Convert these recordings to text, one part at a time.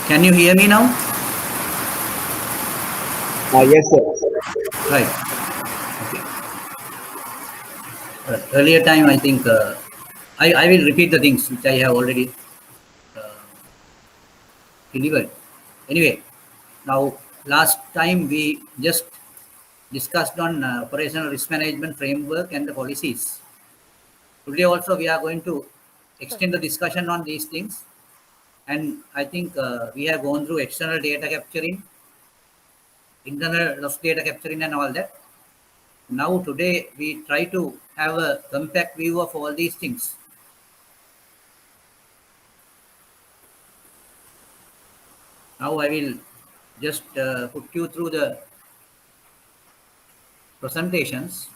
Can you hear me now? Yes, sir. Right. Okay. Earlier time, I think I will repeat the things which I have already uh, delivered. Anyway, now last time we just discussed on operational risk management framework and the policies. Today also we are going to extend the discussion on these things, and I think we have gone through external data capturing, internal loss data capturing, and all that. Now today we try to have a compact view of all these things. Now I will just put you through the presentations.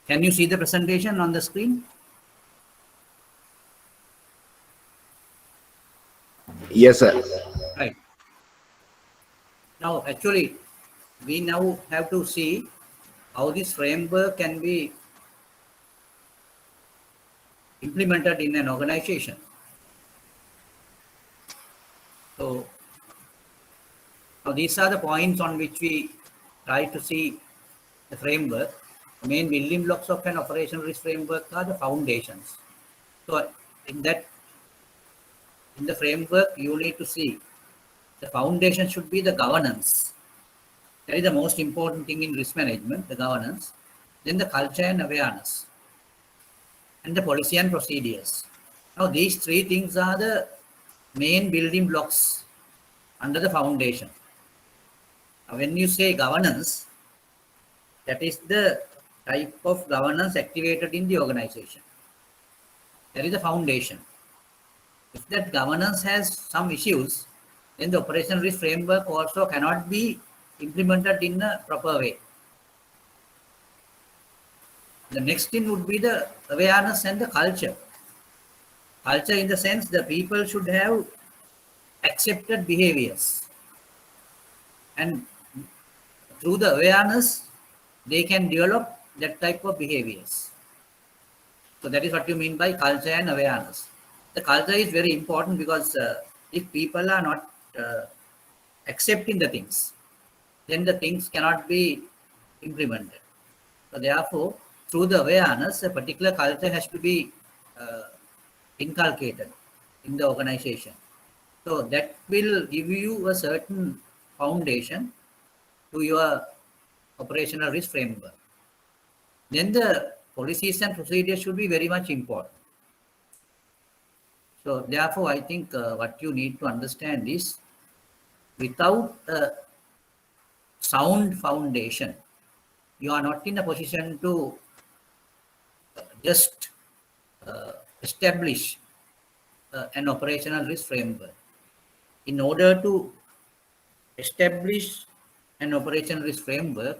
Can you see the presentation on the screen? Yes, sir. Right. Now, actually, we now have to see how this framework can be implemented in an organization. So, now these are the points on which we try to see the framework. The main building blocks of an operational risk framework are the foundations. So, in that, in the framework, you need to see the foundation should be the governance. That is the most important thing in risk management, the governance. Then the culture and awareness, and the policy and procedures. Now, these three things are the main building blocks under the foundation. Now, when you say governance, that is the type of governance activated in the organization. That is the foundation. If that governance has some issues, then the operational risk framework also cannot be implemented in a proper way. The next thing would be the awareness and the culture. Culture in the sense the people should have accepted behaviors, and through the awareness they can develop that type of behaviors. So that is what you mean by culture and awareness. The culture is very important because if people are not accepting the things, then the things cannot be implemented. So therefore, through the awareness, a particular culture has to be uh, inculcated in the organization. So that will give you a certain foundation to your operational risk framework. Then the policies and procedures should be very much important. So therefore, I think what you need to understand is without a sound foundation, you are not in a position to just establish an operational risk framework. In order to establish an operational risk framework,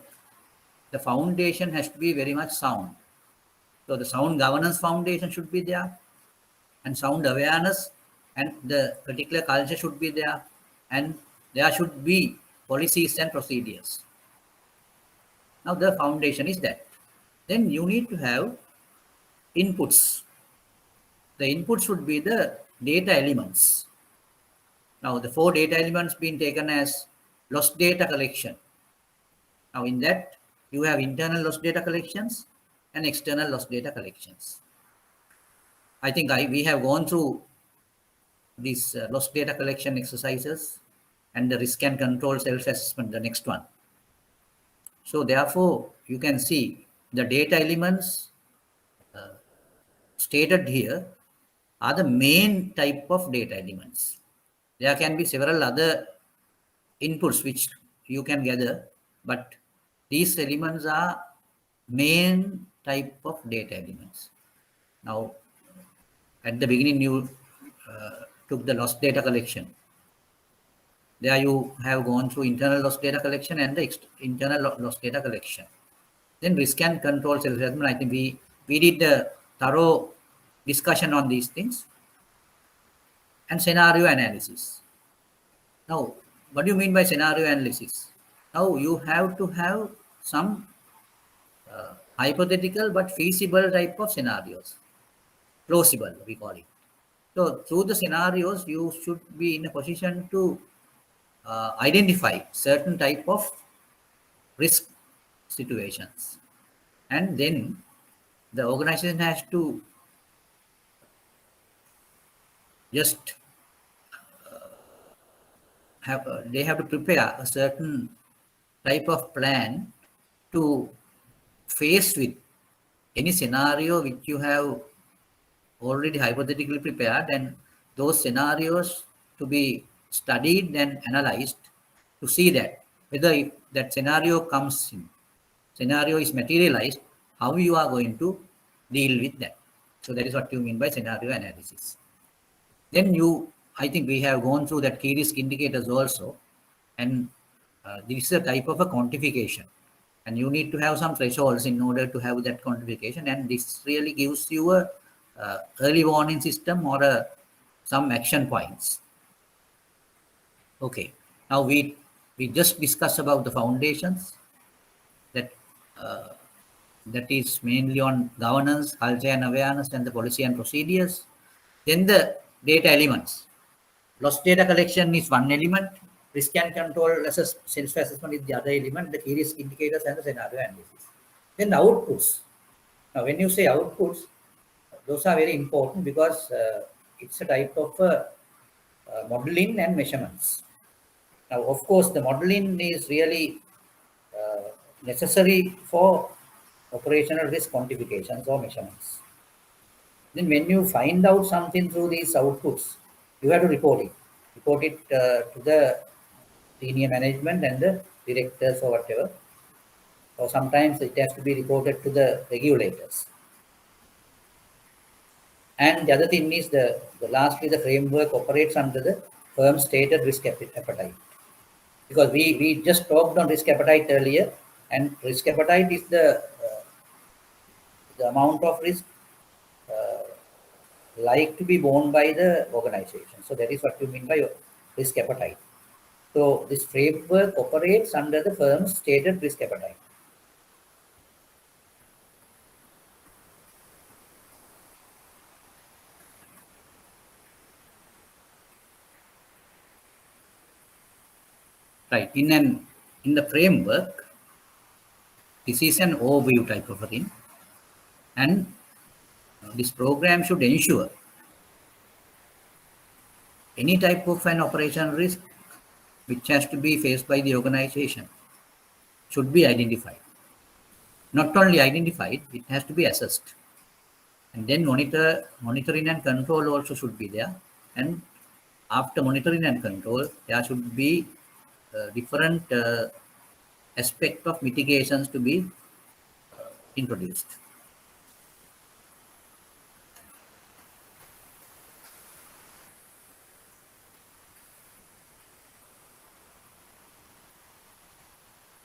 the foundation has to be very much sound. So the sound governance foundation should be there, and sound awareness and the particular culture should be there, and there should be policies and procedures. Now the foundation is that. Then you need to have inputs. The inputs should be the data elements. Now, the 4 data elements being taken as loss data collection. Now, in that, you have internal loss data collections and external loss data collections. I think we have gone through these loss data collection exercises and the risk and control self-assessment, the next one. So therefore, you can see the data elements stated here are the main type of data elements. There can be several other inputs which you can gather, but these elements are main type of data elements. Now, at the beginning, you took the loss data collection. There you have gone through internal loss data collection and the internal loss data collection. Then risk and control self-assessment. I think we did a thorough discussion on these things. And scenario analysis. Now, what do you mean by scenario analysis? Now, you have to have some hypothetical but feasible type of scenarios. Plausible, we call it. So, through the scenarios, you should be in a position to identify certain type of risk situations. And then the organization has to just they have to prepare a certain type of plan to face with any scenario which you have already hypothetically prepared, and those scenarios to be studied and analyzed to see that whether if that scenario comes in, scenario is materialized, how you are going to deal with that. So that is what you mean by scenario analysis. Then I think we have gone through that key risk indicators also, and this is a type of a quantification. And you need to have some thresholds in order to have that quantification, and this really gives you a early warning system or some action points. Okay, now we just discussed about the foundations that that is mainly on governance, culture and awareness, and the policy and procedures. Then the data elements. Loss data collection is one element. Risk and control self-assessment is the other element. The key risk indicators and the scenario analysis. Then the outputs. Now, when you say outputs, those are very important because it's a type of modeling and measurements. Now, of course, the modeling is really necessary for operational risk quantifications or measurements. Then when you find out something through these outputs, you have to report it. Report it to the senior management and the directors or whatever. Or sometimes it has to be reported to the regulators. And the other thing is lastly, the framework operates under the firm's stated risk appetite. Because we just talked on risk appetite earlier, and risk appetite is the amount of risk like to be borne by the organization. So that is what you mean by risk appetite. So this framework operates under the firm's stated risk appetite. Right. In the framework, this is an overview type of a thing, and this program should ensure any type of an operational risk which has to be faced by the organization should be identified. Not only identified, it has to be assessed. And then monitoring and control also should be there. And after monitoring and control, there should be different aspect of mitigations to be introduced.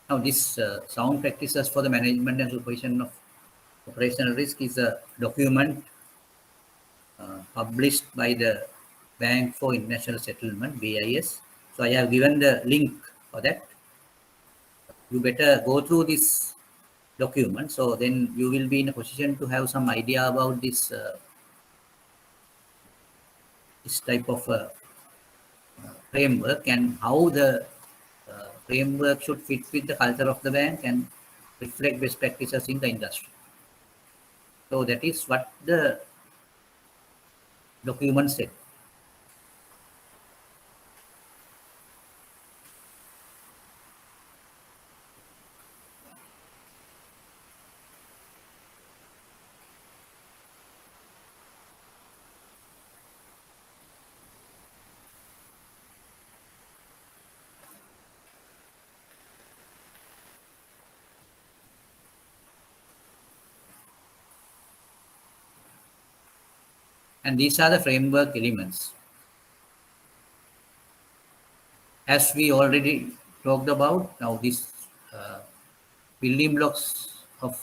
Now, this sound practices for the management and supervision of operational risk is a document published by the Bank for International Settlement, BIS. So I have given the link for that. You better go through this document. So then you will be in a position to have some idea about this type of framework and how the framework should fit with the culture of the bank and reflect best practices in the industry. So that is what the document said. And these are the framework elements. As we already talked about, now these uh, building blocks of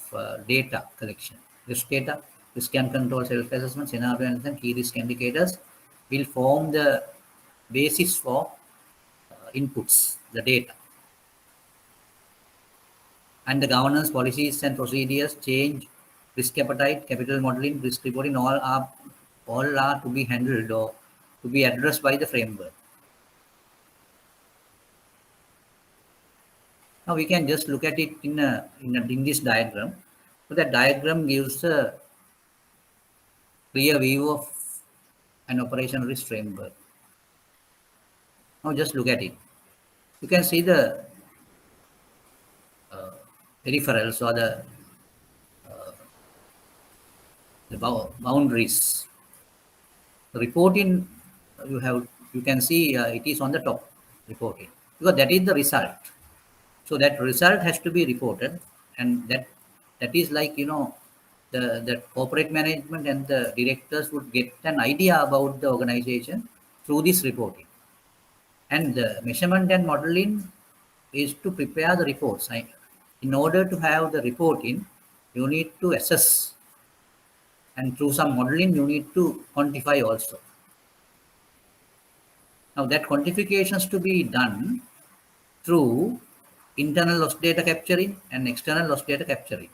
data collection, risk data, risk and control, self-assessment, scenario analysis, and key risk indicators will form the basis for inputs, the data. And the governance policies and procedures change, risk appetite, capital modeling, risk reporting, all are to be handled or to be addressed by the framework. Now we can just look at it in this diagram. So that diagram gives a clear view of an operation risk framework. Now just look at it. You can see the peripherals or the boundaries. The reporting you can see it is on the top reporting because that is the result. So that result has to be reported, and that is like the corporate management and the directors would get an idea about the organization through this reporting. And the measurement and modeling is to prepare the reports. In order to have the reporting, you need to assess, and through some modeling, you need to quantify also. Now that quantifications to be done through internal loss data capturing and external loss data capturing.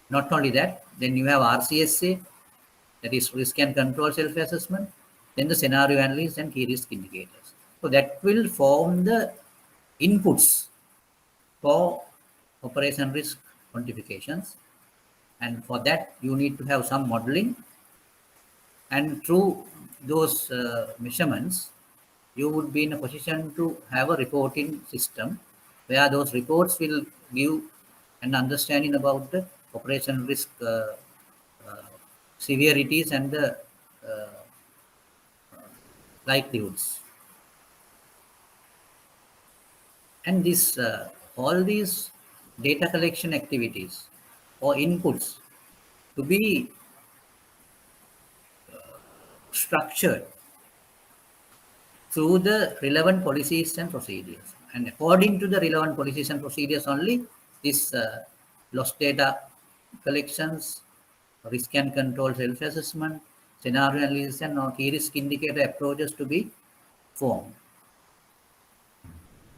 Not only that, then you have RCSA, that is risk and control self-assessment, then the scenario analysis and key risk indicators. So that will form the inputs for operation risk quantifications. And for that, you need to have some modeling. And through those measurements, you would be in a position to have a reporting system where those reports will give an understanding about the operation risk severities and the uh, likelihoods. And this all these data collection activities or inputs to be structured through the relevant policies and procedures. And according to the relevant policies and procedures only, this loss data collections, risk and control self-assessment, scenario analysis, and key risk indicator approaches to be formed.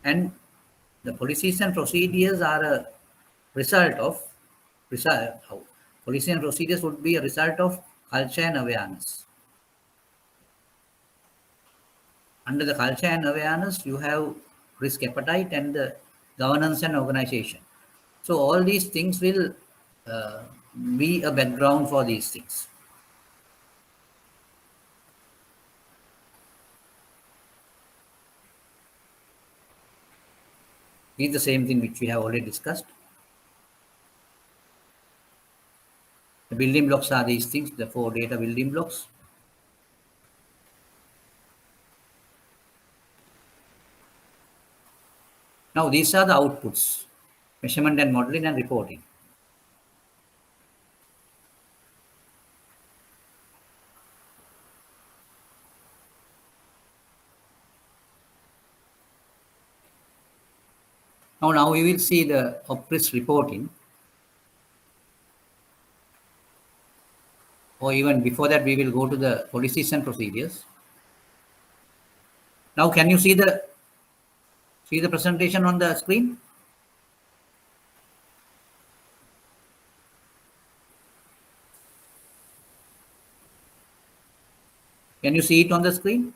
And the policies and procedures are a result of policy and procedures would be a result of culture and awareness. Under the culture and awareness, you have risk appetite and the governance and organization. So all these things will uh, be a background for these things. It's the same thing which we have already discussed. The building blocks are these things, the 4 data building blocks. Now these are the outputs, measurement and modeling and reporting. Now we will see the OPRIS reporting, or even before that we will go to the policies and procedures. Now can you see the presentation on the screen? Can you see it on the screen?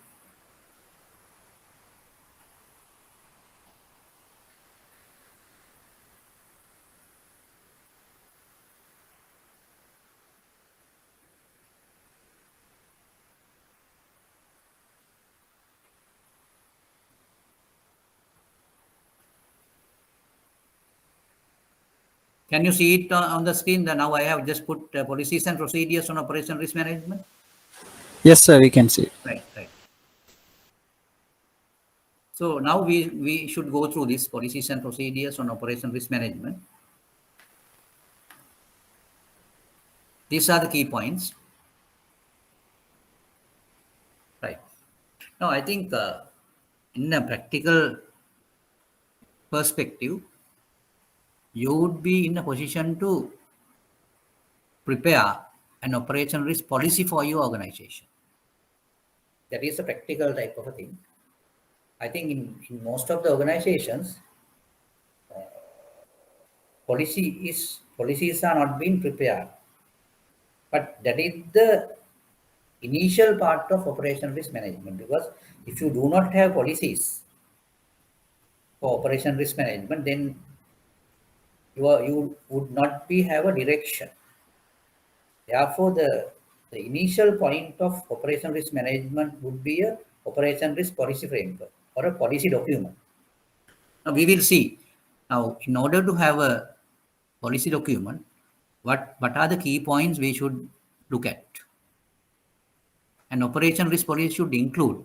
Can you see it on the screen? Now I have just put policies and procedures on operation risk management. Yes, sir, we can see. Right, right. So now we should go through this policies and procedures on operation risk management. These are the key points. Right. Now I think in a practical perspective, you would be in a position to prepare an operation risk policy for your organization. That is a practical type of a thing. I think in most of the organizations, policies are not being prepared. But that is the initial part of operation risk management, because if you do not have policies for operation risk management, then you would not be have a direction. Therefore, the initial point of operation risk management would be a operation risk policy framework or a policy document. Now we will see. Now, in order to have a policy document, what are the key points we should look at? An operation risk policy should include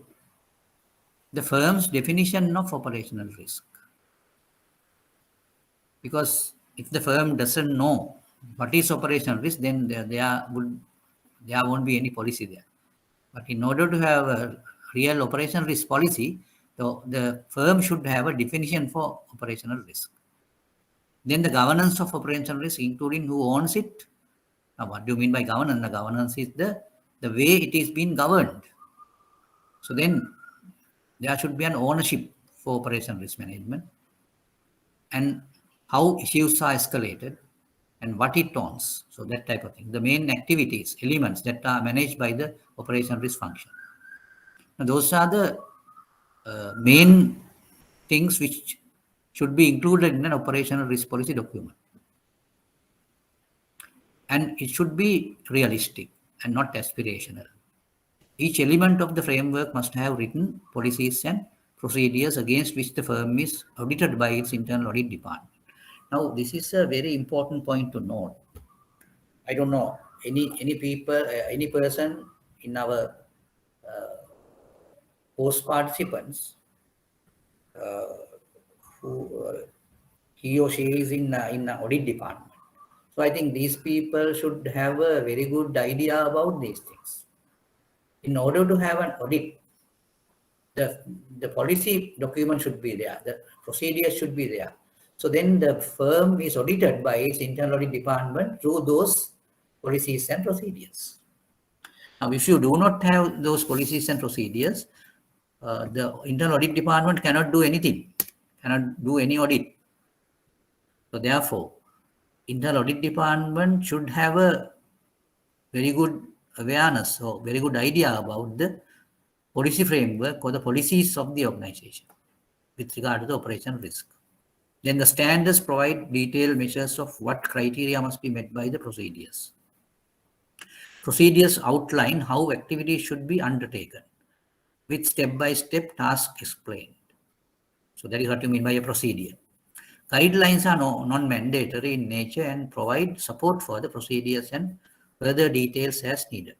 the firm's definition of operational risk. Because if the firm doesn't know what is operational risk, then there won't be any policy there. But in order to have a real operational risk policy, the firm should have a definition for operational risk. Then the governance of operational risk, including who owns it. Now, what do you mean by governance? The governance is the way it is being governed. So then there should be an ownership for operation risk management, and how issues are escalated and what it owns. So that type of thing. The main activities, elements that are managed by the operation risk function. Now, those are the main things which should be included in an operational risk policy document. And it should be realistic and not aspirational. Each element of the framework must have written policies and procedures against which the firm is audited by its internal audit department. Now, this is a very important point to note. I don't know any people, any person in our post participants who he or she is in audit department. So I think these people should have a very good idea about these things. In order to have an audit, the policy document should be there, the procedure should be there. So then the firm is audited by its internal audit department through those policies and procedures. Now, if you do not have those policies and procedures, the internal audit department cannot do anything, cannot do any audit. So therefore, internal audit department should have a very good awareness or very good idea about the policy framework or the policies of the organization with regard to the operation risk. Then the standards provide detailed measures of what criteria must be met by the procedures. Procedures outline how activities should be undertaken with step-by-step tasks explained. So that is what you mean by a procedure. Guidelines are non-mandatory in nature and provide support for the procedures and further details as needed.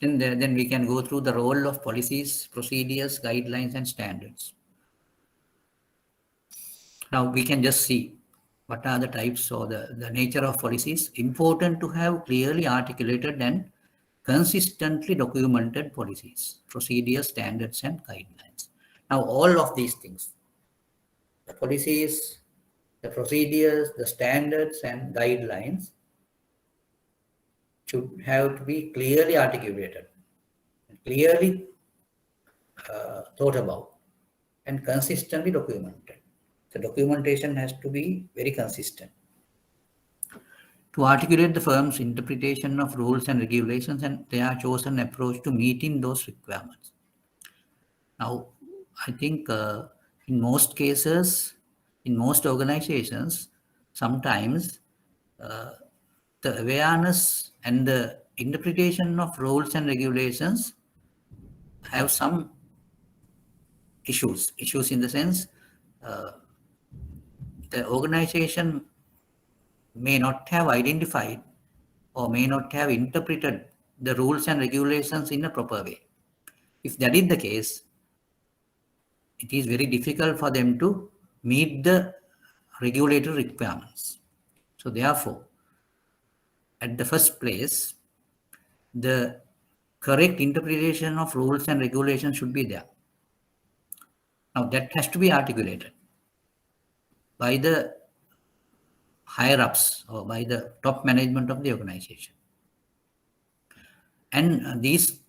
Then we can go through the role of policies, procedures, guidelines, and standards. Now we can just see what are the types or the nature of policies. Important to have clearly articulated and consistently documented policies, procedures, standards, and guidelines. Now all of these things, the policies, the procedures, the standards, and guidelines should have to be clearly articulated, clearly thought about, and consistently documented. The documentation has to be very consistent. to articulate the firm's interpretation of rules and regulations and their chosen approach to meeting those requirements. Now, I think in most cases, in most organizations, sometimes the awareness and the interpretation of rules and regulations have some issues. Issues in the sense the organization may not have identified or may not have interpreted the rules and regulations in a proper way. If that is the case, it is very difficult for them to meet the regulatory requirements. So therefore, at the first place, the correct interpretation of rules and regulations should be there. Now that has to be articulated by the higher ups or by the top management of the organization. And these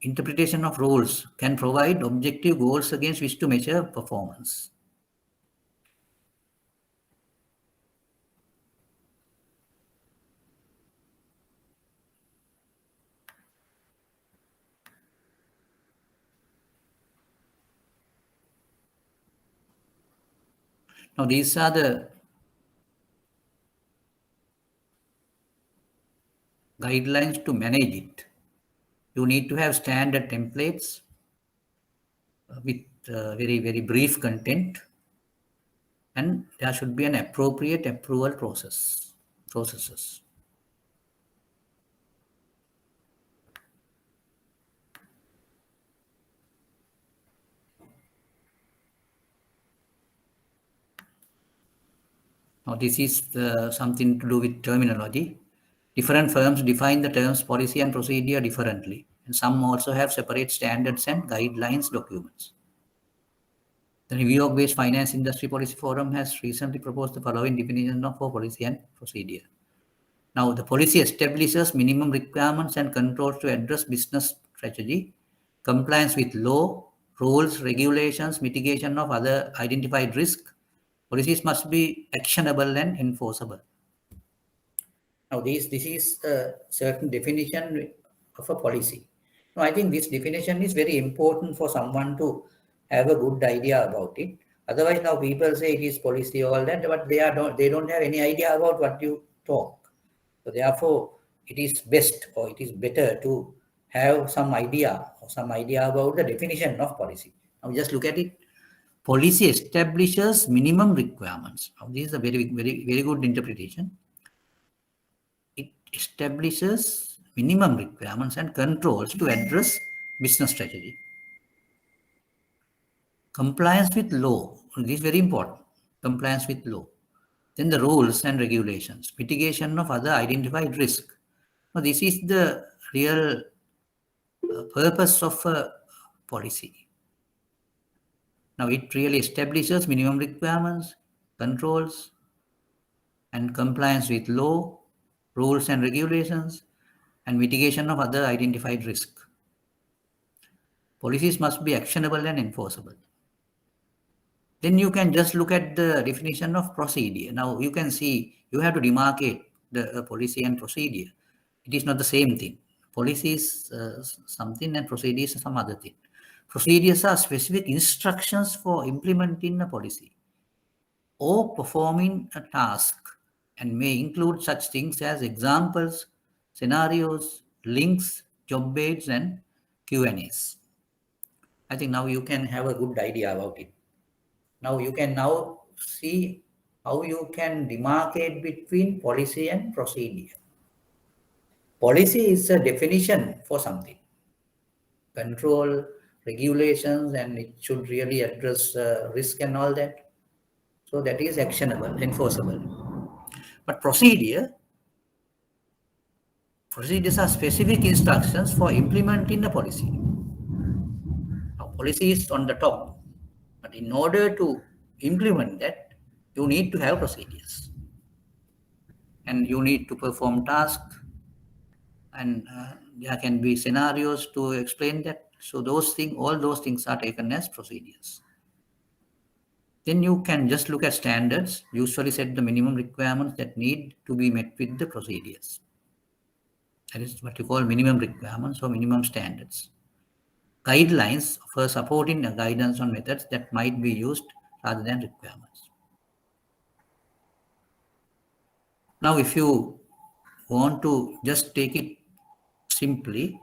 interpretation of rules can provide objective goals against which to measure performance. Now these are the guidelines to manage it. You need to have standard templates with very, very brief content, and there should be an appropriate approval processes. Now this is something to do with terminology. Different firms define the terms policy and procedure differently, and some also have separate standards and guidelines documents. The New York-based Finance Industry Policy Forum has recently proposed the following definition of policy and procedure. Now, the policy establishes minimum requirements and controls to address business strategy, compliance with law, rules, regulations, mitigation of other identified risks. Policies must be actionable and enforceable. Now, this is a certain definition of a policy. Now, I think this definition is very important for someone to have a good idea about it. Otherwise, now people say it is policy, all that, but they don't have any idea about what you talk. So therefore, it is best or it is better to have some idea about the definition of policy. Now, just look at it. Policy establishes minimum requirements. Now, this is a very, very, very good interpretation. It establishes minimum requirements and controls to address business strategy. Compliance with law, this is very important. Compliance with law. Then the rules and regulations, mitigation of other identified risk. Now, this is the real purpose of a policy. Now, it really establishes minimum requirements, controls, and compliance with law, rules and regulations, and mitigation of other identified risk. Policies must be actionable and enforceable. Then you can just look at the definition of procedure. Now you can see you have to demarcate the policy and procedure. It is not the same thing. Policy is something and procedure is some other thing. Procedures are specific instructions for implementing a policy or performing a task and may include such things as examples, scenarios, links, job aids, and Q&As. I think now you can have a good idea about it. Now you can now see how you can demarcate between policy and procedure. Policy is a definition for something. Control, regulations, and it should really address risk and all that. So that is actionable, enforceable. But procedures are specific instructions for implementing a policy. Now, policy is on the top. But in order to implement that, you need to have procedures. And you need to perform tasks. And there can be scenarios to explain that. So those things, all those things are taken as procedures. then you can just look at standards, usually set the minimum requirements that need to be met with the procedures. That is what you call minimum requirements or minimum standards. Guidelines for supporting a guidance on methods that might be used rather than requirements. Now, if you want to just take it simply,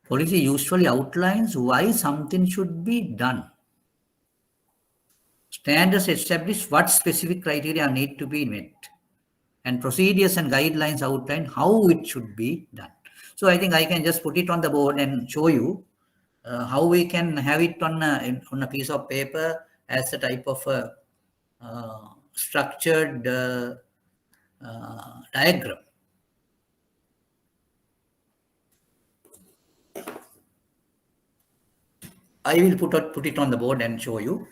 policy usually outlines why something should be done. Standards establish what specific criteria need to be met, and procedures and guidelines outline how it should be done. So I think I can just put it on the board and show you how we can have it on a piece of paper as a type of a structured diagram. I will put it on the board and show you.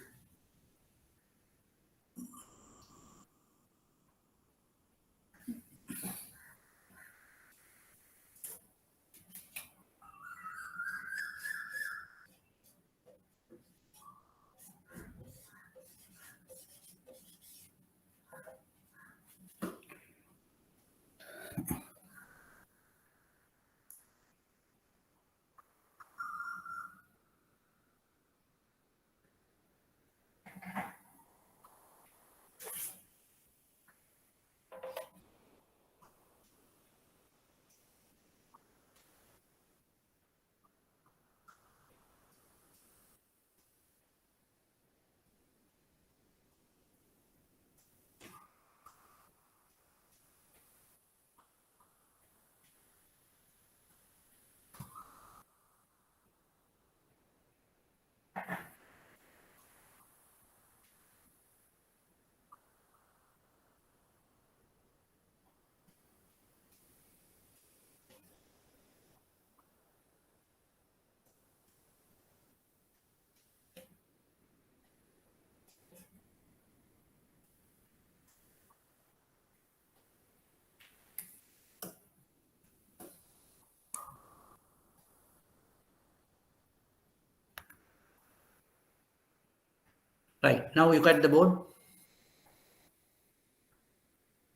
Right, now you got the board.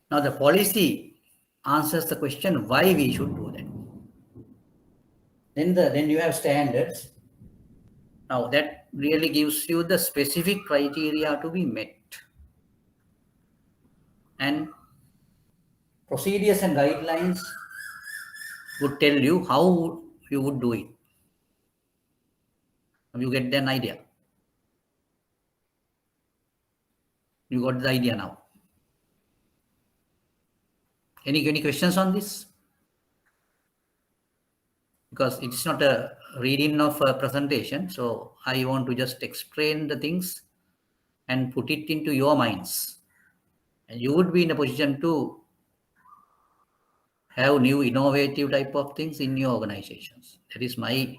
Now the policy answers the question why we should do that. Then you have standards. Now that really gives you the specific criteria to be met. And procedures and guidelines would tell you how you would do it. You get an idea. You got the idea now. Any questions on this? Because it's not a reading of a presentation, so I want to just explain the things and put it into your minds. And you would be in a position to have new innovative type of things in your organizations. That is my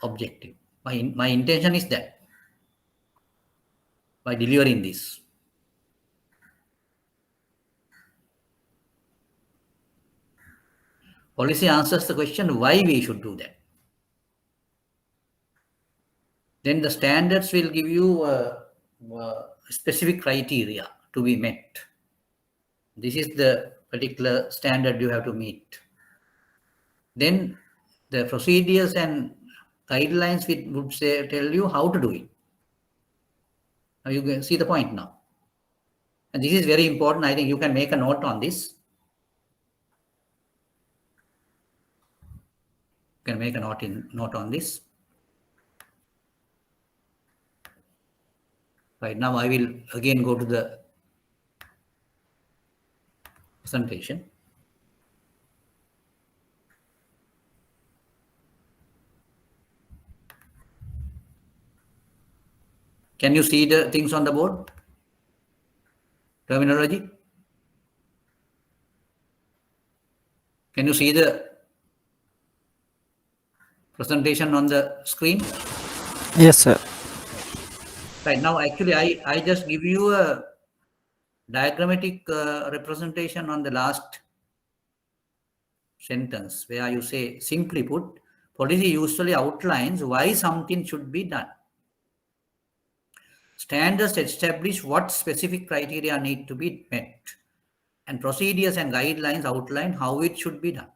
objective. My intention is that by delivering this. Policy answers the question why we should do that. Then the standards will give you a specific criteria to be met. This is the particular standard you have to meet. Then the procedures and guidelines would tell you how to do it. Now you can see the point now. And this is very important. I think you can make a note on this. You can make a note on this. Right, now I will again go to the presentation. Can you see the things on the board? Terminology? Can you see the presentation on the screen? Yes, sir. Right, now actually I just give you a diagrammatic representation on the last sentence where you say, simply put, policy usually outlines why something should be done. Standards establish what specific criteria need to be met, and procedures and guidelines outline how it should be done.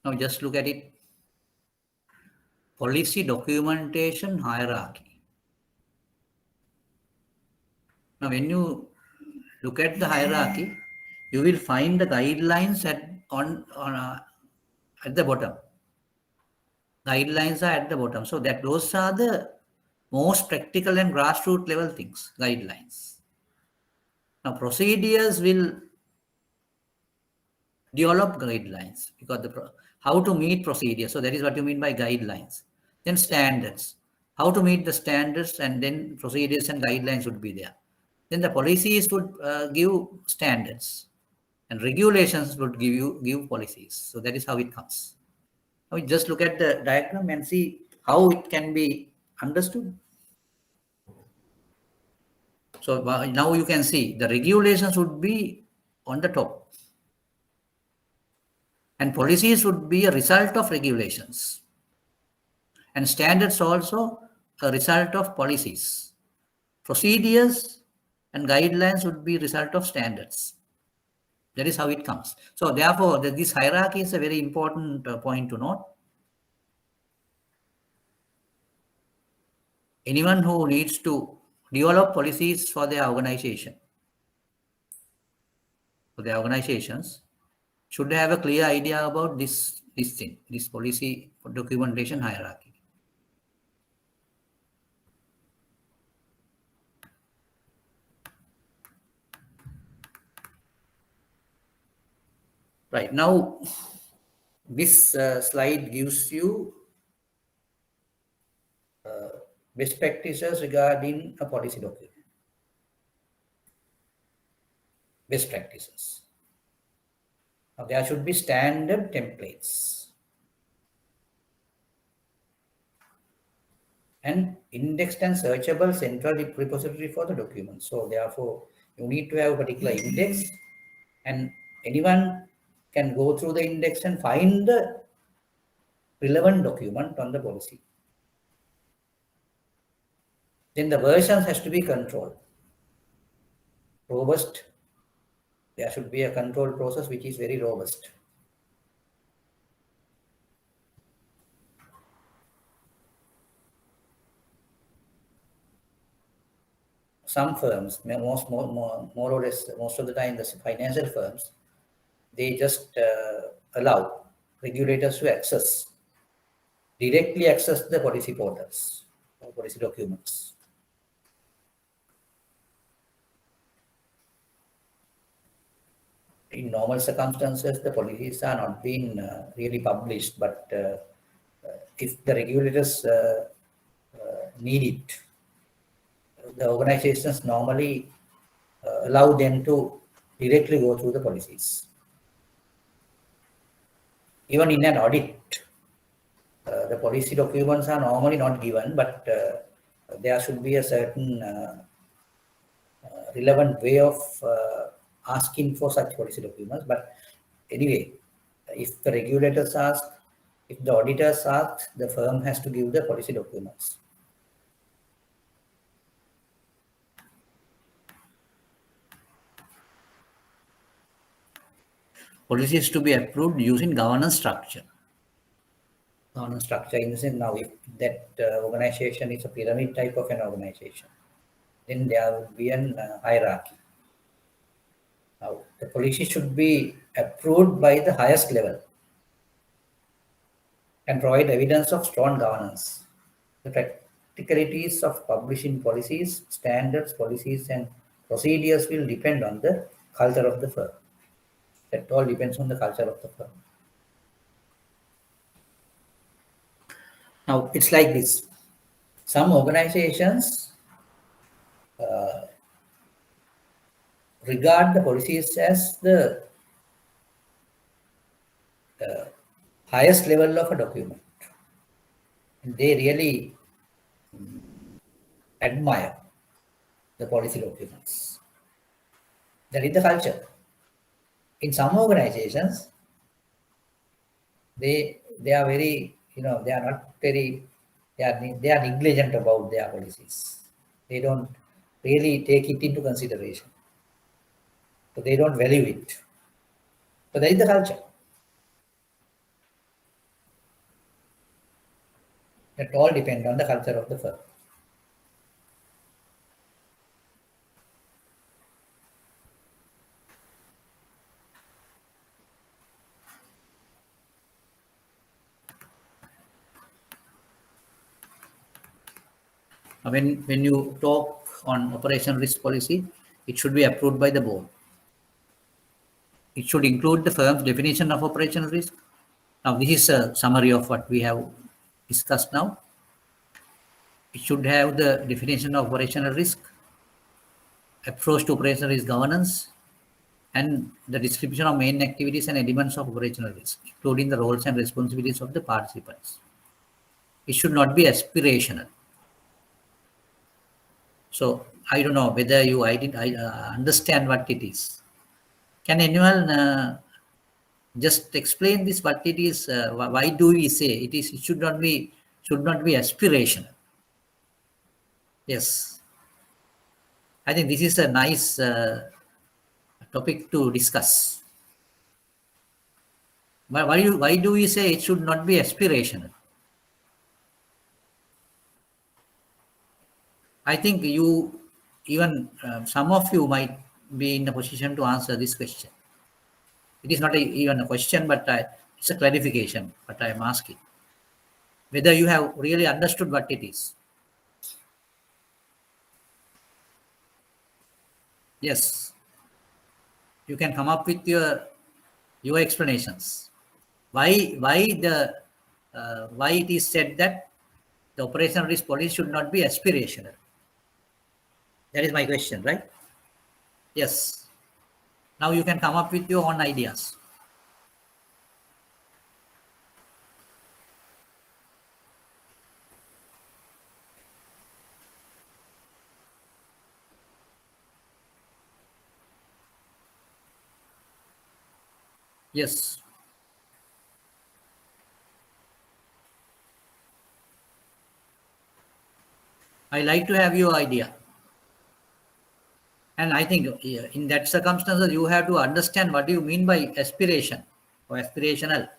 Now just look at it. Policy documentation hierarchy. Now when you look at the hierarchy, you will find the guidelines at the bottom. Guidelines are at the bottom. So that those are the most practical and grassroots level things, guidelines. Now procedures will develop guidelines because how to meet procedures. So that is what you mean by guidelines. Then standards, how to meet the standards, and then procedures and guidelines would be there. Then the policies would give standards, and regulations would give policies. So that is how it comes. Now we just look at the diagram and see how it can be understood. So now you can see the regulations would be on the top, and policies would be a result of regulations, and standards also a result of policies. Procedures and guidelines would be result of standards. That is how it comes. So therefore, this hierarchy is a very important point to note. Anyone who needs to develop policies for their organization, for their organizations, should have a clear idea about this thing, this policy documentation hierarchy. Right, now this slide gives you best practices regarding a policy document. Best practices. Now there should be standard templates and indexed and searchable central repository for the document. So therefore, you need to have a particular index, and anyone can go through the index and find the relevant document on the policy. Then the versions has to be controlled. Robust. There should be a control process which is very robust. Some firms, more or less, most of the time, the financial firms, they just allow regulators to directly access the policy portals or policy documents. In normal circumstances, the policies are not being really published, but if the regulators need it, the organizations normally allow them to directly go through the policies. Even in an audit, the policy documents are normally not given, but there should be a certain relevant way of asking for such policy documents. But anyway, if the regulators ask, if the auditors ask, the firm has to give the policy documents. Policies to be approved using governance structure. Governance structure in the sense, now if that organization is a pyramid type of an organization, then there would be an hierarchy. Now the policy should be approved by the highest level and provide evidence of strong governance. The practicalities of publishing policies, standards, policies, and procedures will depend on the culture of the firm. That all depends on the culture of the firm. Now, it's like this. Some organizations regard the policies as the highest level of a document. And they really admire the policy documents. That is the culture. In some organizations, they are very, they are not very, they are negligent about their policies. They don't really take it into consideration. So they don't value it. So that is the culture. That all depend on the culture of the firm. When you talk on operational risk policy, it should be approved by the board. It should include the firm's definition of operational risk. Now, this is a summary of what we have discussed now. It should have the definition of operational risk, approach to operational risk governance, and the description of main activities and elements of operational risk, including the roles and responsibilities of the participants. It should not be aspirational. So I don't know whether you understand what it is. Can anyone just explain this? What it is? Why do we say it is? It should not be aspirational. Yes, I think this is a nice topic to discuss. Why do we say it should not be aspirational? I think you, even some of you might be in a position to answer this question. It is not even a question, but it's a clarification what I am asking. Whether you have really understood what it is. Yes, you can come up with your explanations. Why it is said that the operational risk policy should not be aspirational? That is my question, right? Yes. Now you can come up with your own ideas. Yes. I like to have your idea. And I think in that circumstances, you have to understand what you mean by aspiration or aspirational.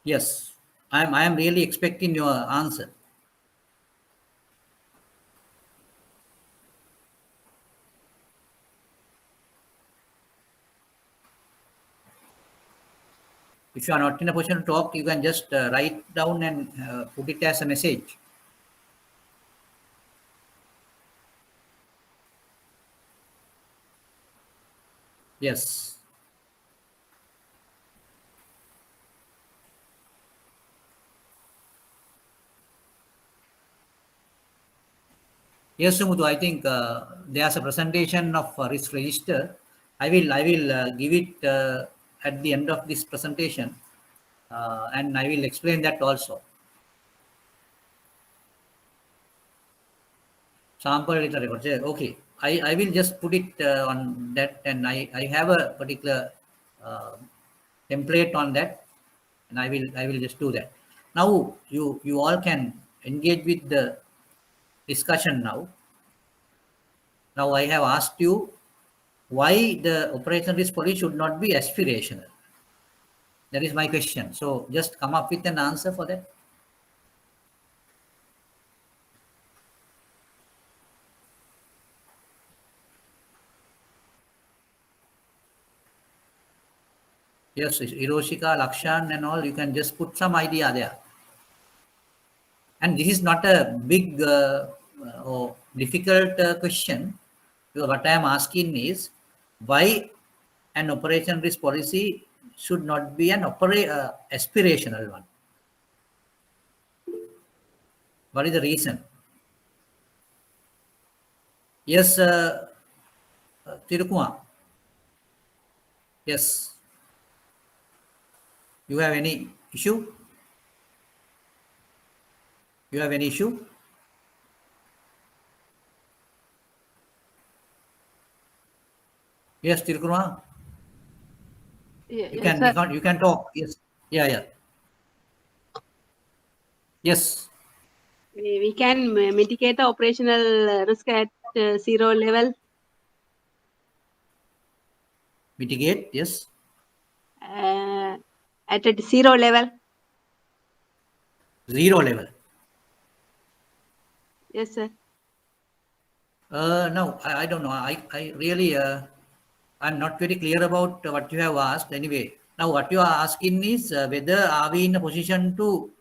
Yes, I am really expecting your answer. If you are not in a position to talk, you can just write down and put it as a message. Yes. Yes, Sumudhu, I think there's a presentation of risk register. I will give it at the end of this presentation, and I will explain that also. Sample data records. Yeah, okay, I will just put it on that, and I have a particular template on that, and I will just do that. Now you all can engage with the discussion now. Now I have asked you why the operational risk policy should not be aspirational. That is my question. So just come up with an answer for that. Yes, Hiroshika, Lakshan and all, you can just put some idea there. And this is not a big or difficult question. Because what I am asking is why an operation risk policy should not be an aspirational one. What is the reason? Yes, Tirukuma. Yes. You have any issue? You have any issue? Yes, Tirukurma, Yes, sir. you can talk. Yes. Yeah. Yes. We can mitigate the operational risk at zero level. Mitigate. Yes. At a zero level. Zero level. Yes, sir. No, I don't know. I really, I'm not very clear about what you have asked. Anyway, now what you are asking is whether are we in a position to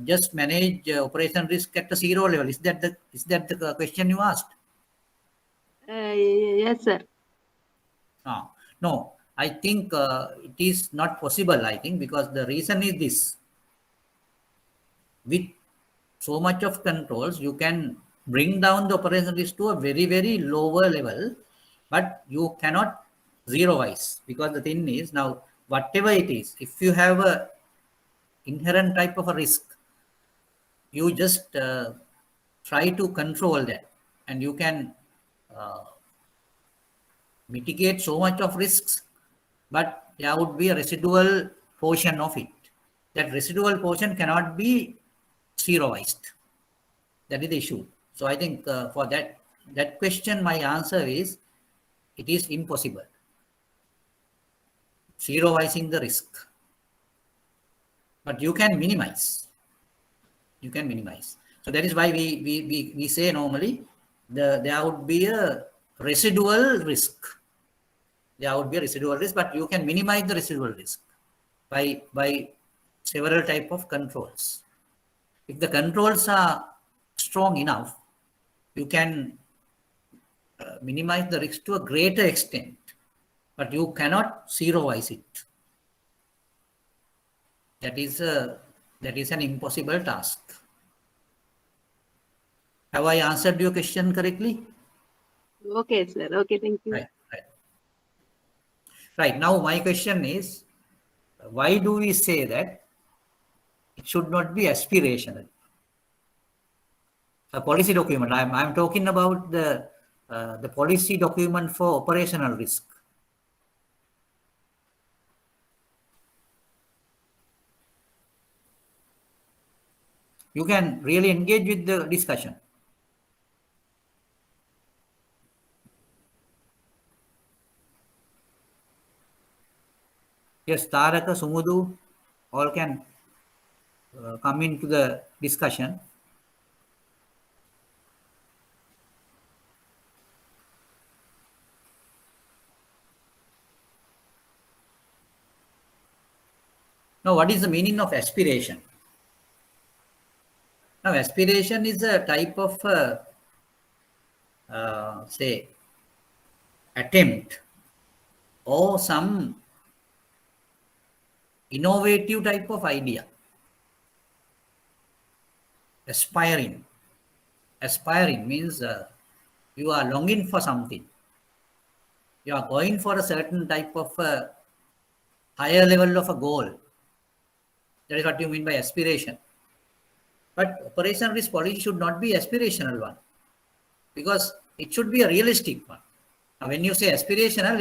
just manage operation risk at the zero level? Is that the question you asked? Yes, sir. No, I think it is not possible. I think because the reason is this: with so much of controls, you can bring down the operation risk to a very, very lower level, but you cannot zeroize, because the thing is now, whatever it is, if you have a inherent type of a risk, you just try to control that, and you can uh, mitigate so much of risks, but there would be a residual portion of it. That residual portion cannot be zeroized. That is the issue. So I think for that question, my answer is it is impossible. Zeroizing the risk, but you can minimize. You can minimize. So that is why we say normally there would be a residual risk. There would be a residual risk, but you can minimize the residual risk by several type of controls. If the controls are strong enough, you can minimize the risk to a greater extent, but you cannot zeroize it. That is an impossible task. Have I answered your question correctly? Okay, sir. Okay, thank you. Right. Now my question is, why do we say that it should not be aspirational? A policy document. I'm talking about the policy document for operational risk. You can really engage with the discussion. Yes, Taraka, Sumudu, all can come into the discussion. Now, what is the meaning of aspiration? Now, aspiration is a type of, say, attempt or some innovative type of idea. Aspiring. Aspiring means you are longing for something. You are going for a certain type of higher level of a goal. That is what you mean by aspiration. But operation risk policy should not be aspirational one, because it should be a realistic one. Now, when you say aspirational,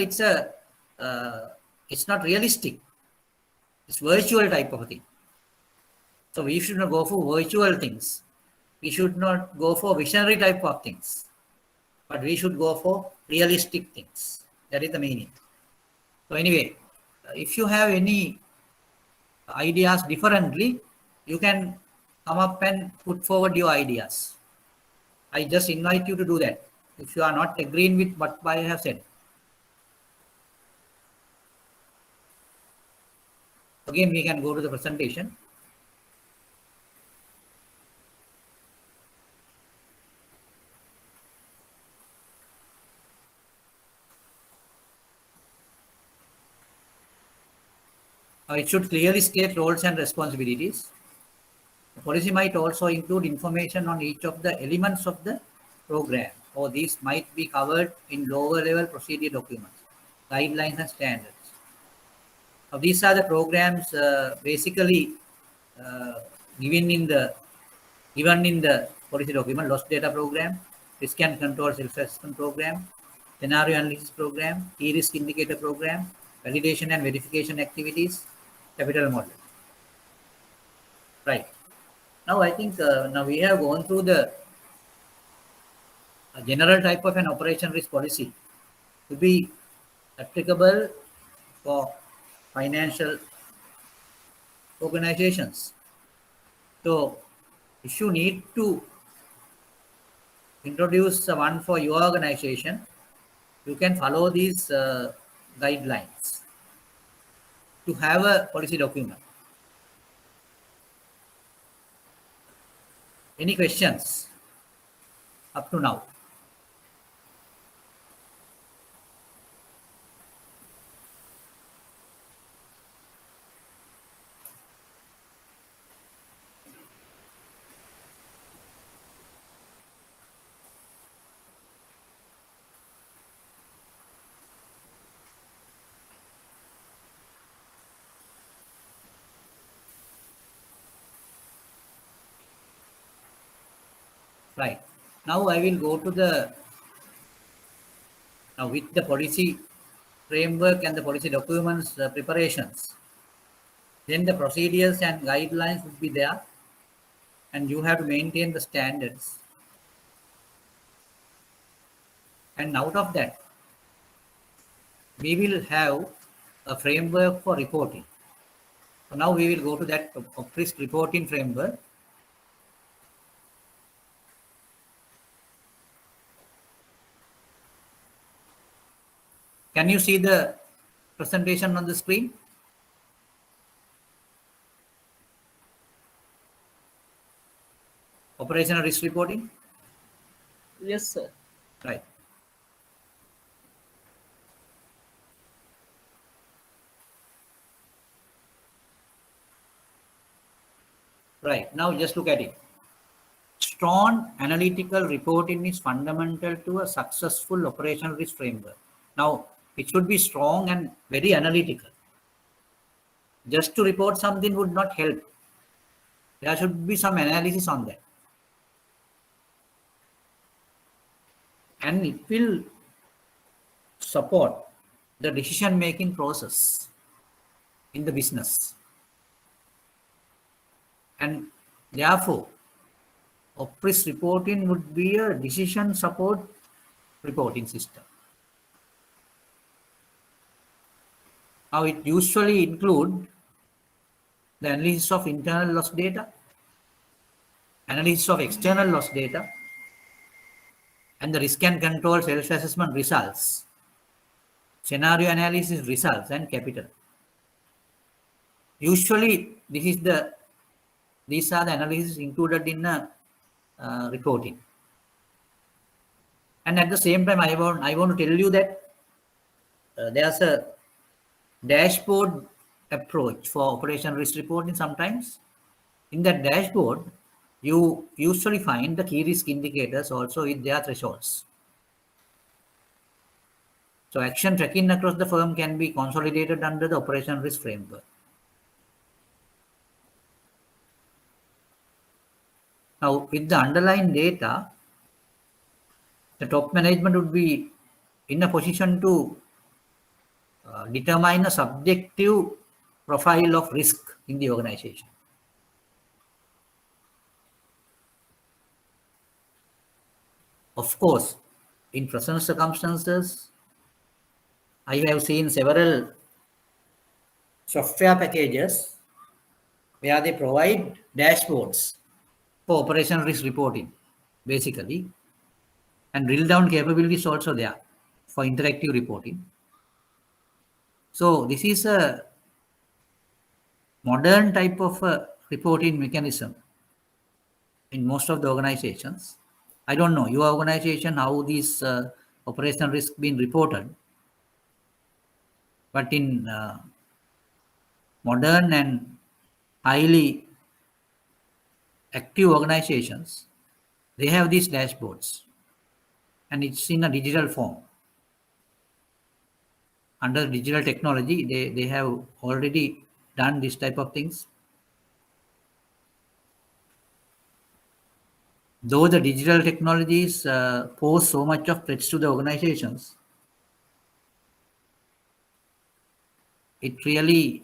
it's not realistic. It's virtual type of a thing. So we should not go for virtual things. We should not go for visionary type of things, but we should go for realistic things. That is the meaning. So anyway, if you have any ideas differently, you can come up and put forward your ideas. I just invite you to do that if you are not agreeing with what I have said. Again, we can go to the presentation. It should clearly state roles and responsibilities. The policy might also include information on each of the elements of the program, or these might be covered in lower level procedure documents, guidelines and standards. Now, these are the programs basically given in the Even in the policy document, loss data program, risk and control self-assessment program, scenario analysis program, key risk indicator program, validation and verification activities, capital model. Right. Now I think now we have gone through the general type of an operation risk policy to be applicable for financial organizations. So if you need to introduce one for your organization, you can follow these guidelines to have a policy document. Any questions up to now? Right. Now I will go to the, now with the policy framework and the policy documents preparations, then the procedures and guidelines would be there, and you have to maintain the standards. And out of that, we will have a framework for reporting. So now we will go to that risk reporting framework. Can you see the presentation on the screen? Operational risk reporting? Yes, sir. Right. Right. Now just look at it. Strong analytical reporting is fundamental to a successful operational risk framework. Now, it should be strong and very analytical. Just to report something would not help. There should be some analysis on that. And it will support the decision-making process in the business. And therefore, OPRIS reporting would be a decision support reporting system. Now, it usually includes the analysis of internal loss data, analysis of external loss data, and the risk and control self-assessment results, scenario analysis results, and capital. Usually, these are the analysis included in reporting. And at the same time, I want to tell you that there's a dashboard approach for operation risk reporting sometimes. In that dashboard, you usually find the key risk indicators also with their thresholds. So action tracking across the firm can be consolidated under the operation risk framework. Now, with the underlying data, the top management would be in a position to determine a subjective profile of risk in the organization. Of course, in present circumstances, I have seen several software packages where they provide dashboards for operation risk reporting, basically, and drill down capabilities also there for interactive reporting. So this is a modern type of reporting mechanism in most of the organizations. I don't know your organization how these operational risk being reported, but in modern and highly active organizations, they have these dashboards, and it's in a digital form. Under digital technology, they have already done this type of things. though the digital technologies pose so much of threats to the organizations, it really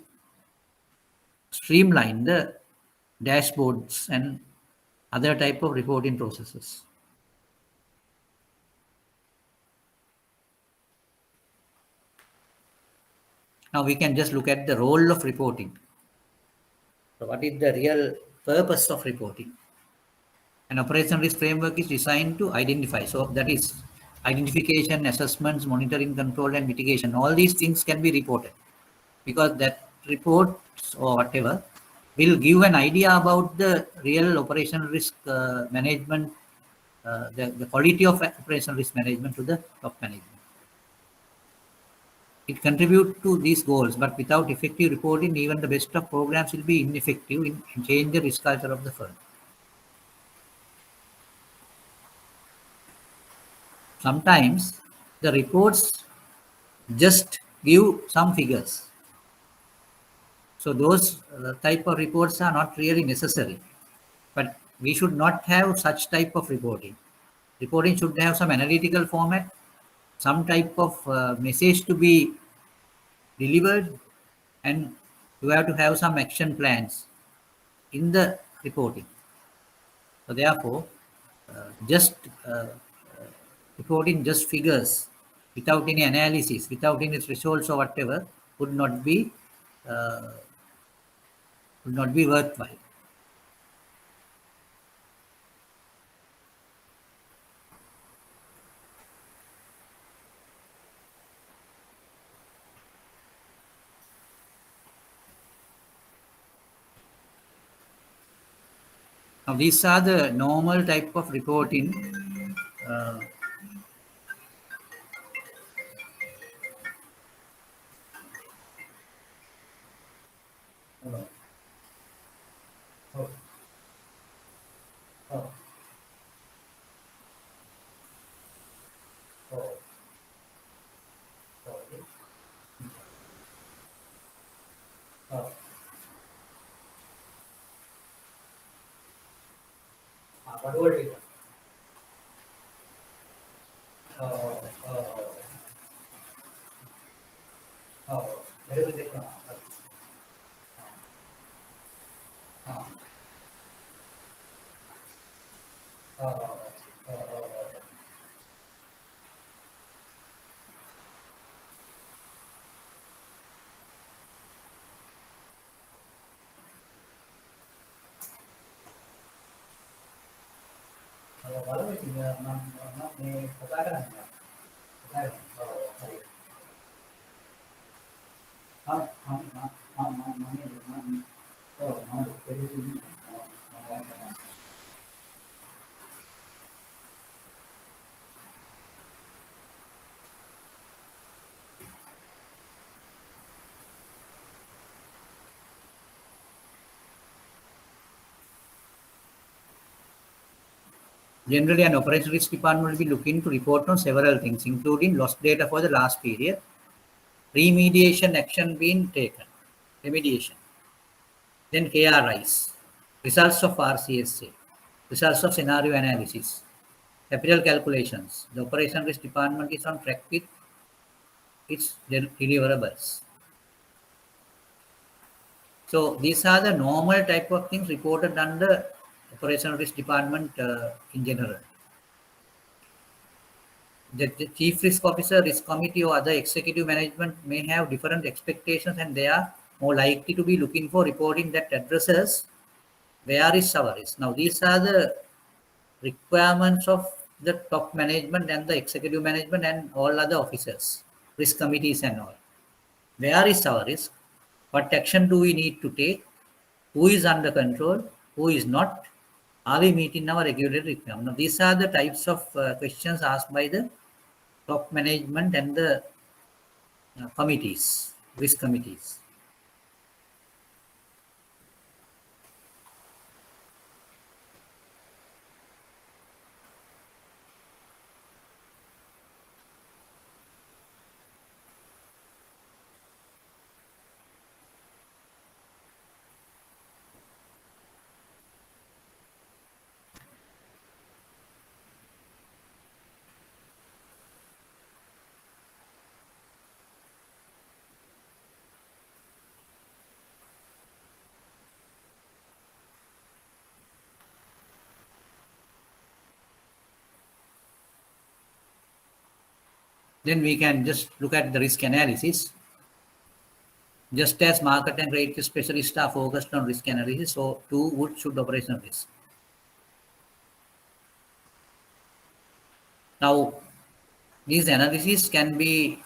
streamlined the dashboards and other type of reporting processes. Now we can just look at the role of reporting. So what is the real purpose of reporting? An operational risk framework is designed to identify. So that is identification, assessments, monitoring, control, and mitigation. All these things can be reported because that reports or whatever will give an idea about the real operational risk management, the quality of operational risk management to the top management. It contributes to these goals, but without effective reporting, even the best of programs will be ineffective in changing the risk culture of the firm. Sometimes the reports just give some figures. So those type of reports are not really necessary, but we should not have such type of reporting. Reporting should have some analytical format, some type of message to be delivered, and you have to have some action plans in the reporting. So therefore, just reporting just figures without any analysis, without any results or whatever would not be uh, worthwhile. Now these are the normal type of reporting. Uh, oh, oh, oh, okay. Oh, what do I do? Oh, oh, oh, very good. Oh, oh, oh, oh, what do I think? Not me. Generally, an operations risk department will be looking to report on several things, including lost data for the last period, remediation action being taken, remediation, then KRIs, results of RCSA, results of scenario analysis, capital calculations. The operation risk department is on track with its deliverables. So these are the normal type of things reported under operational risk department in general. The chief risk officer, risk committee, or other executive management may have different expectations, and they are more likely to be looking for reporting that addresses where is our risk. Now, these are the requirements of the top management and the executive management and all other officers, risk committees and all. Where is our risk? What action do we need to take? Who is under control? Who is not? Are we meeting our regulatory requirements? Now, these are the types of questions asked by the top management and the committees, risk committees. Then we can just look at the risk analysis. Just as market and credit specialists are focused on risk analysis, so too should operational risk. Now, these analyses can be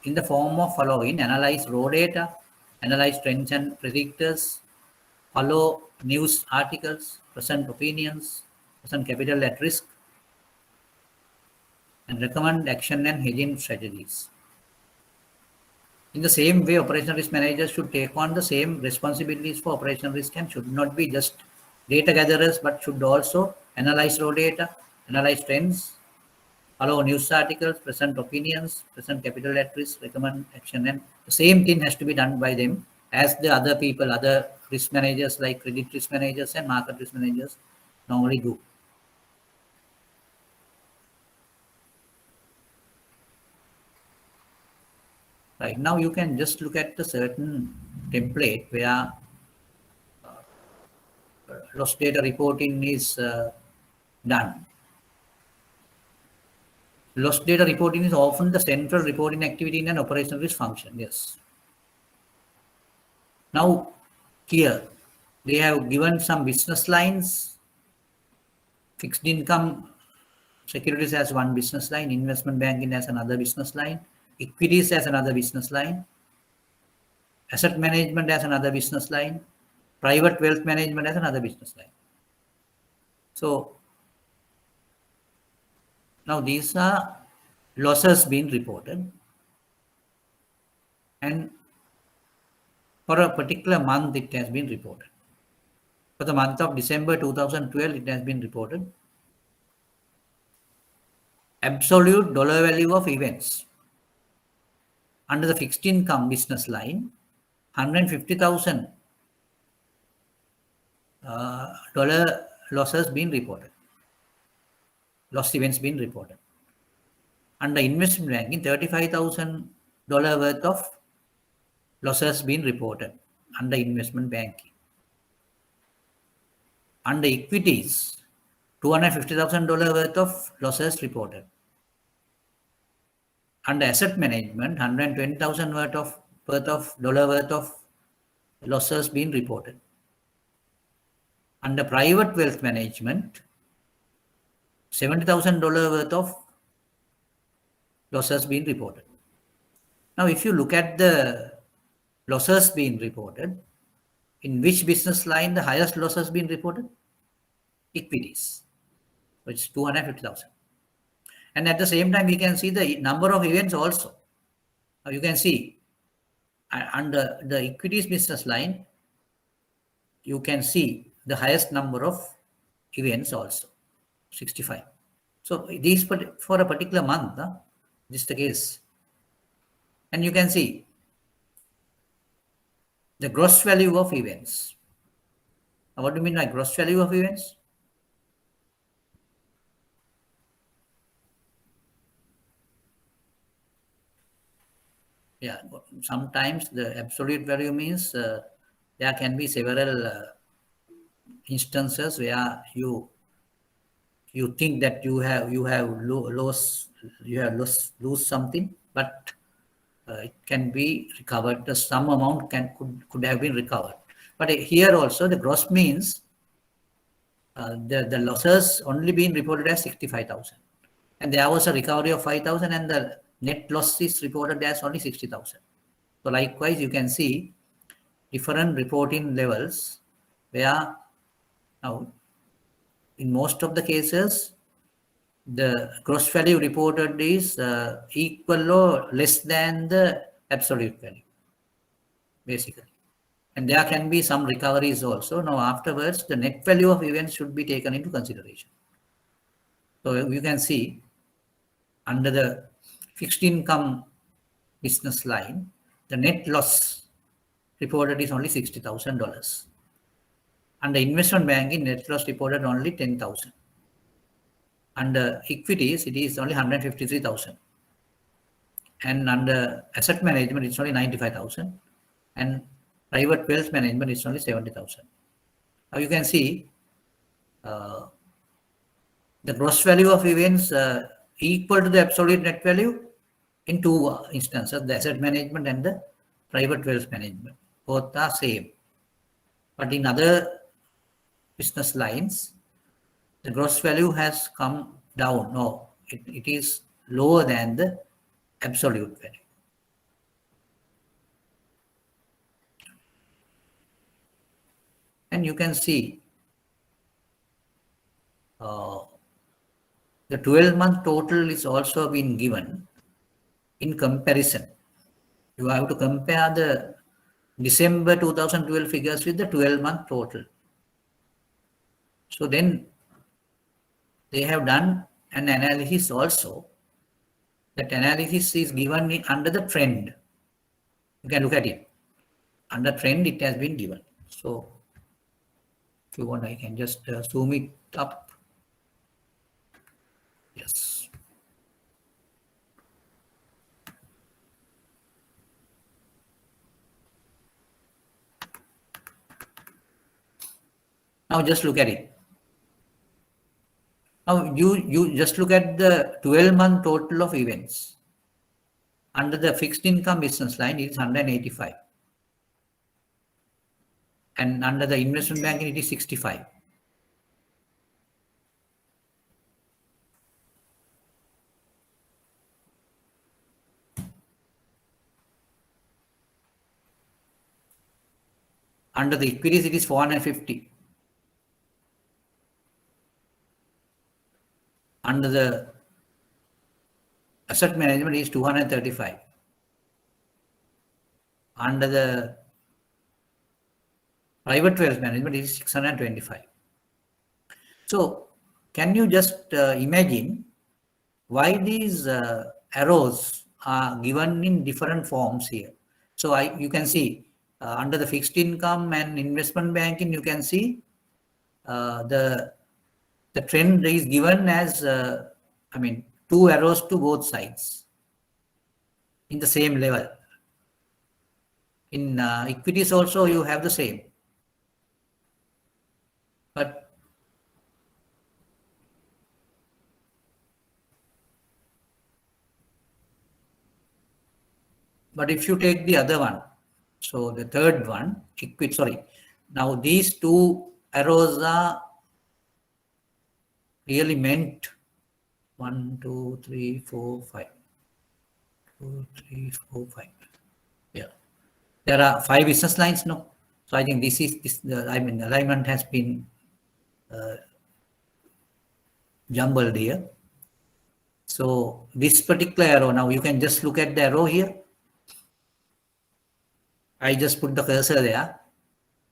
in the form of following: analyze raw data, analyze trends and predictors, follow news articles, present opinions, present capital at risk, and recommend action and hedging strategies. In the same way, operational risk managers should take on the same responsibilities for operational risk and should not be just data gatherers, but should also analyze raw data, analyze trends, follow news articles, present opinions, present capital at risk, recommend action, and the same thing has to be done by them as the other people, other risk managers like credit risk managers and market risk managers normally do. Right now, you can just look at the certain template where loss data reporting is done. Loss data reporting is often the central reporting activity in an operational risk function. Yes. Now, here they have given some business lines. Fixed income securities as one business line, investment banking as another business line, equities as another business line, asset management as another business line, private wealth management as another business line. So now these are losses being reported, and for a particular month it has been reported. For the month of December 2012, it has been reported. Absolute dollar value of events under the fixed income business line, $150,000 losses being reported. Loss events being reported. Under investment banking, $35,000 worth of losses being reported under investment banking. Under equities, $250,000 worth of losses reported. Under asset management, $120,000 worth of losses being reported. Under private wealth management, $70,000 worth of losses being reported. Now, if you look at the losses being reported, in which business line the highest losses being reported? Equities, which is 250,000. And at the same time, we can see the number of events also. Now you can see under the equities business line, you can see the highest number of events also, 65. So these for a particular month, this is the case. And you can see the gross value of events. Now, what do you mean by gross value of events? Yeah, sometimes the absolute value means there can be several instances where you think that you have lost something, but it can be recovered. The some amount could have been recovered. But here also the gross means the losses only being reported as 65,000, and there was a recovery of 5,000, and the net loss is reported as only 60,000. So likewise, you can see different reporting levels where now in most of the cases the gross value reported is equal or less than the absolute value, basically. And there can be some recoveries also. Now afterwards, the net value of events should be taken into consideration. So you can see under the fixed income business line, the net loss reported is only $60,000. Under investment banking, net loss reported only 10,000. Under equities, it is only 153,000. And under asset management, it's only 95,000. And private wealth management is only 70,000. Now you can see the gross value of events equal to the absolute net value in two instances, the asset management and the private wealth management. Both are same. But in other business lines, the gross value has come down. No, it is lower than the absolute value. And you can see the 12-month total is also been given in comparison. You have to compare the December 2012 figures with the 12-month total. So then they have done an analysis also. That analysis is given under the trend. You can look at it. Under trend, it has been given. So if you want, I can just zoom it up. Yes. Now just look at it. Now you just look at the 12-month total of events. Under the fixed income business line, it is 185. And under the investment banking, it is 65. Under the equities, it is 450. Under the asset management, it is 235. Under the private wealth management, it is 625. So can you just imagine why these arrows are given in different forms here? So you can see under the fixed income and investment banking, you can see the trend is given as, two arrows to both sides in the same level. In equities also, you have the same. But if you take the other one, so the third one, now these two arrows are really meant 1, 2, 3, 4, 5. 2, 3, 4, 5. Yeah. There are 5 business lines, no? So I think alignment has been jumbled here. So this particular arrow, now you can just look at the arrow here. I just put the cursor there.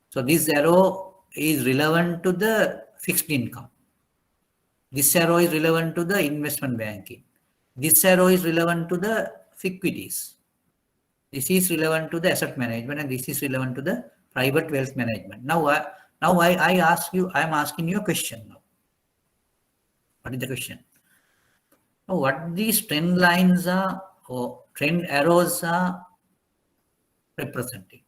So this arrow is relevant to the fixed income. This arrow is relevant to the investment banking. This arrow is relevant to the equities. This is relevant to the asset management, and this is relevant to the private wealth management. Now I ask you, I am asking you a question now. What is the question? Now, what these trend lines are or trend arrows are representing?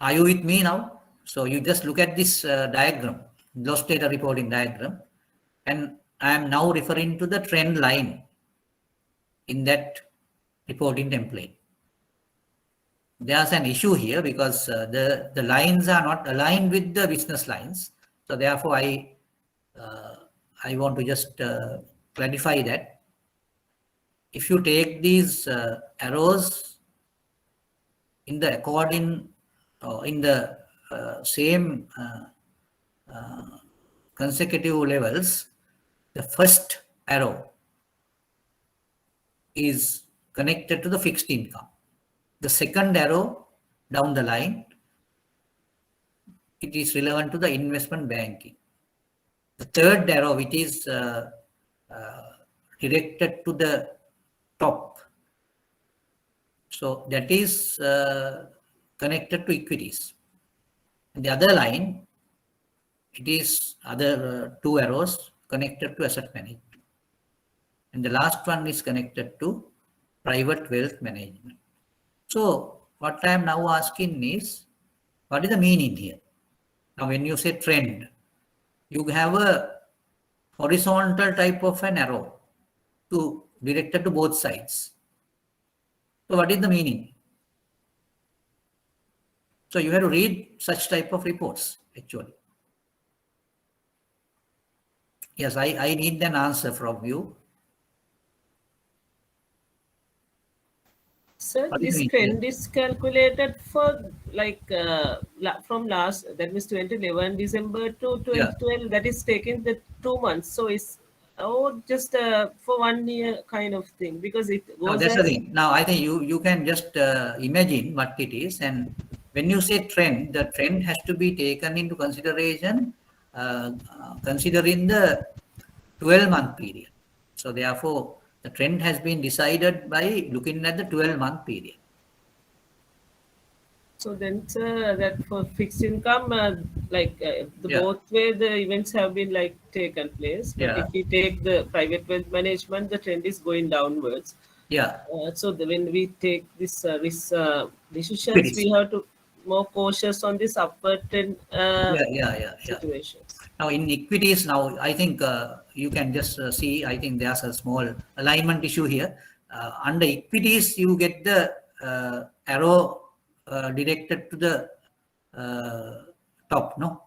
Are you with me now? So you just look at this diagram, loss data reporting diagram, and I am now referring to the trend line in that reporting template. There's an issue here because the lines are not aligned with the business lines. So therefore, I want to just clarify that if you take these arrows in the same consecutive levels, the first arrow is connected to the fixed income. The second arrow down the line, it is relevant to the investment banking. The third arrow, which is directed to the top, so that is connected to equities. And the other line, it is other 2 arrows connected to asset management. And the last one is connected to private wealth management. So what I am now asking is, what is the meaning here? Now when you say trend, you have a horizontal type of an arrow. directed to both sides. So what is the meaning? So you have to read such type of reports actually. Yes, I need an answer from you. Sir, What do you this mean? trend is calculated for like from last, that means 2011 December to Yeah. 2012. That is taken the 2 months. So it's just for 1 year kind of thing, because it No, goes that's the as thing. Now I think you can just imagine what it is, and when you say trend, the trend has to be taken into consideration, considering the 12-month period. So therefore, the trend has been decided by looking at the 12-month period. so then that for fixed income, the Yeah, both way the events have been like taken place. But yeah, if we take the private wealth management, the trend is going downwards. yeah. When we take this risk It decisions, is. we have to more cautious on this upward trend Yeah. situations. Now in equities, now I think you can just see. I think there's a small alignment issue here. Under equities, you get the arrow directed to the top, no?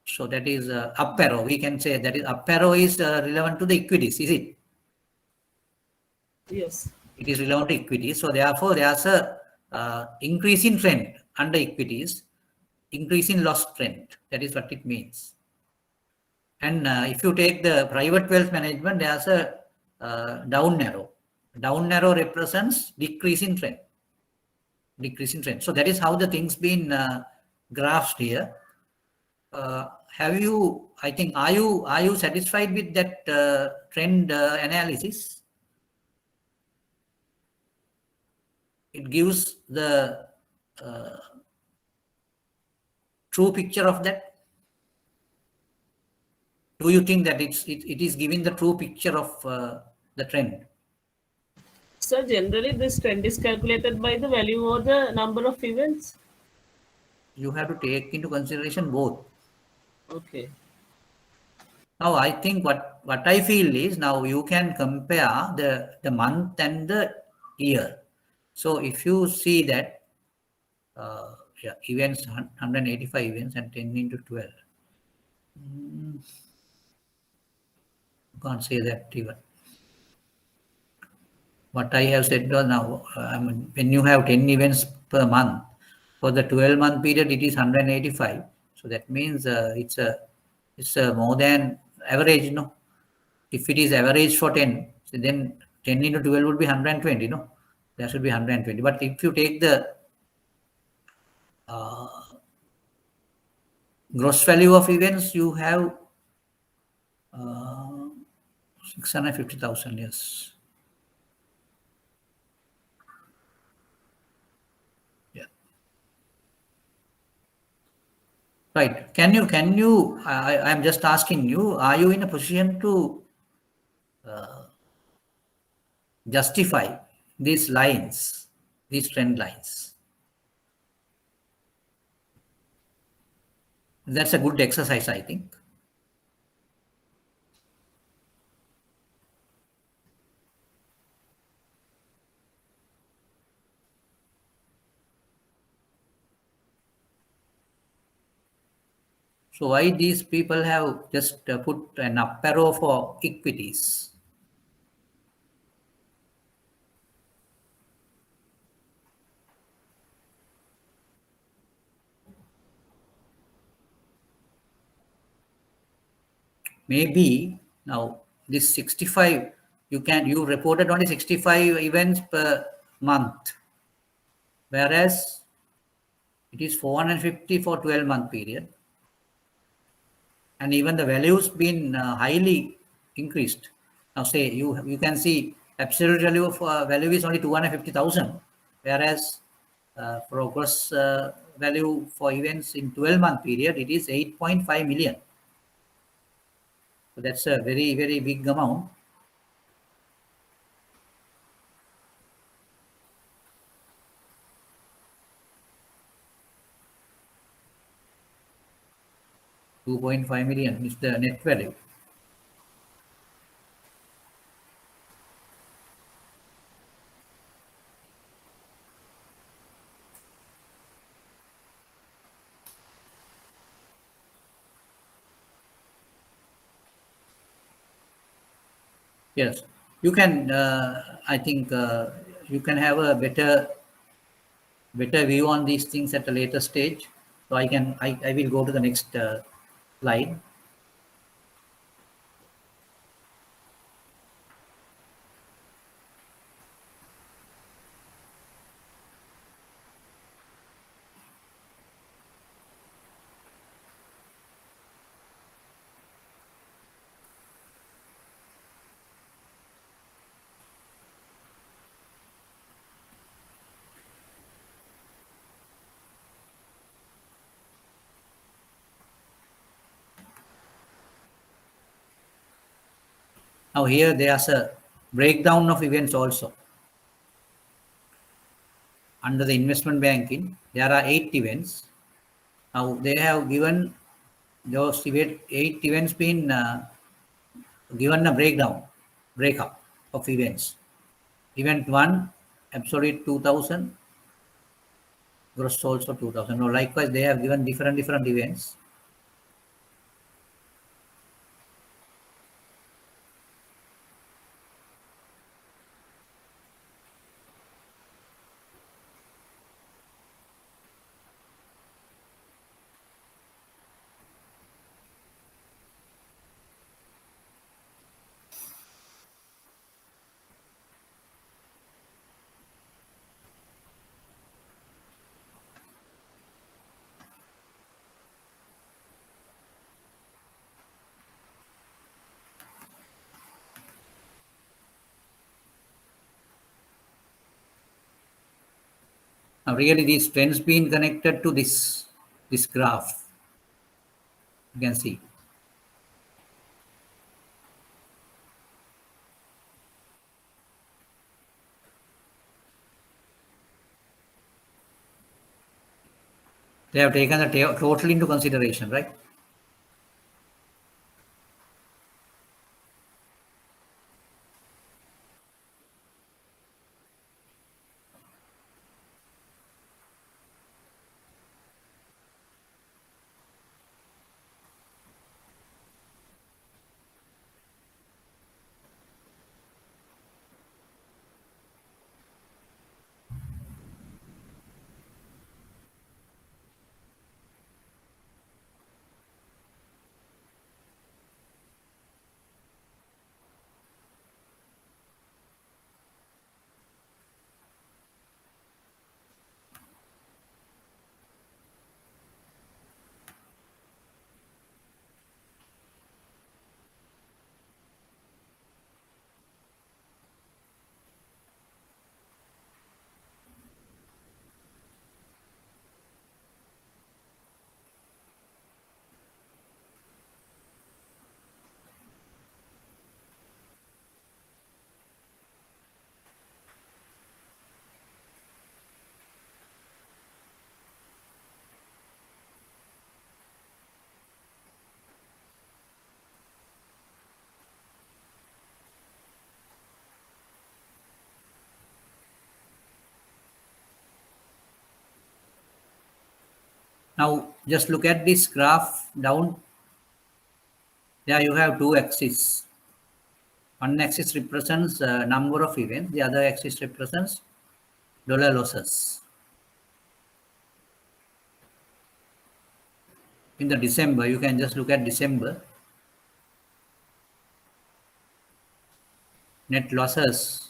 So that is up arrow. We can say that is up arrow is relevant to the equities, is it? Yes. It is relevant to equities. So therefore, there's a increasing trend under equities, increasing loss trend. That is what it means. And if you take the private wealth management, there's a down arrow. Down arrow represents decreasing trend. Decreasing trend. So that is how the things been graphed here. Have you? I think are you satisfied with that trend analysis? It gives the uh, true picture of that. Do you think that it is giving the true picture of the trend? So generally, this trend is calculated by the value or the number of events. You have to take into consideration both. Okay. Now, I think what I feel is now you can compare the month and the year. So if you see that, yeah, events 185 events and 10 into 12. You can't say that even. What I have said was now, when you have 10 events per month, for the 12-month period, it is 185. So that means it's more than average, no? If it is average for 10, so then 10 into 12 would be 120, no? That should be 120. But if you take the gross value of events, you have 650,000, yes. Yeah. Right. Can you, I'm just asking you, are you in a position to justify these lines, these trend lines? That's a good exercise, I think. So why these people have just put an up arrow for equities? Maybe now this 65, you reported only 65 events per month, whereas it is 450 for 12-month period, and even the values been highly increased. Now say you can see absolute value of value is only 250,000, whereas progress value for events in 12-month period it is 8.5 million. So that's a very big amount. $2.5 million is the net value. Yes, you can. I think you can have a better view on these things at a later stage. So I will go to the next slide. Now here there's a breakdown of events also. Under the investment banking, there are 8 events. Now they have given those 8 events been given a breakup of events. Event 1, absolute 2000, gross also 2000. Now likewise, they have given different events. Now really these trends being connected to this graph. You can see. They have taken the total into consideration, right? Now just look at this graph down. There you have 2 axes. One axis represents number of events. The other axis represents dollar losses. In the December, you can just look at December. Net losses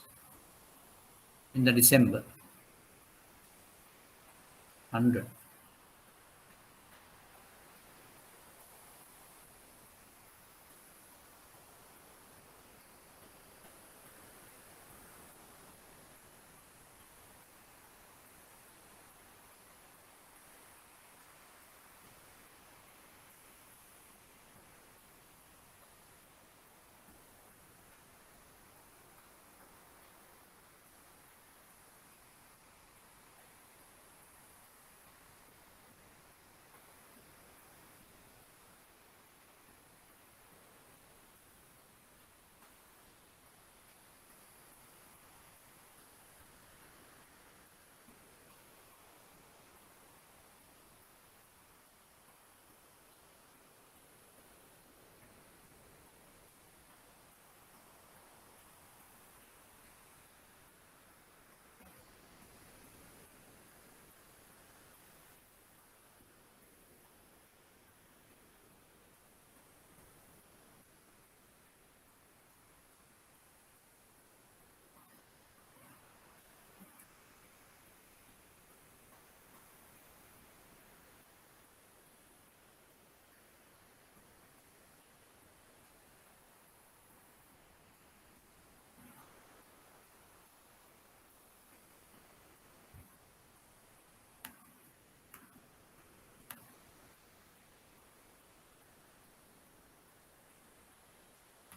in the December, 100.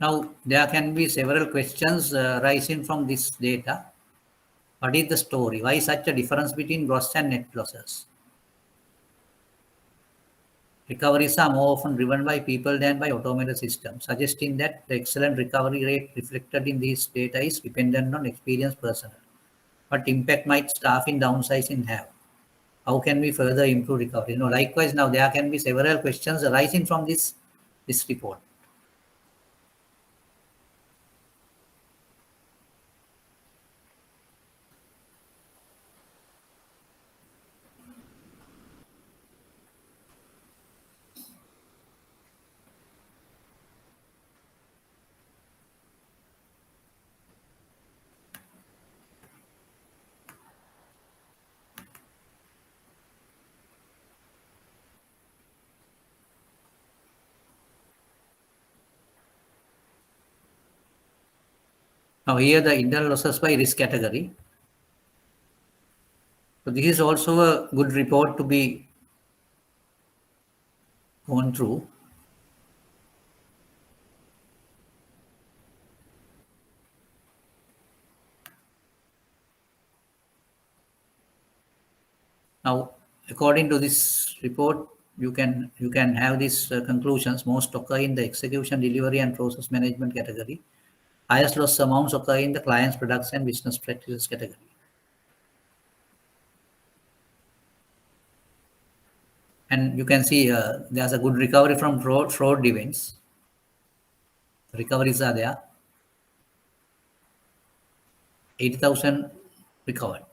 Now, there can be several questions rising from this data. What is the story? Why such a difference between gross and net losses? Recoveries are more often driven by people than by automated systems, suggesting that the excellent recovery rate reflected in these data is dependent on experienced personnel. What impact might staffing downsizing have? How can we further improve recovery? Likewise, now there can be several questions arising from this report. Now here the internal losses by risk category. So this is also a good report to be gone through. Now, according to this report, you can have these conclusions. Most occur in the execution, delivery, and process management category. Highest loss amounts occur in the client's products and business practices category. And you can see there's a good recovery from fraud events. Recoveries are there. 80,000 recovered.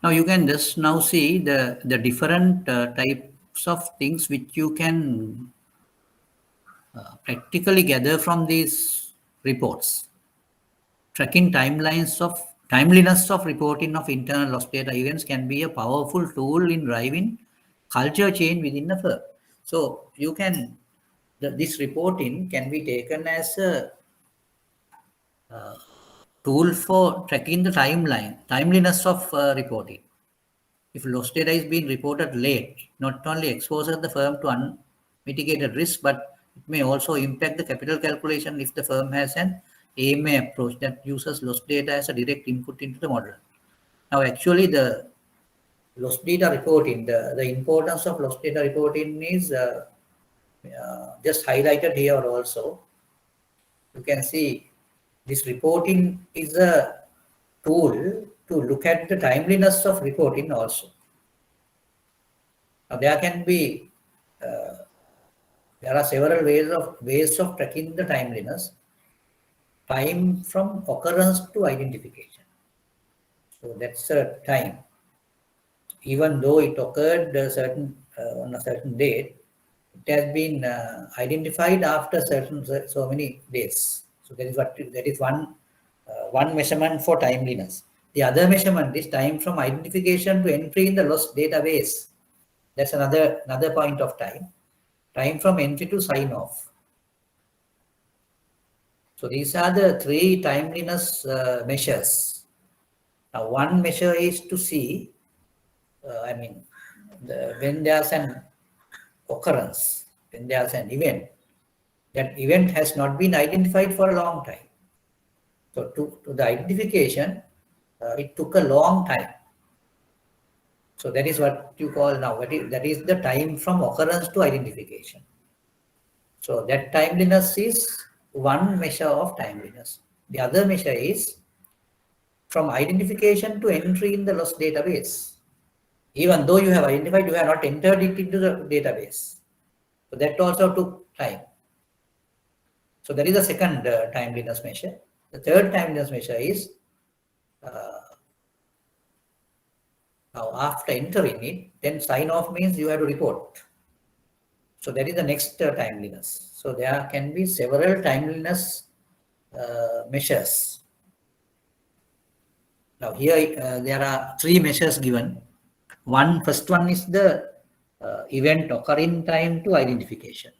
Now you can just now see the different types of things which you can practically gather from these reports. Tracking timeliness of reporting of internal loss data events can be a powerful tool in driving culture change within a firm. So you can, this reporting can be taken as a tool for tracking the timeliness of reporting. If loss data is being reported late, not only exposes the firm to unmitigated risk, but it may also impact the capital calculation if the firm has an AMA approach that uses loss data as a direct input into the model. Now, actually, the loss data reporting, the importance of loss data reporting is just highlighted here also. You can see this reporting is a tool to look at the timeliness of reporting also. Now, there can be, there are several ways of tracking the timeliness. Time from occurrence to identification. So that's a time. Even though it occurred on a certain date, it has been identified after so many days. So that is one measurement for timeliness. The other measurement is time from identification to entry in the loss database. That's another point of time. Time from entry to sign off. So these are the three timeliness measures. Now, one measure is to see, when there's an occurrence, when there's an event, that event has not been identified for a long time. So to the identification, it took a long time. So that is what you call now, that is the time from occurrence to identification. So that timeliness is one measure of timeliness. The other measure is from identification to entry in the loss database. Even though you have identified, you have not entered it into the database. So that also took time. So that is the second timeliness measure. The third timeliness measure is now after entering it, then sign off means you have to report. So that is the next timeliness. So there can be several timeliness measures. Now here there are three measures given. First one is the event occurring time to identification.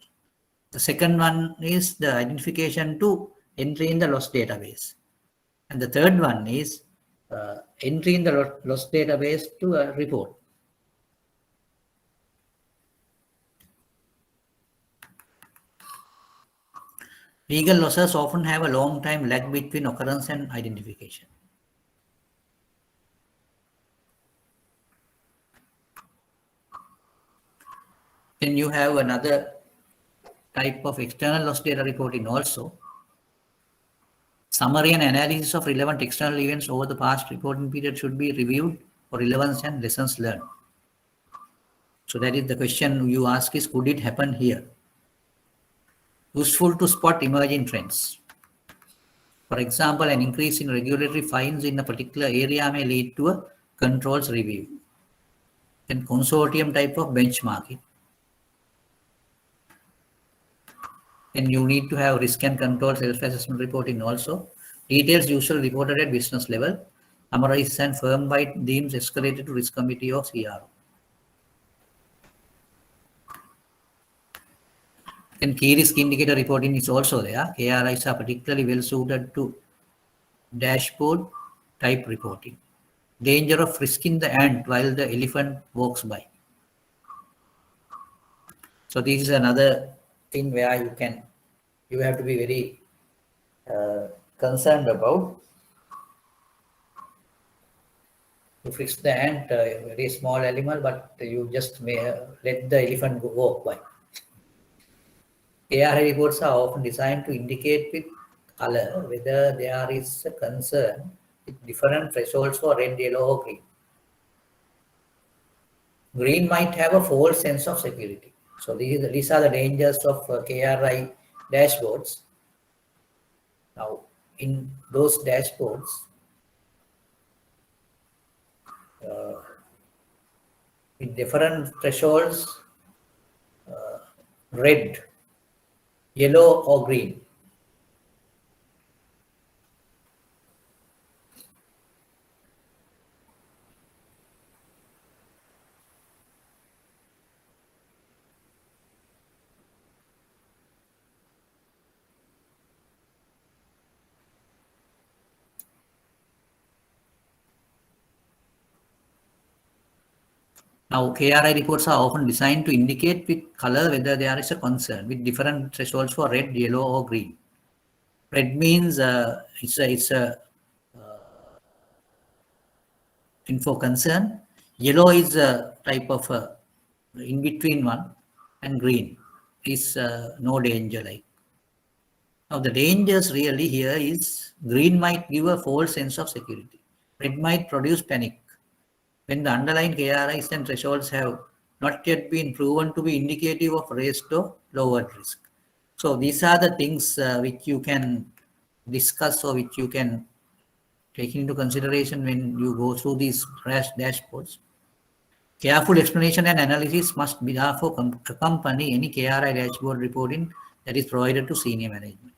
The second one is the identification to entry in the lost database. And the third one is entry in the lost database to a report. Legal losses often have a long time lag between occurrence and identification. Then you have another type of external loss data reporting also. Summary and analysis of relevant external events over the past reporting period should be reviewed for relevance and lessons learned. So that is the question you ask is, could it happen here? Useful to spot emerging trends. For example, an increase in regulatory fines in a particular area may lead to a controls review. Then consortium type of benchmarking. Then you need to have risk and control self-assessment reporting also. Details usually reported at business level. Summarizes and firm-wide themes escalated to risk committee or CRO. Then key risk indicator reporting is also there. KRIs are particularly well suited to dashboard type reporting. Danger of risking the ant while the elephant walks by. So this is another thing where you have to be very concerned about. You fix the ant, a very small animal, but you just may let the elephant walk by. ARI reports are often designed to indicate with color whether there is a concern with different thresholds for red, yellow, or green. Green might have a false sense of security. So these are the dangers of KRI dashboards. Now, in those dashboards, with different thresholds, red, yellow, or green. Now, KRI reports are often designed to indicate with color whether there is a concern with different thresholds for red, yellow, or green. Red means it's a info concern. Yellow is a type of in between one, and green is no danger like. Now the dangers really here is green might give a false sense of security. Red might produce panic. When the underlying KRIs and thresholds have not yet been proven to be indicative of raised or lowered risk. So these are the things which you can discuss or which you can take into consideration when you go through these dashboards. Careful explanation and analysis must be therefore accompany any KRI dashboard reporting that is provided to senior management.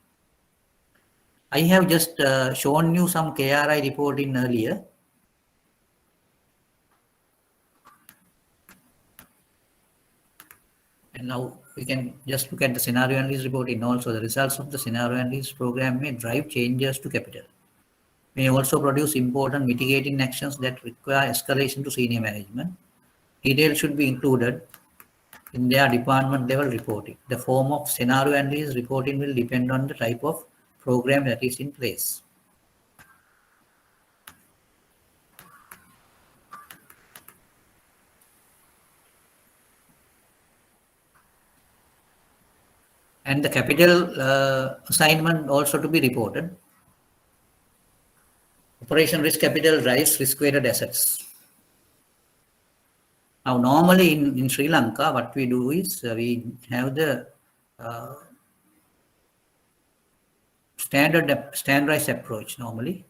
I have just shown you some KRI reporting earlier. And now we can just look at the scenario analysis reporting also. The results of the scenario analysis program may drive changes to capital. May also produce important mitigating actions that require escalation to senior management. Details should be included in their department level reporting. The form of scenario analysis reporting will depend on the type of program that is in place. And the capital assignment also to be reported. Operation risk capital drives risk-weighted assets. Now, normally in Sri Lanka, what we do is we have the standardized approach normally.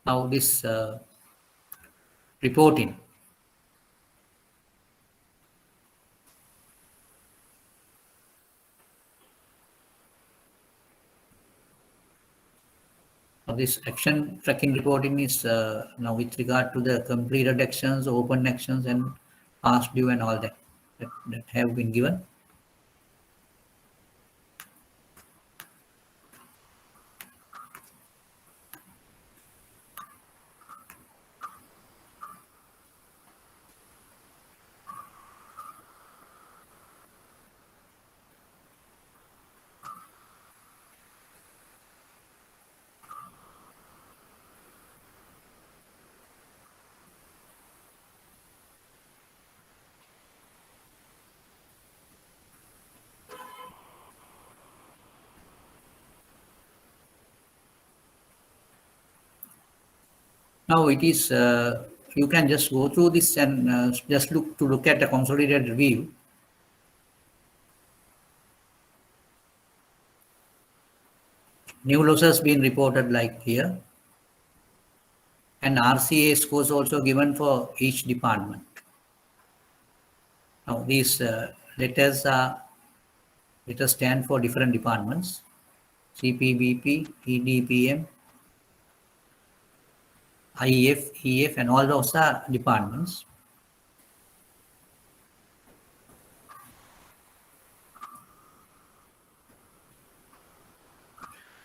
Now this reporting. Now this action tracking reporting is now with regard to the completed actions, open actions, and past due and all that have been given. Now it is, you can just go through this and just look at a consolidated view. New losses being reported like here, and RCA scores also given for each department. Now these letters stand for different departments: CPBP, EDPM, IEF, EF, and all those are departments.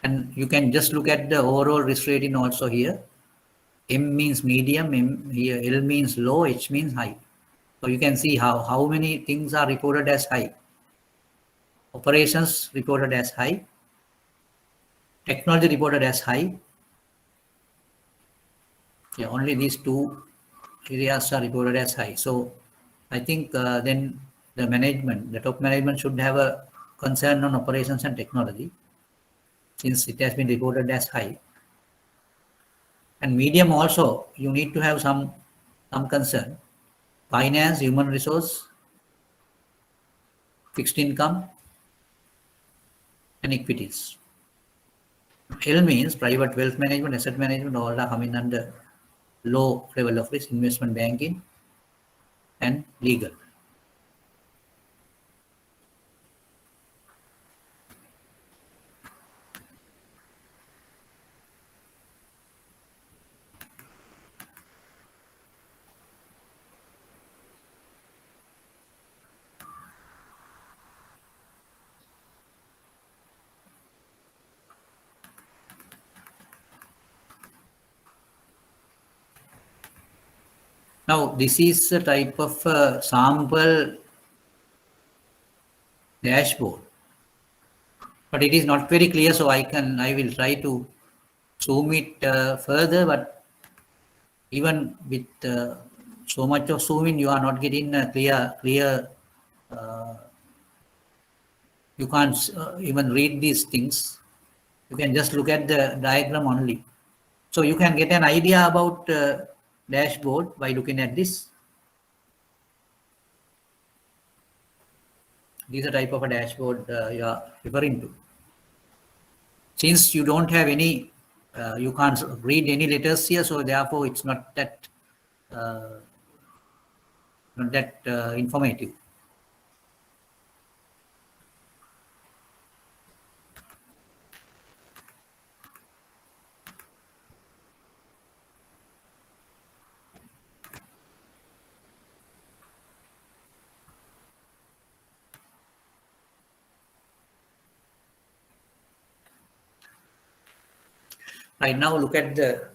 And you can just look at the overall risk rating also here. M means medium, M here, L means low, H means high. So you can see how many things are reported as high. Operations reported as high. Technology reported as high. Yeah, only these two areas are reported as high. So I think then the top management should have a concern on operations and technology, since it has been reported as high. And medium also, you need to have some concern. Finance, human resource, fixed income, and equities. L means private wealth management, asset management, all are coming under low level of risk, investment banking, and legal. Now, this is a type of sample dashboard, but it is not very clear, so I will try to zoom it further, but even with so much of zooming, you are not getting a clear you can't even read these things. You can just look at the diagram only. So you can get an idea about dashboard by looking at this. This is a type of a dashboard you are referring to. Since you don't have any, you can't read any letters here, so therefore it's not that informative. Right now, look at the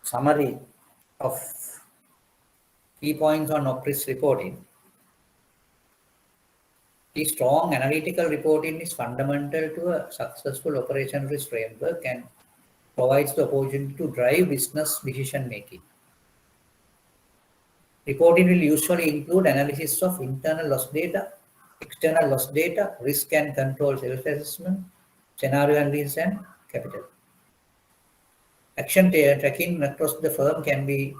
summary of key points on OPRIS reporting. The strong analytical reporting is fundamental to a successful operation risk framework and provides the opportunity to drive business decision making. Reporting will usually include analysis of internal loss data, external loss data, risk and control self-assessment, scenario analysis, and capital. Action tracking across the firm can be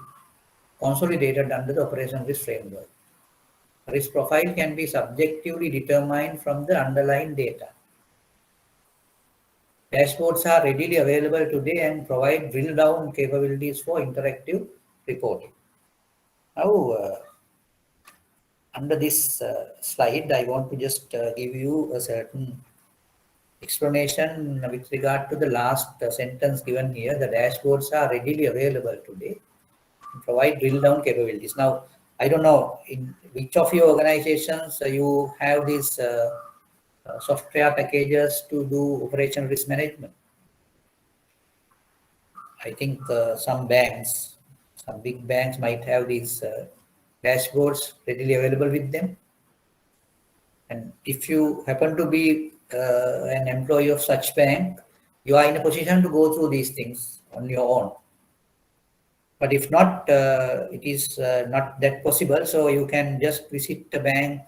consolidated under the operation risk framework. Risk profile can be subjectively determined from the underlying data. Dashboards are readily available today and provide drill-down capabilities for interactive reporting. Now, under this slide, I want to just give you a certain explanation with regard to the last sentence given here. The dashboards are readily available today and provide drill down capabilities. Now, I don't know in which of your organizations you have these software packages to do operational risk management. I think some banks, some big banks might have these dashboards readily available with them. And if you happen to be an employee of such bank, you are in a position to go through these things on your own. But if not, it is not that possible. So you can just visit the bank,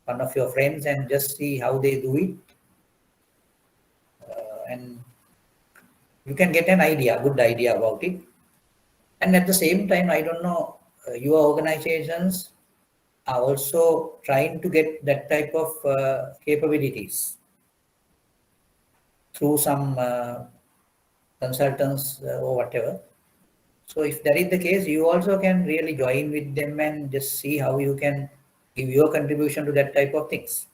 one of your friends, and just see how they do it. And you can get an idea, good idea about it. And at the same time, I don't know, your organizations are also trying to get that type of capabilities through some consultants or whatever. So if that is the case, you also can really join with them and just see how you can give your contribution to that type of things.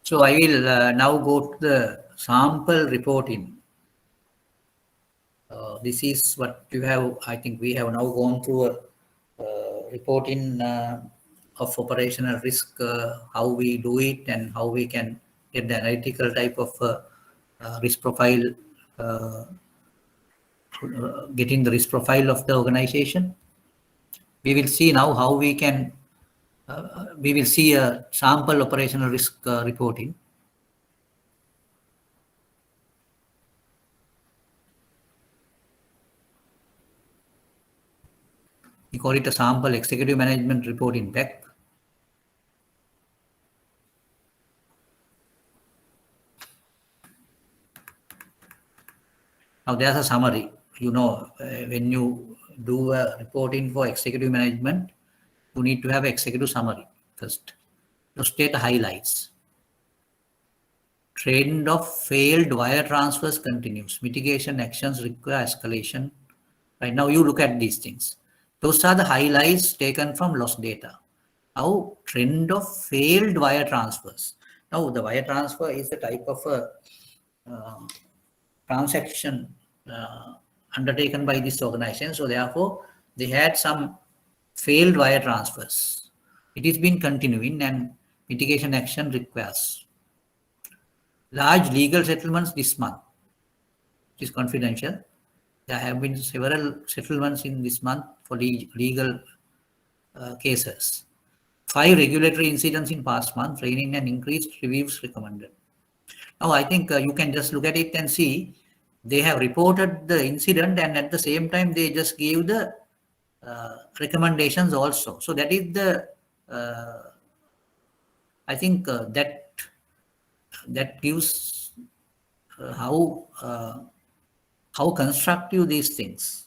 So I will now go to the sample reporting. This is what you have. I think we have now gone through a reporting of operational risk, how we do it and how we can get the analytical type of risk profile, getting the risk profile of the organization. We will see now how we can, we will see a sample operational risk reporting. We call it a sample executive management reporting deck. Now there's a summary. You know, when you do a reporting for executive management, you need to have executive summary first. To state highlights. Trend of failed wire transfers continues. Mitigation actions require escalation. Right now, you look at these things. Those are the highlights taken from lost data. Now, trend of failed wire transfers. Now, the wire transfer is a type of a transaction undertaken by this organization. So, therefore, they had some failed wire transfers. It has been continuing and mitigation action requires. Large legal settlements this month. It is confidential. There have been several settlements in this month for legal cases. 5 regulatory incidents in past month, training and increased reviews recommended. Now, I think you can just look at it and see they have reported the incident and at the same time they just gave the recommendations also. So that is the, I think that gives how constructive these things.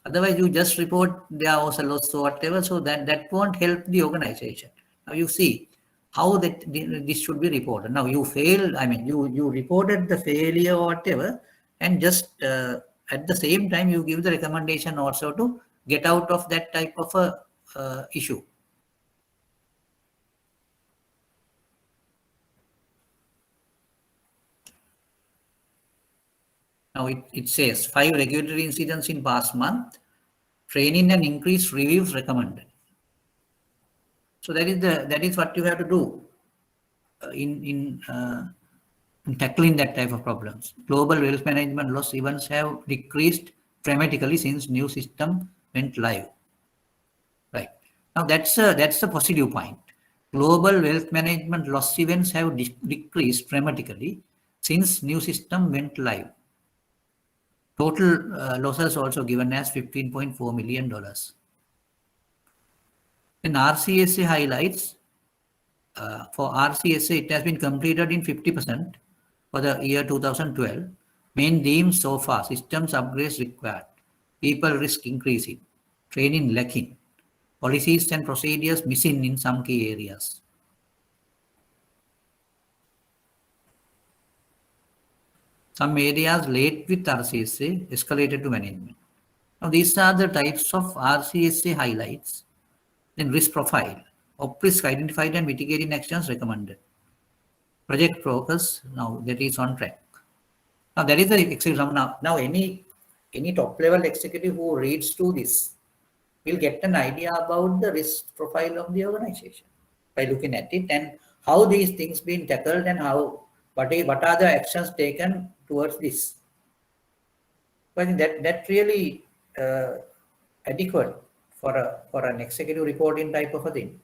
Otherwise, you just report there was a loss or whatever, so that won't help the organization. Now you see how this should be reported. Now you failed, I mean, you reported the failure or whatever, and just at the same time you give the recommendation also to get out of that type of a issue. Now it says 5 regulatory incidents in past month, training and increased reviews recommended. So that is what you have to do in tackling that type of problems. Global wealth management loss events have decreased dramatically since new system went live. Right. Now that's a positive point. Global wealth management loss events have decreased dramatically since new system went live. Total losses also given as $15.4 million. In RCSA highlights, for RCSA, it has been completed in 50% for the year 2012. Main themes so far: systems upgrades required, people risk increasing, training lacking, policies and procedures missing in some key areas. Some areas late with RCSA escalated to management. Now, these are the types of RCSA highlights. Then risk profile, op risk identified and mitigating actions recommended. Project progress, now that is on track. Now that is the executive. Now any top level executive who reads through this will get an idea about the risk profile of the organization by looking at it and how these things been tackled and what are the actions taken towards this. So I think that really adequate for an executive reporting type of a thing.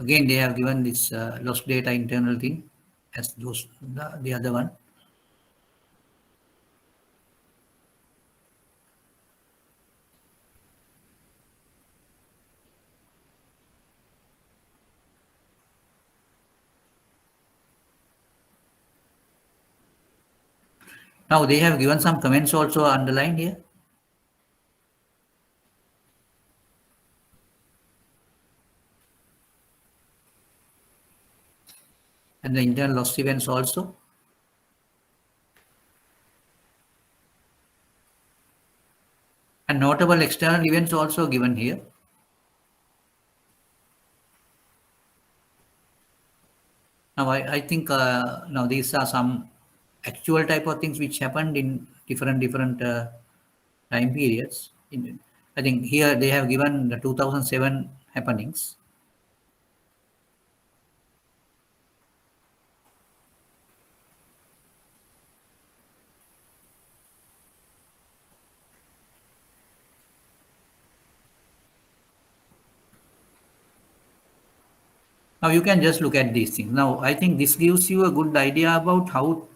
Again, they have given this lost data internal thing as the other one. Now they have given some comments also underlined here. And the internal loss events also. And notable external events also given here. Now I think now these are some actual type of things which happened in different time periods. I think here they have given the 2007 happenings. Now you can just look at these things. Now I think this gives you a good idea about how,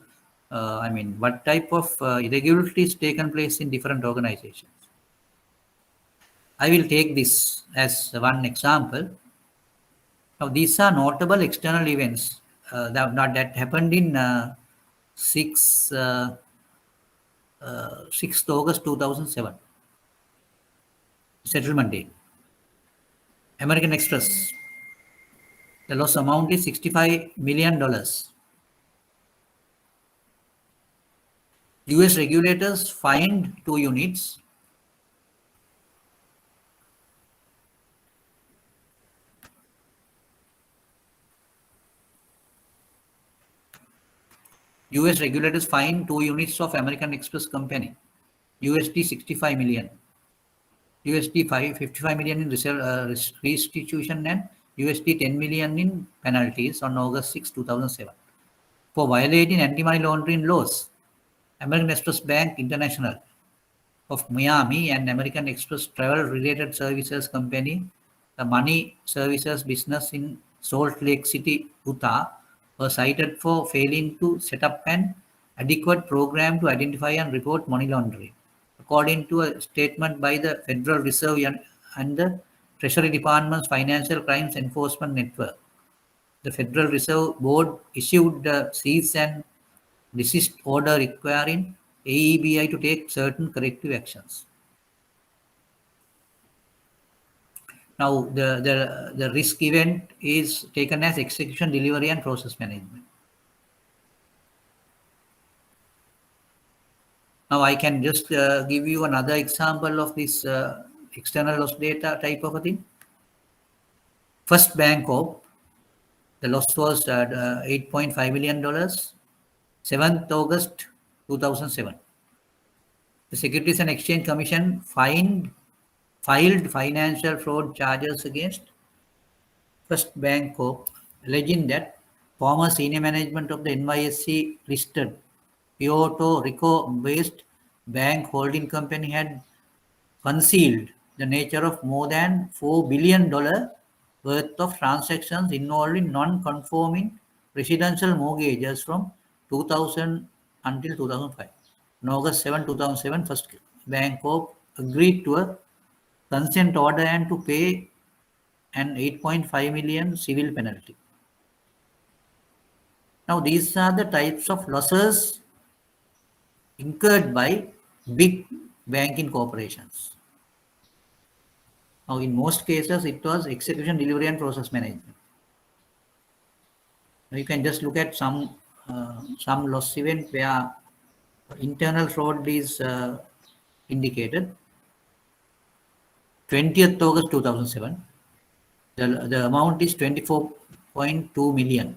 what type of irregularities taken place in different organizations. I will take this as one example. Now these are notable external events that happened in 6th August 2007. Settlement date. American Express. The loss amount is $65 million. US regulators fined 2 units. US regulators fined 2 units of American Express company. USD 65 million. USD 55 million in restitution and USD 10 million in penalties on August 6, 2007 for violating anti-money laundering laws. American Express Bank International of Miami and American Express Travel Related Services Company, the money services business in Salt Lake City, Utah, were cited for failing to set up an adequate program to identify and report money laundering. According to a statement by the Federal Reserve and the Treasury Department's Financial Crimes Enforcement Network, the Federal Reserve Board issued a cease and desist order requiring AEBI to take certain corrective actions. Now, the risk event is taken as execution, delivery, and process management. Now, I can just give you another example of this external loss data type of a thing. First Bank Corp, the loss was $8.5 million, 7th August 2007. The Securities and Exchange Commission filed financial fraud charges against First Bank Corp alleging that former senior management of the NYSE listed Puerto Rico-based bank holding company had concealed the nature of more than $4 billion worth of transactions involving non-conforming residential mortgages from 2000 until 2005. On August 7, 2007, First Bank Corp agreed to a consent order and to pay an 8.5 million civil penalty. Now, these are the types of losses incurred by big banking corporations. Now, in most cases, it was execution, delivery, and process management. Now, you can just look at some loss event where internal fraud is indicated. 20th August 2007, the amount is $24.2 million,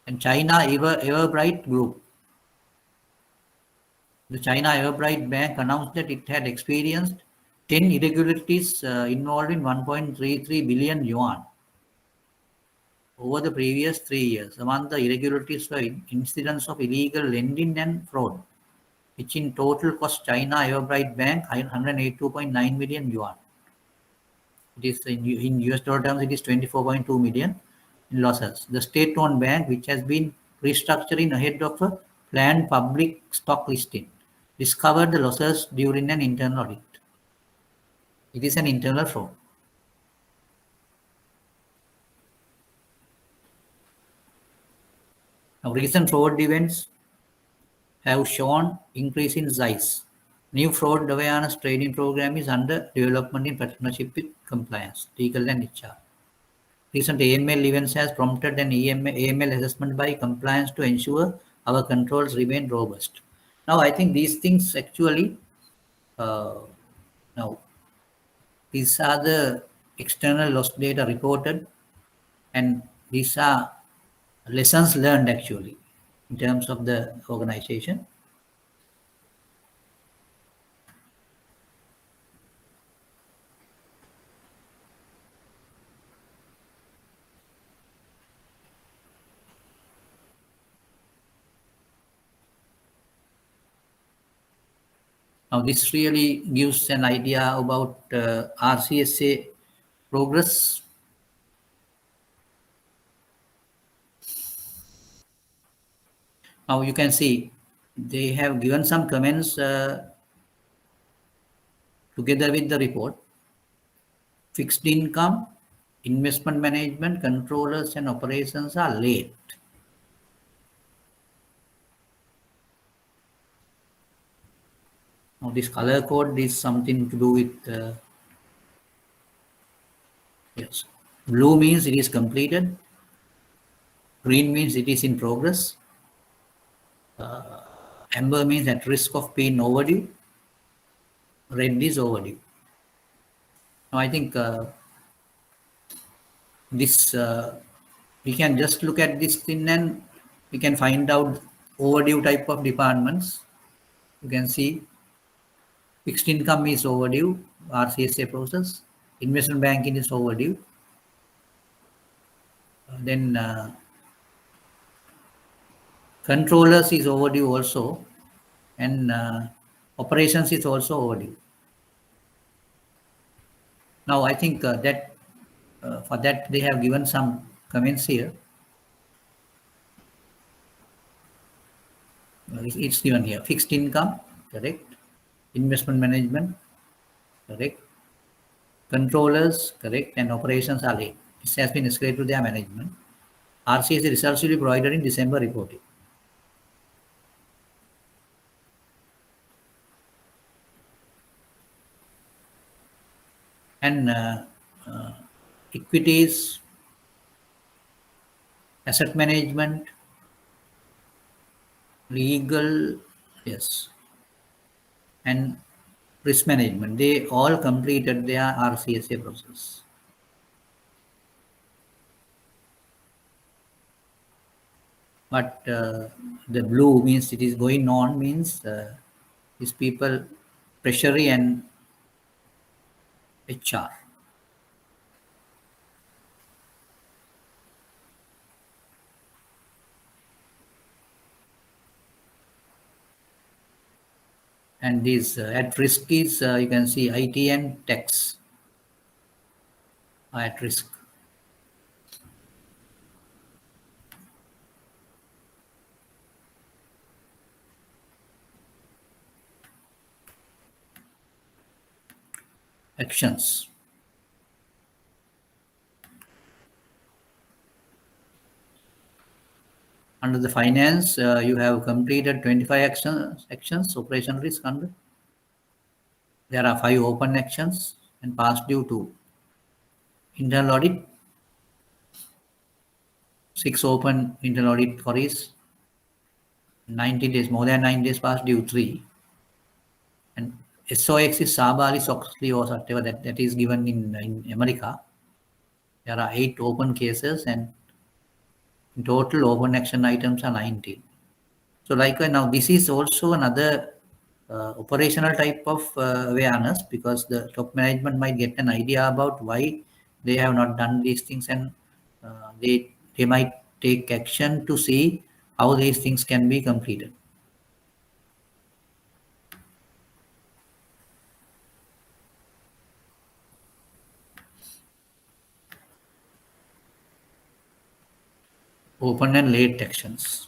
and China Everbright Group. The China Everbright Bank announced that it had experienced 10 irregularities involving 1.33 billion yuan over the previous 3 years. Among the irregularities were incidents of illegal lending and fraud, which in total cost China Everbright Bank 182.9 million yuan. It is in US dollar terms, it is 24.2 million in losses. The state-owned bank, which has been restructuring ahead of a planned public stock listing, discovered the losses during an internal audit. It is an internal fraud. Now, recent fraud events have shown increase in size. New fraud awareness training program is under development in partnership with compliance, legal and HR. Recent AML events has prompted an AML assessment by compliance to ensure our controls remain robust. Now, I think these things actually, now, these are the external loss data reported, and these are lessons learned actually in terms of the organization. Now, this really gives an idea about RCSA progress. Now, you can see they have given some comments together with the report. Fixed income, investment management, controllers, and operations are late. Now, this color code is something to do with, yes, blue means it is completed, green means it is in progress, amber means at risk of being overdue, red is overdue. Now, I think this we can just look at this thing and we can find out overdue type of departments. You can see fixed income is overdue, RCSA process, investment banking is overdue, then controllers is overdue also, and operations is also overdue. Now, I think that for that they have given some comments here. It's given here: fixed income, correct; investment management, correct; controllers, correct; and operations are late. This has been escalated to their management. RCSA results will be provided in December reporting. And equities, asset management, legal, yes, and risk management, they all completed their RCSA process. But the blue means it is going on, means these people, treasury and HR. And these at risk is, you can see IT and tax are at risk. Actions. Under the finance, you have completed 25 actions, operation risk 100. There are 5 open actions and past due 2. Internal audit, 6 open internal audit queries, 90 days, more than 9 days past due 3. And SOX is Sabalis Oxley or whatever that is given in America. There are 8 open cases and in total open action items are 19. So likewise, now this is also another operational type of awareness, because the top management might get an idea about why they have not done these things, and they might take action to see how these things can be completed. Open and late actions.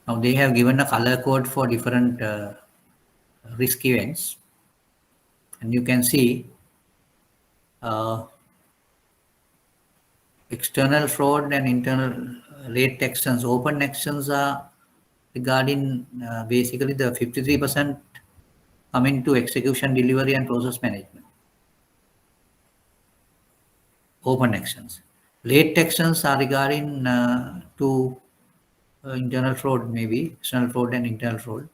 Now they have given a color code for different risk events, and you can see external fraud and internal late actions. Open actions are regarding basically the 53% coming to execution, delivery, and process management. Open actions. Late actions are regarding to internal fraud, maybe external fraud and internal fraud.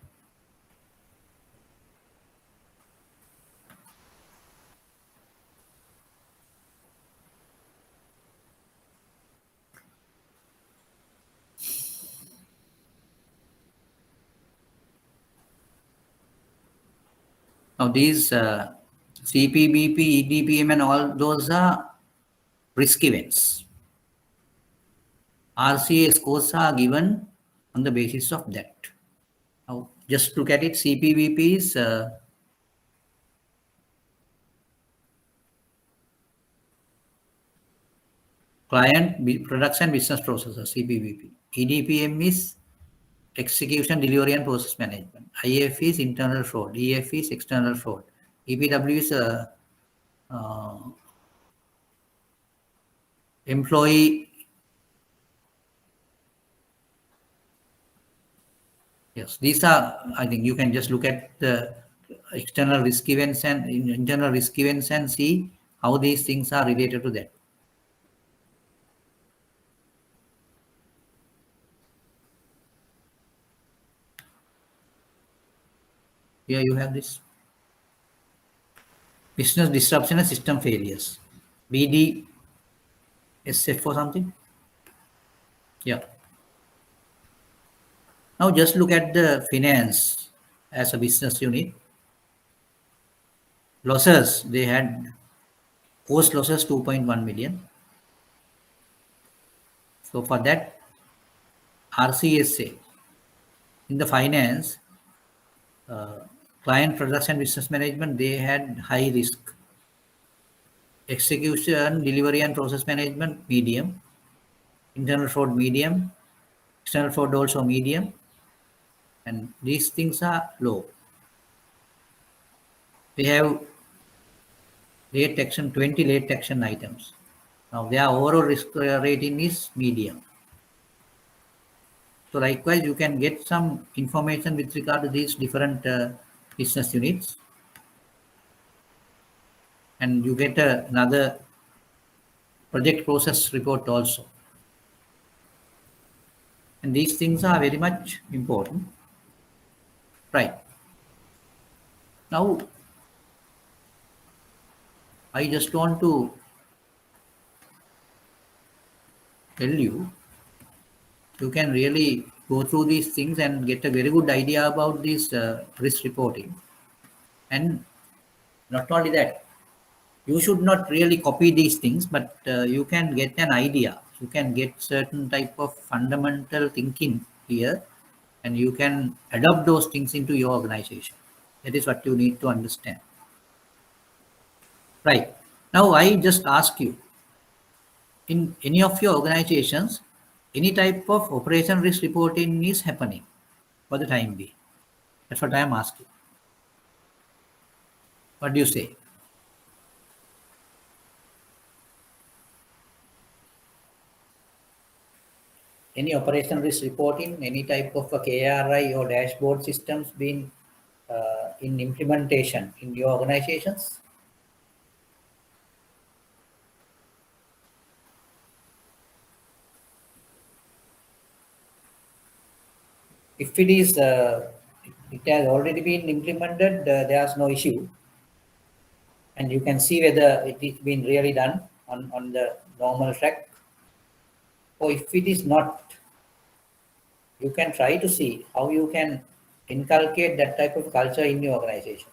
Now these CPBP, EDPM, and all those are risk events. RCA scores are given on the basis of that. Now just look at it. CPBP is client products and business processes, CPBP. EDPM is execution, delivery, and process management. IF is internal fraud. EF is external fraud. EPW is employee. Yes, these are, I think you can just look at the external risk events and internal risk events and see how these things are related to that. Here you have this. Business disruption and system failures. BDSF or something. Yeah. Now just look at the finance as a business unit. Losses, they had post losses 2.1 million. So for that, RCSA in the finance, client products and business management, they had high risk. Execution, delivery, and process management, medium. Internal fraud, medium. External fraud also medium. And these things are low. We have late action, 20 late action items. Now their overall risk rating is medium. So likewise, you can get some information with regard to these different business units. And you get another project process report also. And these things are very much important. Right. Now, I just want to tell you, you can really go through these things and get a very good idea about this risk reporting. And not only that, you should not really copy these things, but you can get an idea. You can get certain type of fundamental thinking here, and you can adopt those things into your organization. That is what you need to understand. Right. Now, I just ask you, in any of your organizations, any type of operation risk reporting is happening for the time being? That's what I am asking. What do you say? Any operation risk reporting, any type of a KRI or dashboard systems being in implementation in your organizations? If it is, it has already been implemented, there's no issue. And you can see whether it is been really done on the normal track. Or if it is not, you can try to see how you can inculcate that type of culture in your organization.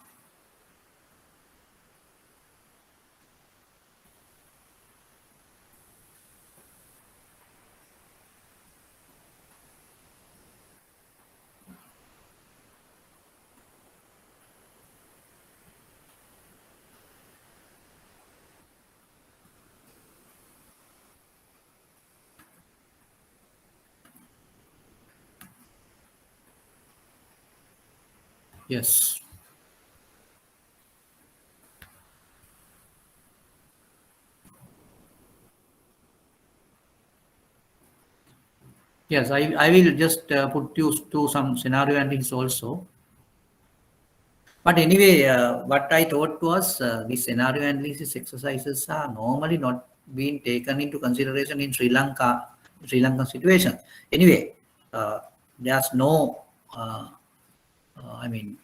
Yes. Yes, I will just put you to some scenario endings also. But anyway, what I thought was these scenario analysis exercises are normally not being taken into consideration in Sri Lankan situation. Anyway, there's no, I mean,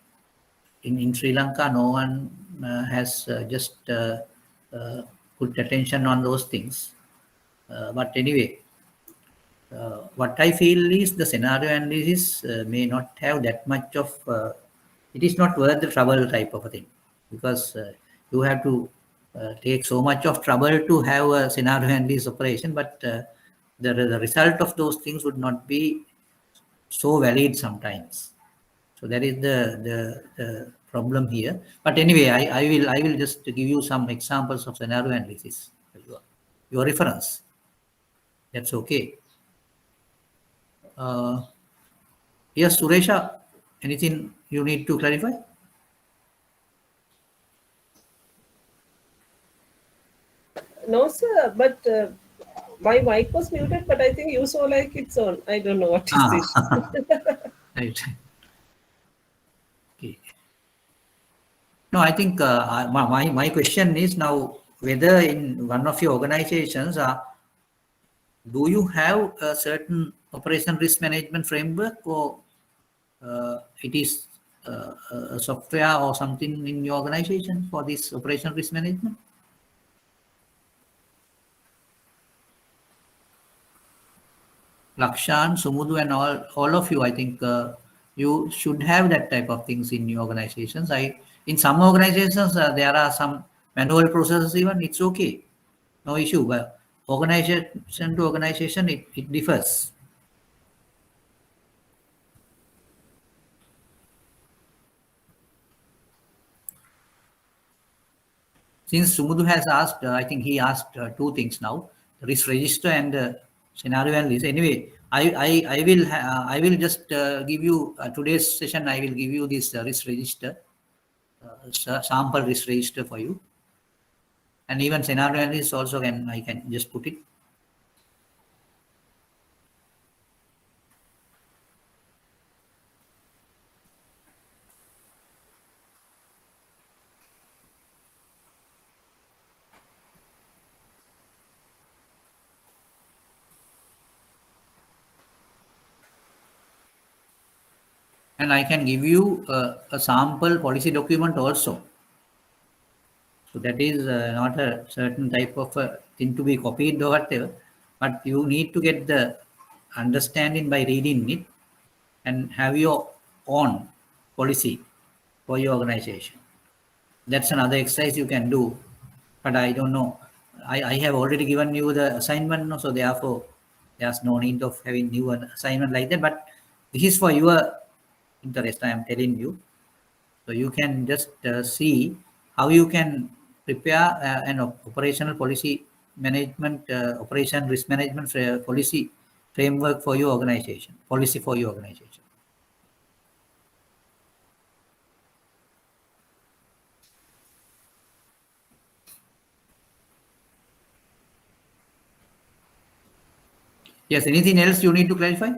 in Sri Lanka, no one has just put attention on those things. But anyway, what I feel is the scenario analysis may not have that much of, it is not worth the trouble type of a thing, because you have to take so much of trouble to have a scenario analysis operation, but the result of those things would not be so valid sometimes. So that is the problem here. But anyway, I will just give you some examples of scenario analysis for your reference. That's okay. Yes, Suresha, anything you need to clarify? No, sir, but my mic was muted, but I think you saw like it's on. I don't know what is this. Right. Okay. No, I think my question is now whether in one of your organizations, do you have a certain operation risk management framework, or it is a software or something in your organization for this operation risk management? Lakshan, Sumudu, and all of you, I think you should have that type of things in your organizations. In some organizations, there are some manual processes even, it's okay. No issue, but organization to organization, it differs. Since Sumudu has asked, I think he asked two things now: risk register and scenario analysis. Anyway, I will just give you today's session. I will give you this risk register, sample risk register for you, and even scenario analysis also I can just put it. And I can give you a sample policy document also. So that is not a certain type of thing to be copied or whatever, but you need to get the understanding by reading it and have your own policy for your organization. That's another exercise you can do, but I don't know. I have already given you the assignment, so therefore there's no need of having new assignment like that. But This is for your interest, I am telling you. So you can just see how you can prepare an operational policy management, operation risk management policy framework for your organization, policy for your organization. Yes, anything else you need to clarify?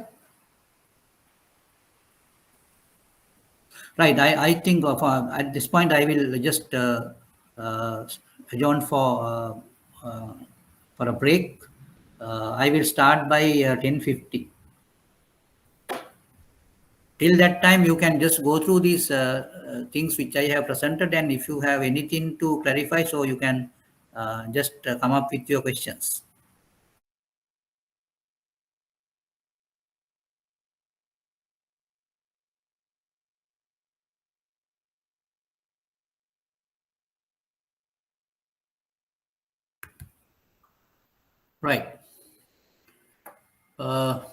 Right, I think at this point I will just adjourn for a break. I will start by 10:50. Till that time, you can just go through these things which I have presented, and if you have anything to clarify, so you can just come up with your questions. Right.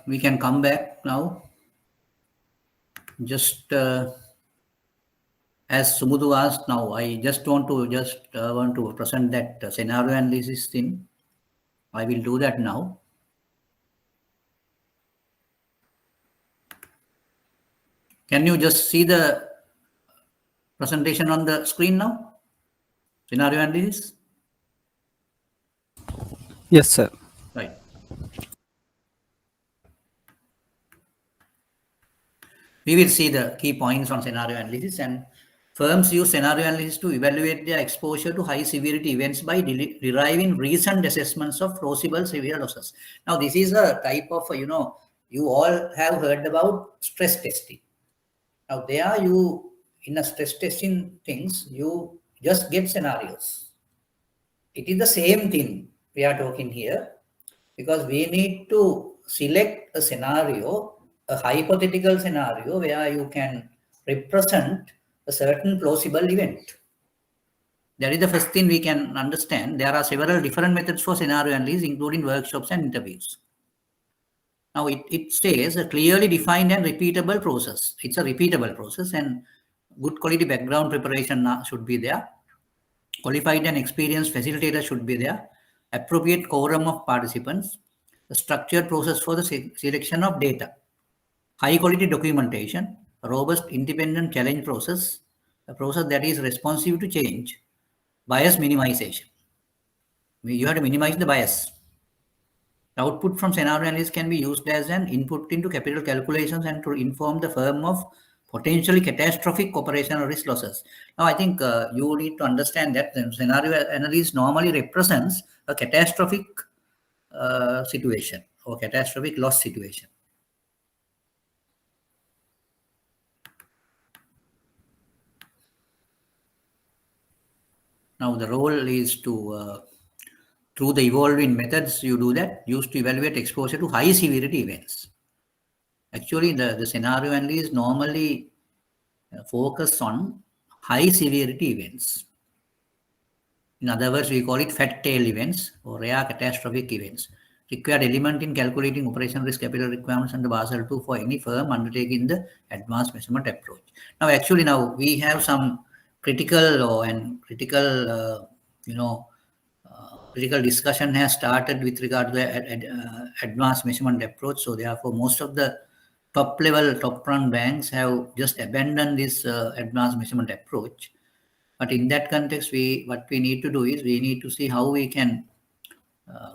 We can come back now. Just as Sumudu asked now, I just want to present that scenario analysis thing. I will do that now. Can you just see the presentation on the screen now? Scenario analysis? Yes, sir. Right. We will see the key points on scenario analysis, and firms use scenario analysis to evaluate their exposure to high severity events by deriving recent assessments of plausible severe losses. Now, this is a type of, you all have heard about stress testing. Now, there in a stress testing things, you just get scenarios. It is the same thing we are talking here, because we need to select a scenario, a hypothetical scenario where you can represent a certain plausible event. That is the first thing we can understand. There are several different methods for scenario analysis, including workshops and interviews. Now, it says a clearly defined and repeatable process. It's a repeatable process, and good quality background preparation should be there. Qualified and experienced facilitator should be there. Appropriate quorum of participants. A structured process for the selection of data. High quality documentation. A robust independent challenge process. A process that is responsive to change. Bias minimization. You have to minimize the bias. The output from scenario analysis can be used as an input into capital calculations and to inform the firm of potentially catastrophic operational risk losses. Now, I think you need to understand that the scenario analysis normally represents a catastrophic situation or catastrophic loss situation. Now, the role is to, through the evolving methods, you do that, used to evaluate exposure to high severity events. Actually, the scenario analysis normally focus on high severity events. In other words, we call it fat tail events or rare catastrophic events. Required element in calculating operation risk capital requirements under Basel II for any firm undertaking the advanced measurement approach. Now, actually, now we have some critical critical discussion has started with regard to the advanced measurement approach. So, therefore, most of the top run banks have just abandoned this advanced measurement approach. But in that context, what we need to do is we need to see how we can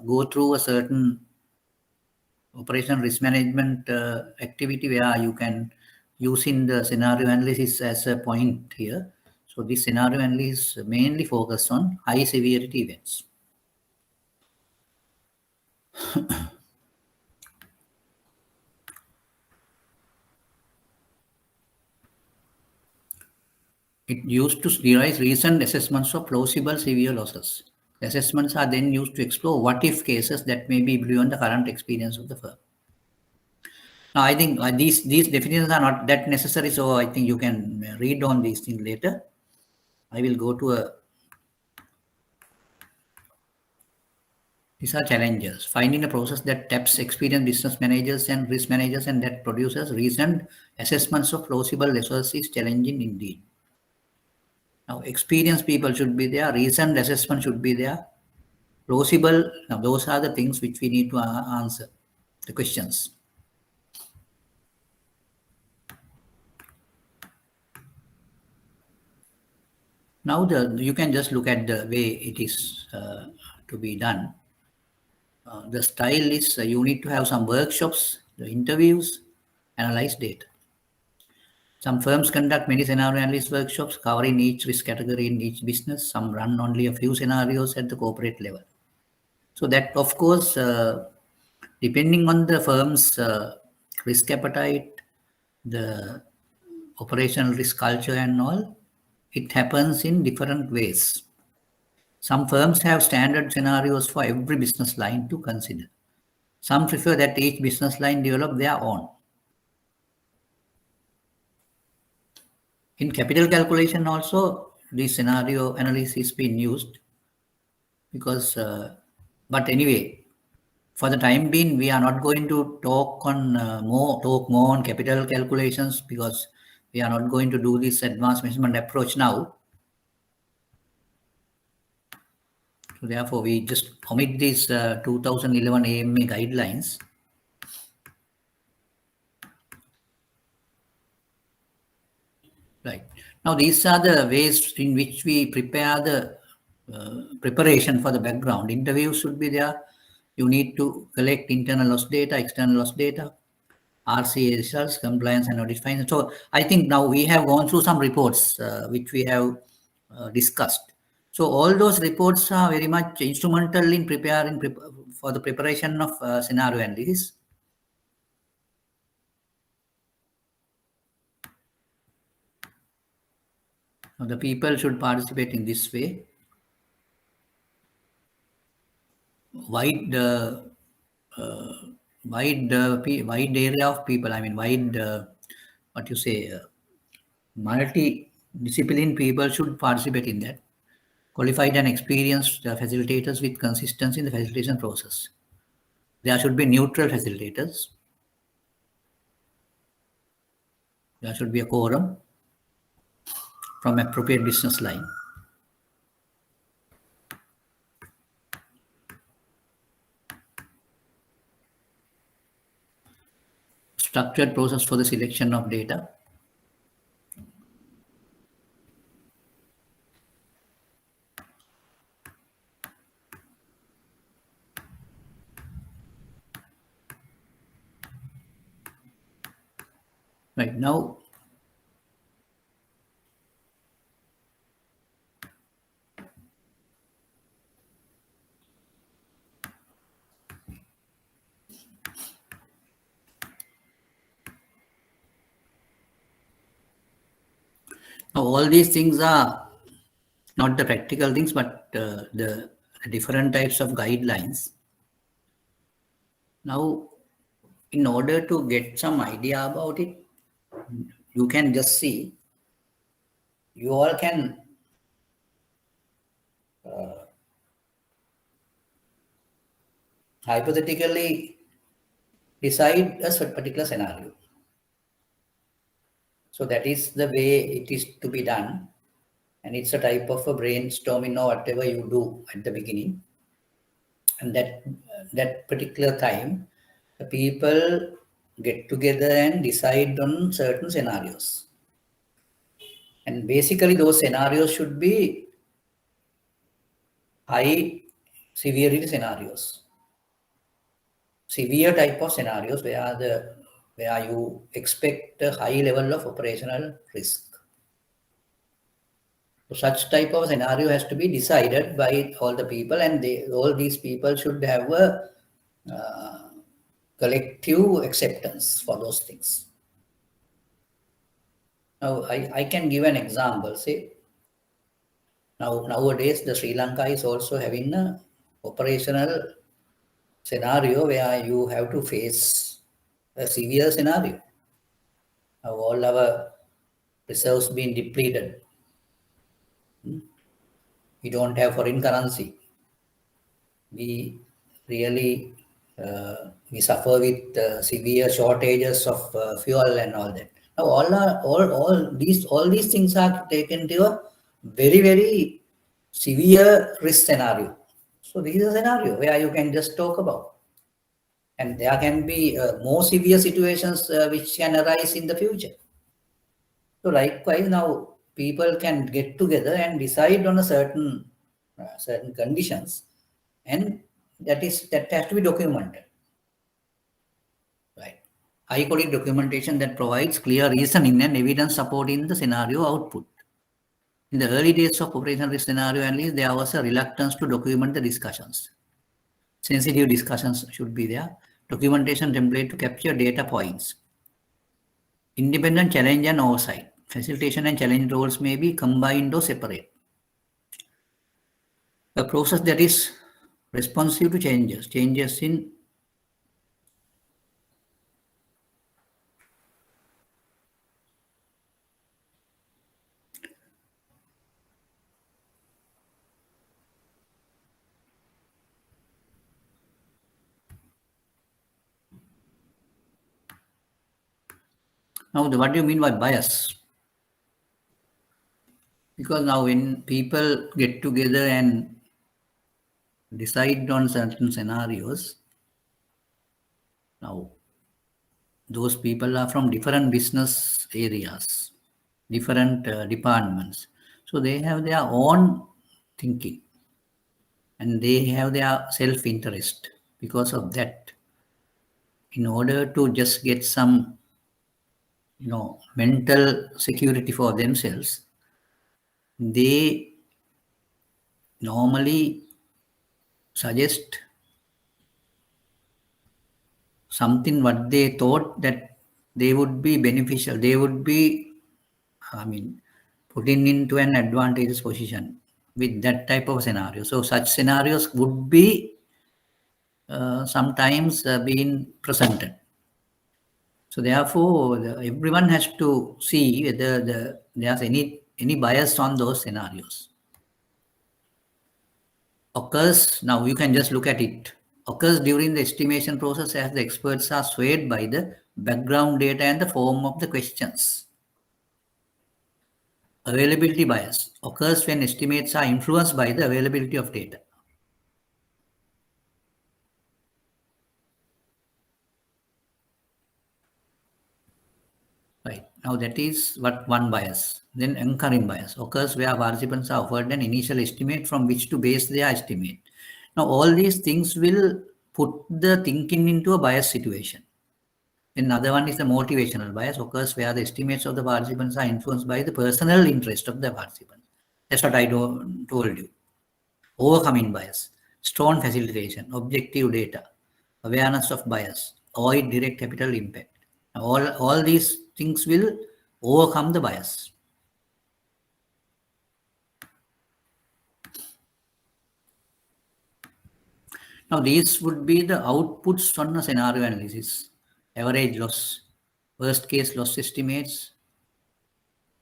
go through a certain operation risk management activity where you can use in the scenario analysis as a point here. So this scenario analysis mainly focus on high severity events. It used to derive recent assessments of plausible severe losses. The assessments are then used to explore what-if cases that may be beyond the current experience of the firm. Now, I think these definitions are not that necessary, so I think you can read on these things later. I will go to a These are challenges. Finding a process that taps experienced business managers and risk managers and that produces reasoned assessments of plausible resources is challenging indeed. Now, experienced people should be there, reasoned assessment should be there, plausible. Now, those are the things which we need to answer, the questions. Now, you can just look at the way it is to be done. The style is you need to have some workshops, the interviews, analyze data. Some firms conduct many scenario analysis workshops covering each risk category in each business. Some run only a few scenarios at the corporate level. So that, of course, depending on the firm's risk appetite, the operational risk culture and all, it happens in different ways. Some firms have standard scenarios for every business line to consider. Some prefer that each business line develop their own. In capital calculation also, the scenario analysis is being used because, but anyway, for the time being, we are not going to talk more on capital calculations because we are not going to do this advanced measurement approach now. So therefore, we just omit these 2011 AMA guidelines. Right. Now, these are the ways in which we prepare the preparation for the background. Interviews should be there. You need to collect internal loss data, external loss data, RCA results, compliance and audit findings. So I think now we have gone through some reports which we have discussed. So all those reports are very much instrumental in preparing for the preparation of scenario analysis. Now the people should participate in this way. Wide area of people. I mean, multi-discipline people should participate in that. Qualified and experienced facilitators with consistency in the facilitation process. There should be neutral facilitators. There should be a quorum from appropriate business line. Structured process for the selection of data. Right now, all these things are not the practical things, but the different types of guidelines. Now, in order to get some idea about it, you can just see, you all can hypothetically decide a particular scenario. So that is the way it is to be done. And it's a type of a brainstorming or whatever you do at the beginning. And that particular time, the people get together and decide on certain scenarios. And basically those scenarios should be high severity scenarios. Severe type of scenarios where you expect a high level of operational risk. So such type of scenario has to be decided by all the people, and all these people should have a collective acceptance for those things. Now, I can give an example. Say, nowadays the Sri Lanka is also having a operational scenario where you have to face a severe scenario. Now, all our reserves being depleted. We don't have foreign currency. We really we suffer with severe shortages of fuel and all that. Now all these things are taken to a very, very severe risk scenario. So this is a scenario where you can just talk about. And there can be more severe situations which can arise in the future. So likewise, now people can get together and decide on a certain conditions, and that has to be documented, right? I call it documentation that provides clear reasoning and evidence supporting the scenario output. In the early days of operational risk scenario analysis, there was a reluctance to document the discussions. Sensitive discussions should be there. Documentation template to capture data points. Independent challenge and oversight. Facilitation and challenge roles may be combined or separate. A process that is responsive to changes in now. What do you mean by bias? Because now when people get together and decide on certain scenarios, now those people are from different business areas, different departments. So they have their own thinking and they have their self-interest. Because of that, in order to just get some mental security for themselves, they normally suggest something what they thought that they would be beneficial, they would be, putting into an advantageous position with that type of scenario. So such scenarios would be sometimes being presented. So therefore, everyone has to see whether there's any bias on those scenarios. Occurs, now you can just look at it, occurs during the estimation process as the experts are swayed by the background data and the form of the questions. Availability bias occurs when estimates are influenced by the availability of data. Right. Now that is what one bias. Then anchoring bias occurs where participants are offered an initial estimate from which to base their estimate. Now all these things will put the thinking into a bias situation. Another one is the motivational bias occurs where the estimates of the participants are influenced by the personal interest of the participants. That's what I told you. Overcoming bias, strong facilitation, objective data, awareness of bias, avoid direct capital impact. All these things will overcome the bias. Now, these would be the outputs on a scenario analysis. Average loss, worst case loss estimates,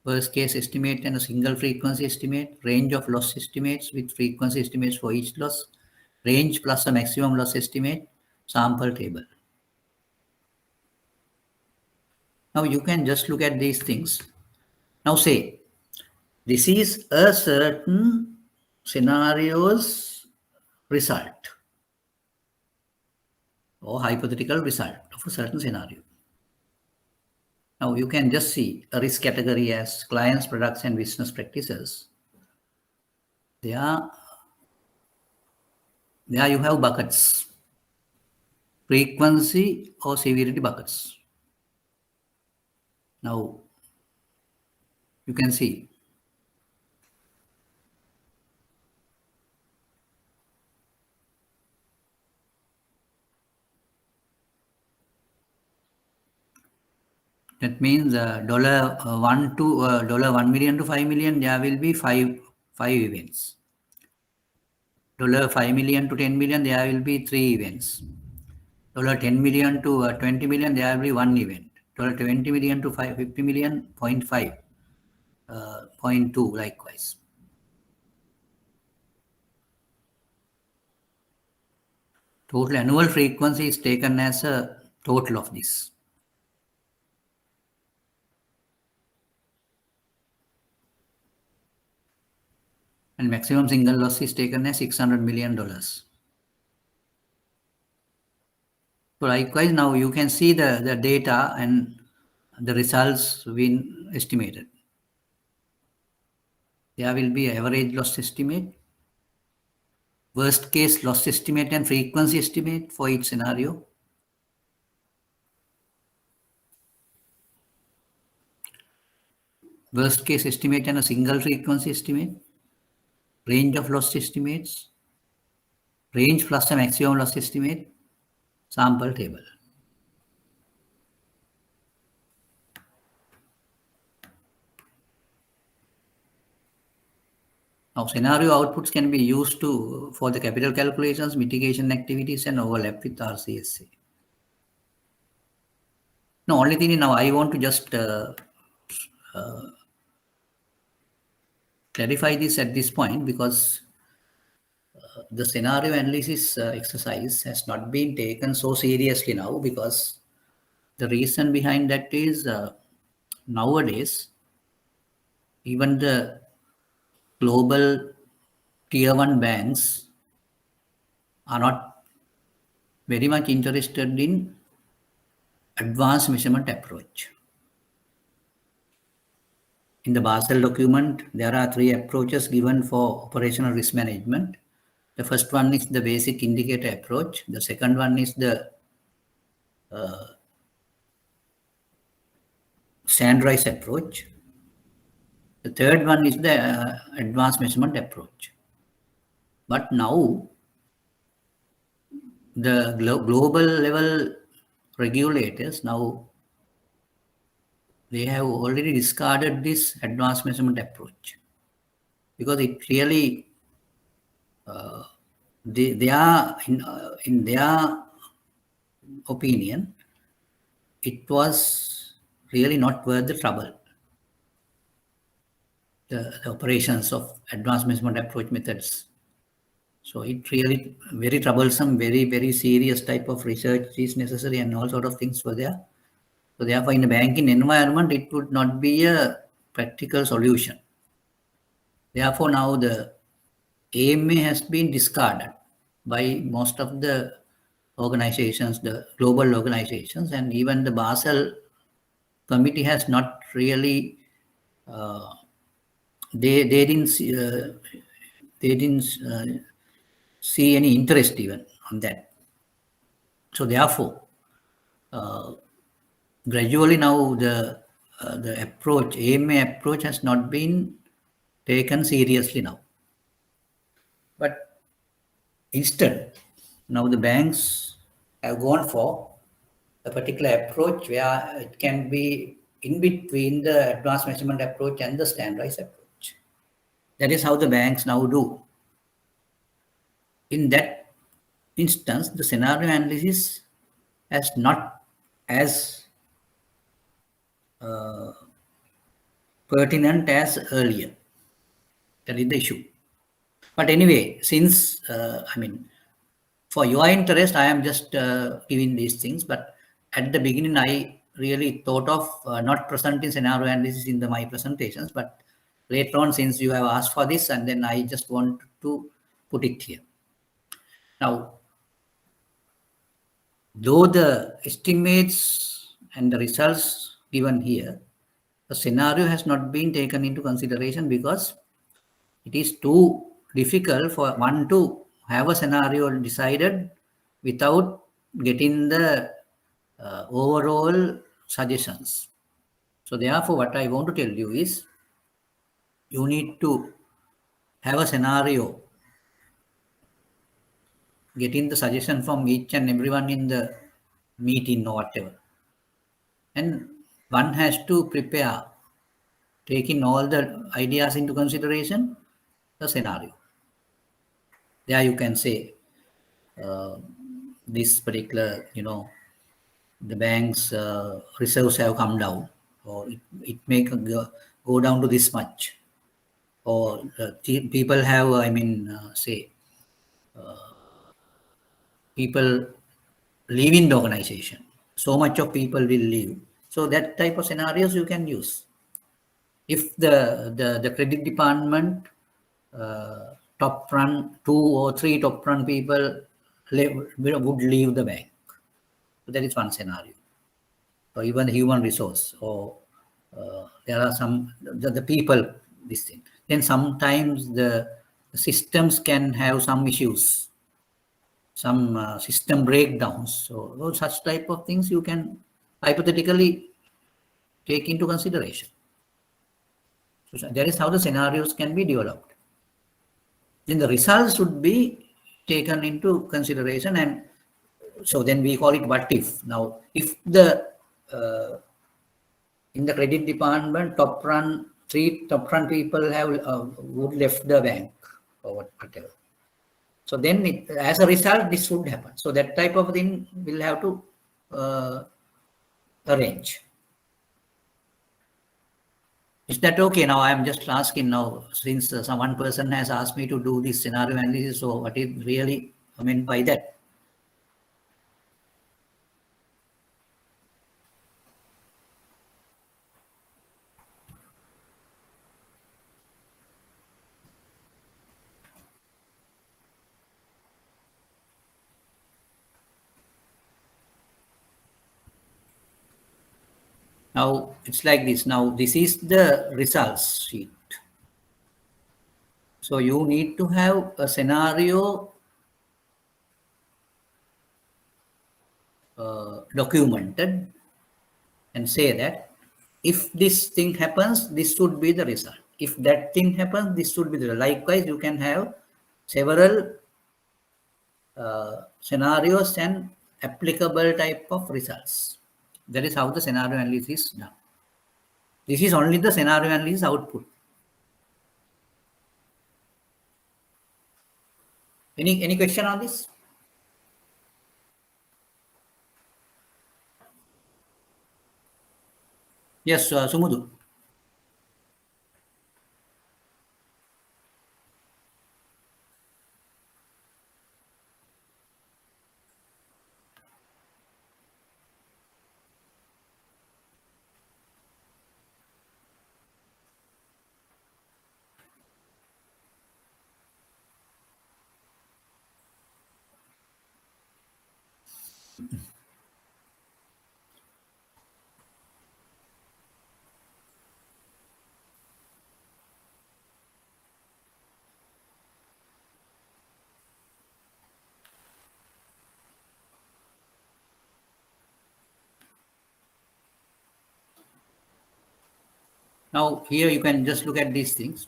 worst case estimate and a single frequency estimate, range of loss estimates with frequency estimates for each loss, range plus a maximum loss estimate, sample table. Now you can just look at these things. Now say, this is a certain scenario's result or hypothetical result of a certain scenario. Now you can just see a risk category as clients, products, and business practices. There you have buckets, frequency or severity buckets. Now you can see that means $1 to $1 million to 5 million, there will be five events. $5 million to 10 million, there will be 3 events. $10 million to 20 million, there will be 1 event. $20 million to 50 million, 0.5, 0.2 likewise. Total annual frequency is taken as a total of this. And maximum single loss is taken as $600 million. So likewise, now you can see the data and the results been estimated. There will be average loss estimate, worst case loss estimate and frequency estimate for each scenario. Worst case estimate and a single frequency estimate, range of loss estimates, range plus the maximum loss estimate, sample table. Now, scenario outputs can be used for the capital calculations, mitigation activities, and overlap with RCSA. No, only thing is now I want to just clarify this at this point, because the scenario analysis exercise has not been taken so seriously now, because the reason behind that is nowadays even the global tier 1 banks are not very much interested in advanced measurement approach. In the Basel document, there are 3 approaches given for operational risk management. The first one is the basic indicator approach. The second one is the standardized approach. The third one is the advanced measurement approach. But now, the global level regulators, now they have already discarded this advanced measurement approach, because it really, they are in their opinion, it was really not worth the trouble. The operations of advanced measurement approach methods. So it really very troublesome, very, very serious type of research is necessary, and all sort of things were there. So therefore, in a banking environment, it would not be a practical solution. Therefore, now the AMA has been discarded by most of the organizations, the global organizations, and even the Basel committee has not really, they didn't see any interest even on that. So therefore, gradually now the approach, AMA approach, has not been taken seriously now. But instead, now the banks have gone for a particular approach where it can be in between the advanced measurement approach and the standardized approach. That is how the banks now do. In that instance, the scenario analysis is not as pertinent as earlier. That is the issue. But anyway, since, for your interest, I am just giving these things. But at the beginning, I really thought of not presenting scenario analysis in my presentations. But later on, since you have asked for this, and then I just want to put it here. Now, though the estimates and the results given here, the scenario has not been taken into consideration, because it is too difficult for one to have a scenario decided without getting the overall suggestions. So therefore, what I want to tell you is, you need to have a scenario, getting the suggestion from each and everyone in the meeting or whatever. And one has to prepare, taking all the ideas into consideration, the scenario. There you can say, this particular, the bank's reserves have come down, or it may go down to this much, or people have, say, people leaving the organization. So much of people will leave. So that type of scenarios you can use. If the credit department top run 2 or 3 top run people would leave the bank. So that is one scenario. Or even human resource, or there are some the people, this thing. Then sometimes the systems can have some issues, some system breakdowns. So those such type of things you can hypothetically take into consideration. So that is how the scenarios can be developed. Then the results should be taken into consideration, and so then we call it what if. Now, if the in the credit department, three top run people have would left the bank or whatever. So then, as a result, this would happen. So that type of thing will have to arrange. Is that okay? Now I am just asking now, since some one person has asked me to do this scenario analysis. So what is really meant by that? Now it's like this. Now this is the results sheet. So you need to have a scenario documented and say that if this thing happens, this should be the result. If that thing happens, this should be the result. Likewise, you can have several scenarios and applicable type of results. That is how the scenario analysis is done. This is only the scenario analysis output. Any question on this? Yes, Sumudu. Now here you can just look at these things.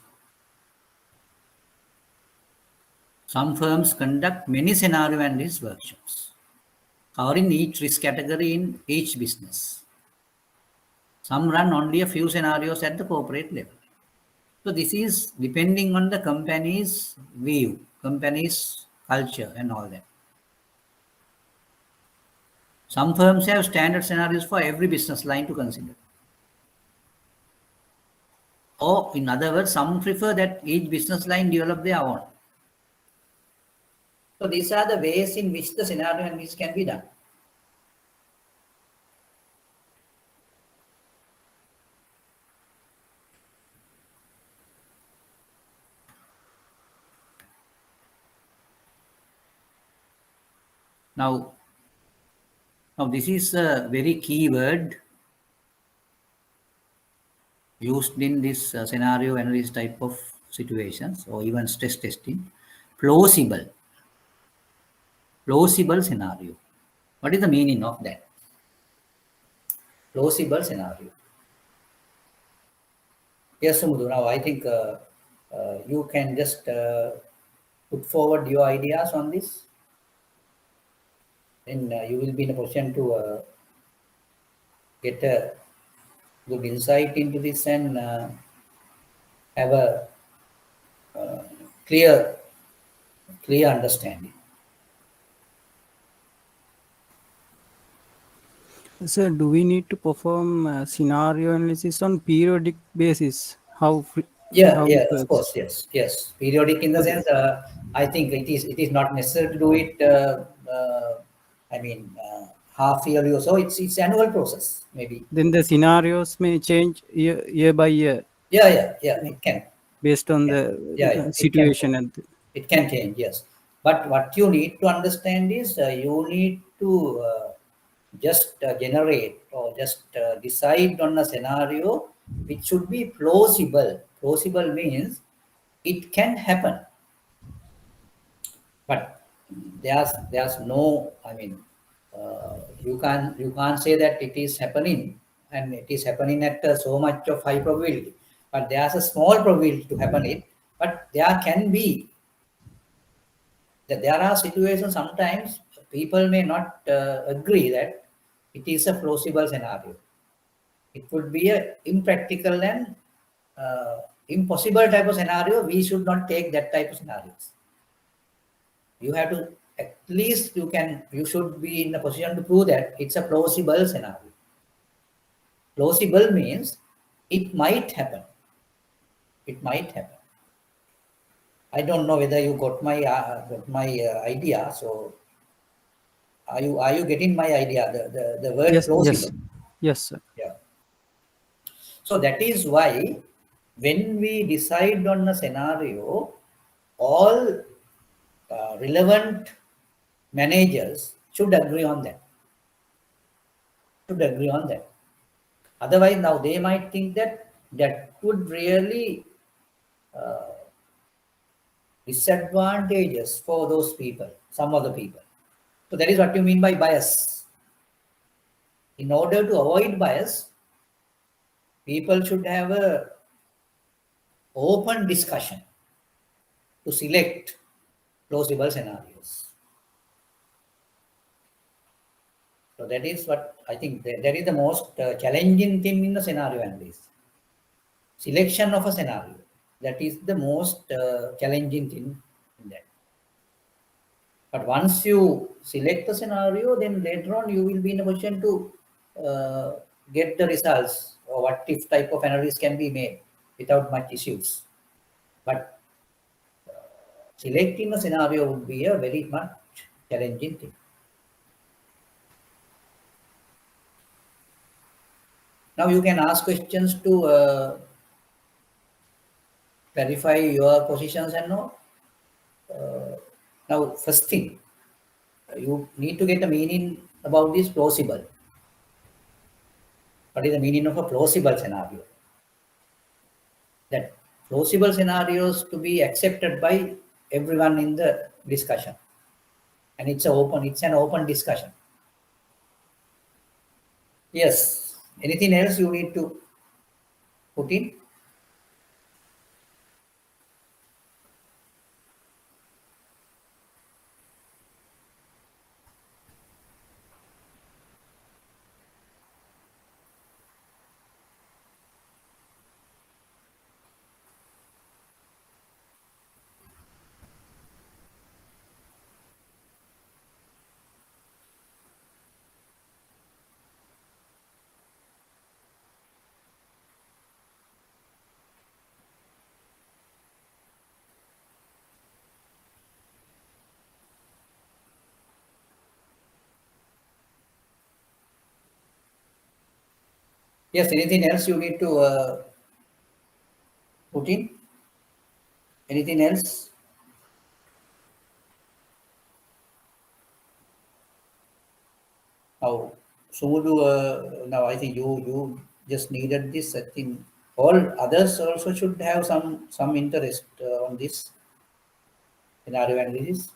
Some firms conduct many scenario analysis workshops, covering each risk category in each business. Some run only a few scenarios at the corporate level. So this is depending on the company's view, company's culture and all that. Some firms have standard scenarios for every business line to consider. Or in other words, some prefer that each business line develop their own. So these are the ways in which the scenario analysis can be done. Now this is a very key word used in this scenario analysis type of situations or even stress testing. Plausible scenario. What is the meaning of that? Plausible scenario. Yes, Sumudu, now I think you can just put forward your ideas on this. Then you will be in a position to get a good insight into this and have a clear understanding. Sir, do we need to perform scenario analysis on periodic basis? How Yeah, it of works? course, yes. Periodic in the sense, I think it is not necessary to do it half yearly or so. It's annual process, maybe. Then the scenarios may change year by year Yeah, it can. based on the It can situation. And it can change, yes. But what you need to understand is you need to just generate or just decide on a scenario which should be plausible. Plausible means it can happen, but there's no. You can't say that it is happening and it is happening at so much of high probability. But there's a small probability to happen it. But there can be that there are situations sometimes people may not agree that it is a plausible scenario. It would be a impractical and impossible type of scenario. We should not take that type of scenarios. You have to, at least you should be in a position to prove that it's a plausible scenario. Plausible means it might happen. It might happen. I don't know whether you got my idea. So are you getting my idea? The word yes, plausible. yes, sir. Yeah. So that is why when we decide on a scenario, all relevant managers should agree on that. Otherwise, now they might think that would really disadvantages for those people, some other people. So that is what you mean by bias. In order to avoid bias, people should have a open discussion to select plausible scenarios. So that is what I think that is the most challenging thing in the scenario analysis. Selection of a scenario. That is the most challenging thing in that. But once you select the scenario, then later on you will be in a position to get the results or what if type of analysis can be made without much issues. But selecting a scenario would be a very much challenging thing. Now you can ask questions to clarify your positions and all. Now, first thing, you need to get a meaning about this plausible. What is the meaning of a plausible scenario? That plausible scenarios to be accepted by everyone in the discussion. And it's an open discussion. Yes. Anything else you need to put in? Yes, anything else you need to put in? Anything else? Now, now I think you just needed this. I think all others also should have some interest on this scenario analysis.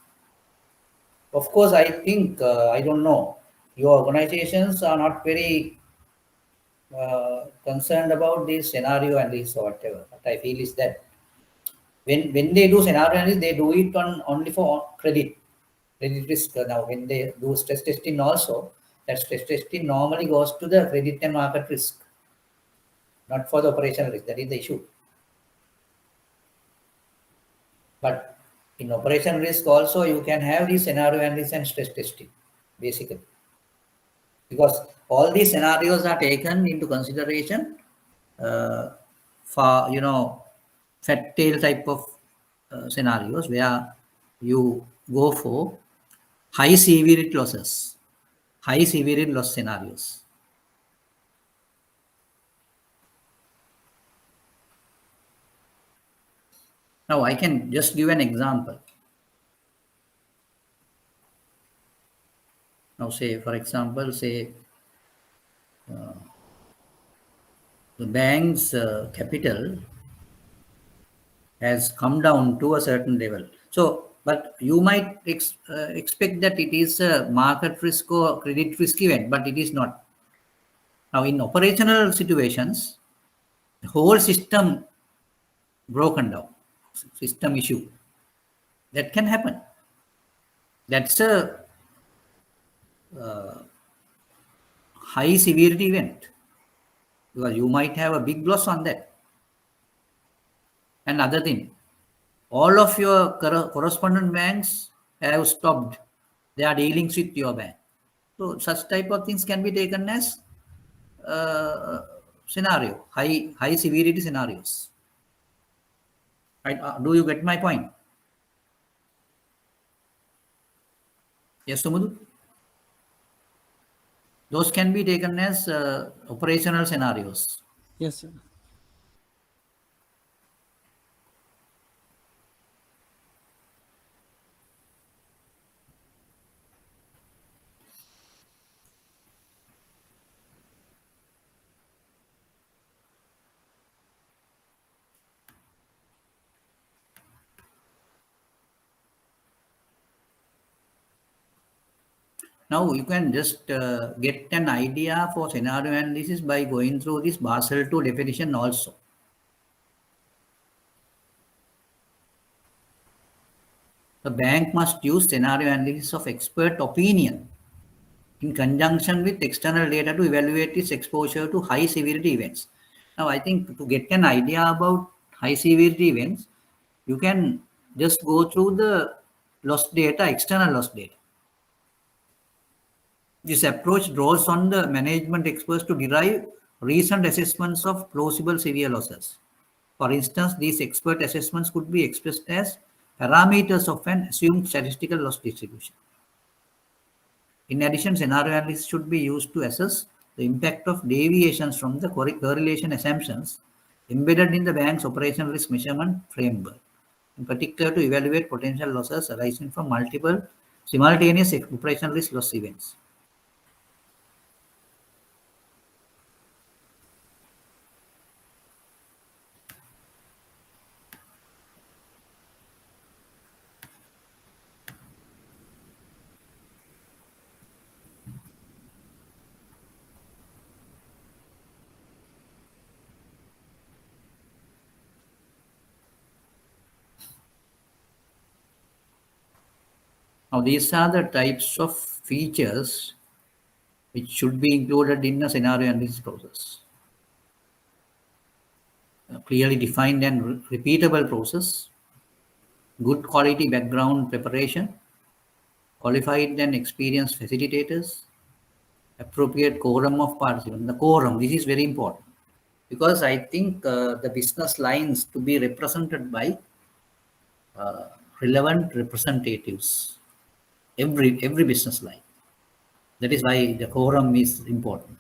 Of course, I think I don't know. Your organizations are not very concerned about this scenario analysis or whatever. What I feel is that when they do scenario analysis, they do it only for credit risk. Now, when they do stress testing also, that stress testing normally goes to the credit and market risk, not for the operational risk. That is the issue. But in operational risk also, you can have the scenario analysis and stress testing, basically. Because all these scenarios are taken into consideration for, fat tail type of scenarios where you go for high severity losses, high severity loss scenarios. Now I can just give an example. Now say, for example, say the bank's capital has come down to a certain level. So, but you might expect that it is a market risk or credit risk event, but it is not. Now, in operational situations, the whole system broken down, system issue, that can happen. That's a high severity event because you might have a big loss on that. Another thing, all of your correspondent banks have stopped their dealings with your bank. So such type of things can be taken as scenario, high severity scenarios. Right? Do you get my point? Yes, Sumudu? Those can be taken as operational scenarios. Yes, sir. Now you can just get an idea for scenario analysis by going through this Basel II definition also. The bank must use scenario analysis of expert opinion in conjunction with external data to evaluate its exposure to high severity events. Now, I think to get an idea about high severity events, you can just go through the loss data, external loss data. This approach draws on the management experts to derive recent assessments of plausible severe losses. For instance, these expert assessments could be expressed as parameters of an assumed statistical loss distribution. In addition, scenario analysis should be used to assess the impact of deviations from the correlation assumptions embedded in the bank's operational risk measurement framework, in particular to evaluate potential losses arising from multiple simultaneous operational risk loss events. Now, these are the types of features which should be included in a scenario analysis process. A clearly defined and repeatable process, good quality background preparation, qualified and experienced facilitators, appropriate quorum of participants. The quorum, this is very important because I think the business lines to be represented by relevant representatives, every business line. That is why the quorum is important.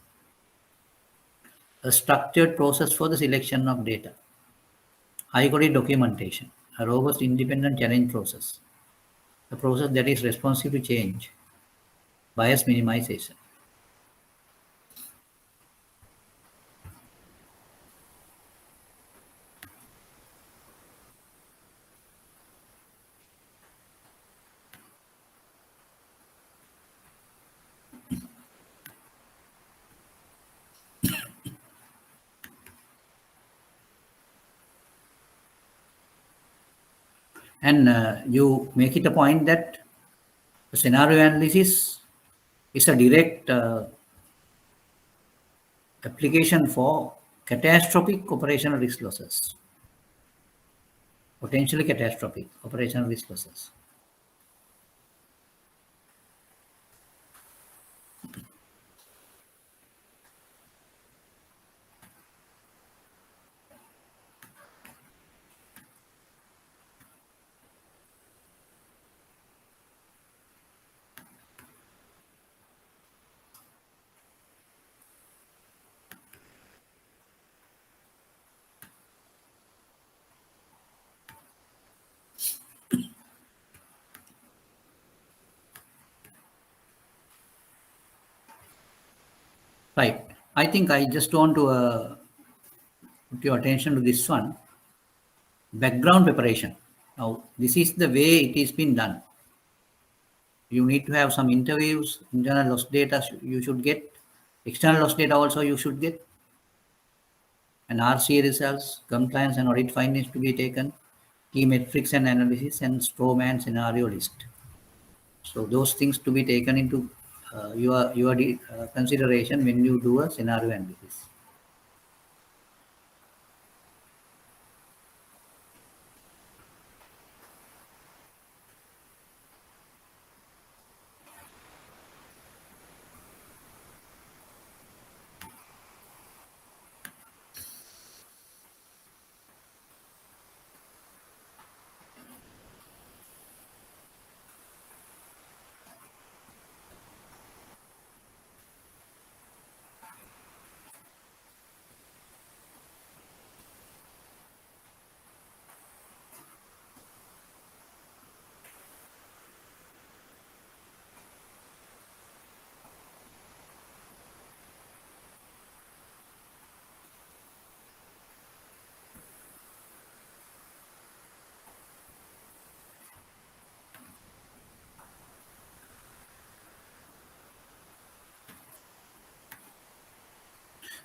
A structured process for the selection of data, high quality documentation, a robust independent challenge process, a process that is responsive to change, bias minimization. And you make it a point that the scenario analysis is a direct application for catastrophic operational risk losses, potentially catastrophic operational risk losses. Right. I think I just want to put your attention to this one. Background preparation. Now, this is the way it is been done. You need to have some interviews, internal loss data you should get, external loss data also you should get, and RCA results, compliance and audit findings to be taken, key metrics and analysis, and strawman scenario list. So those things to be taken into your consideration when you do a scenario analysis.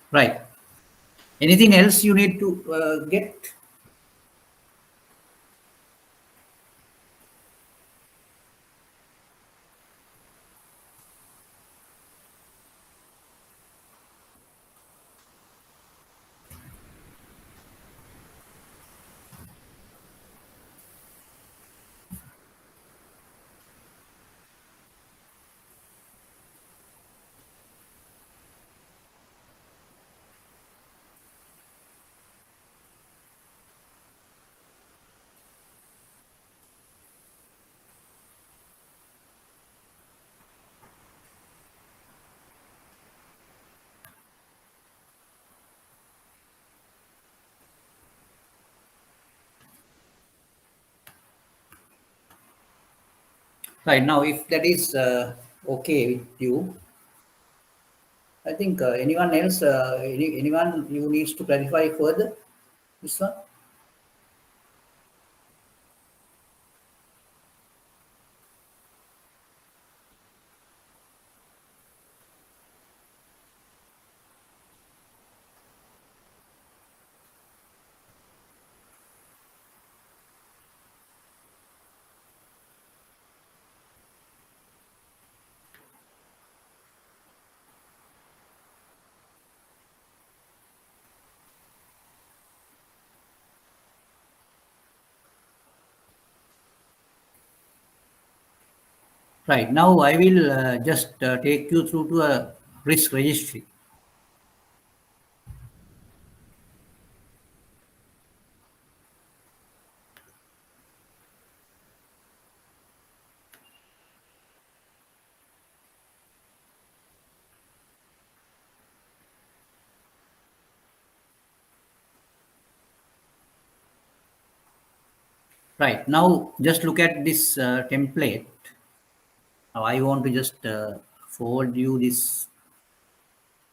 Right. Anything else you need to get? Right. Now, if that is okay with you, I think anyone else, anyone you needs to clarify further this one? Right. Now, I will just take you through to a risk registry. Right. Now, just look at this template. Now, I want to just forward you this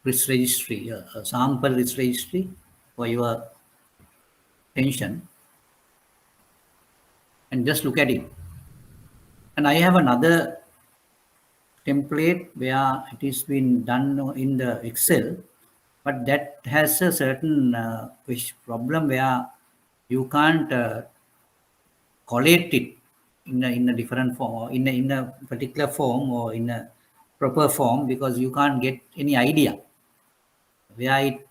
risk registry, a sample risk registry for your attention, and just look at it. And I have another template where it is been done in the Excel, but that has a certain which problem where you can't collate it in a different form or in a particular form or in a proper form, because you can't get any idea where it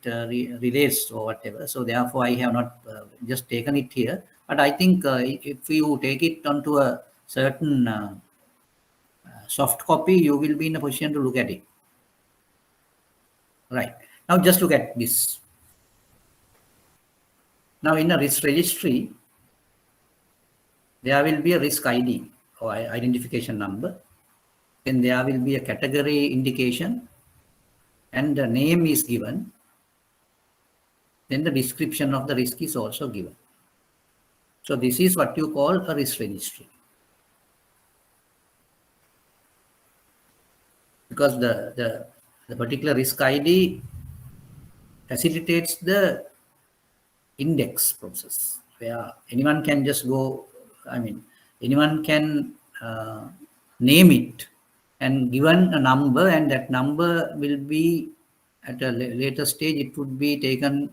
relates or whatever. So therefore, I have not just taken it here. But I think if you take it onto a certain soft copy, you will be in a position to look at it. Right. Now just look at this. Now in a risk registry, there will be a risk ID or identification number. Then there will be a category indication and the name is given. Then the description of the risk is also given. So this is what you call a risk registry. Because the the particular risk ID facilitates the index process where anyone can just go, anyone can name it and given a number, and that number will be at a later stage, it would be taken,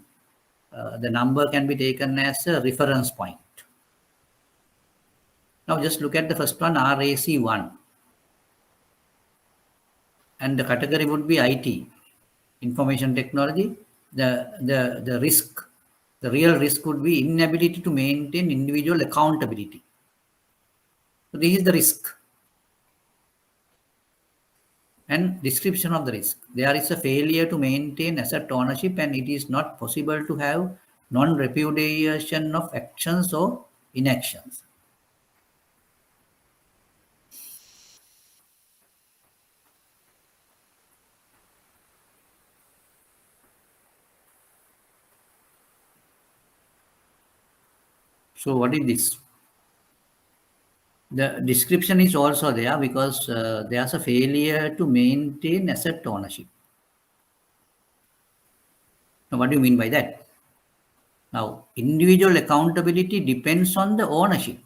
the number can be taken as a reference point. Now just look at the first one, RAC1. And the category would be IT, information technology. The risk, the real risk would be inability to maintain individual accountability. So this is the risk. And description of the risk. There is a failure to maintain asset ownership, and it is not possible to have non-repudiation of actions or inactions. So what is this? The description is also there because there's a failure to maintain asset ownership. Now, what do you mean by that? Now, individual accountability depends on the ownership.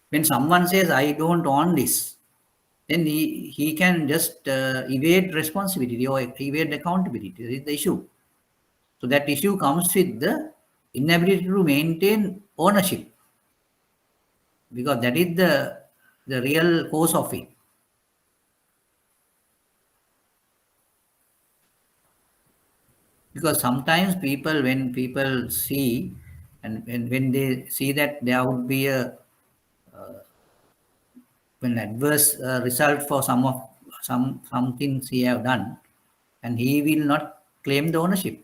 When someone says, I don't own this, then he can just evade responsibility or evade accountability. That is the issue. So that issue comes with the inability to maintain ownership, because that is the real cause of it. Because sometimes when people see, and when they see that there would be an adverse result for some things he have done, and he will not claim the ownership.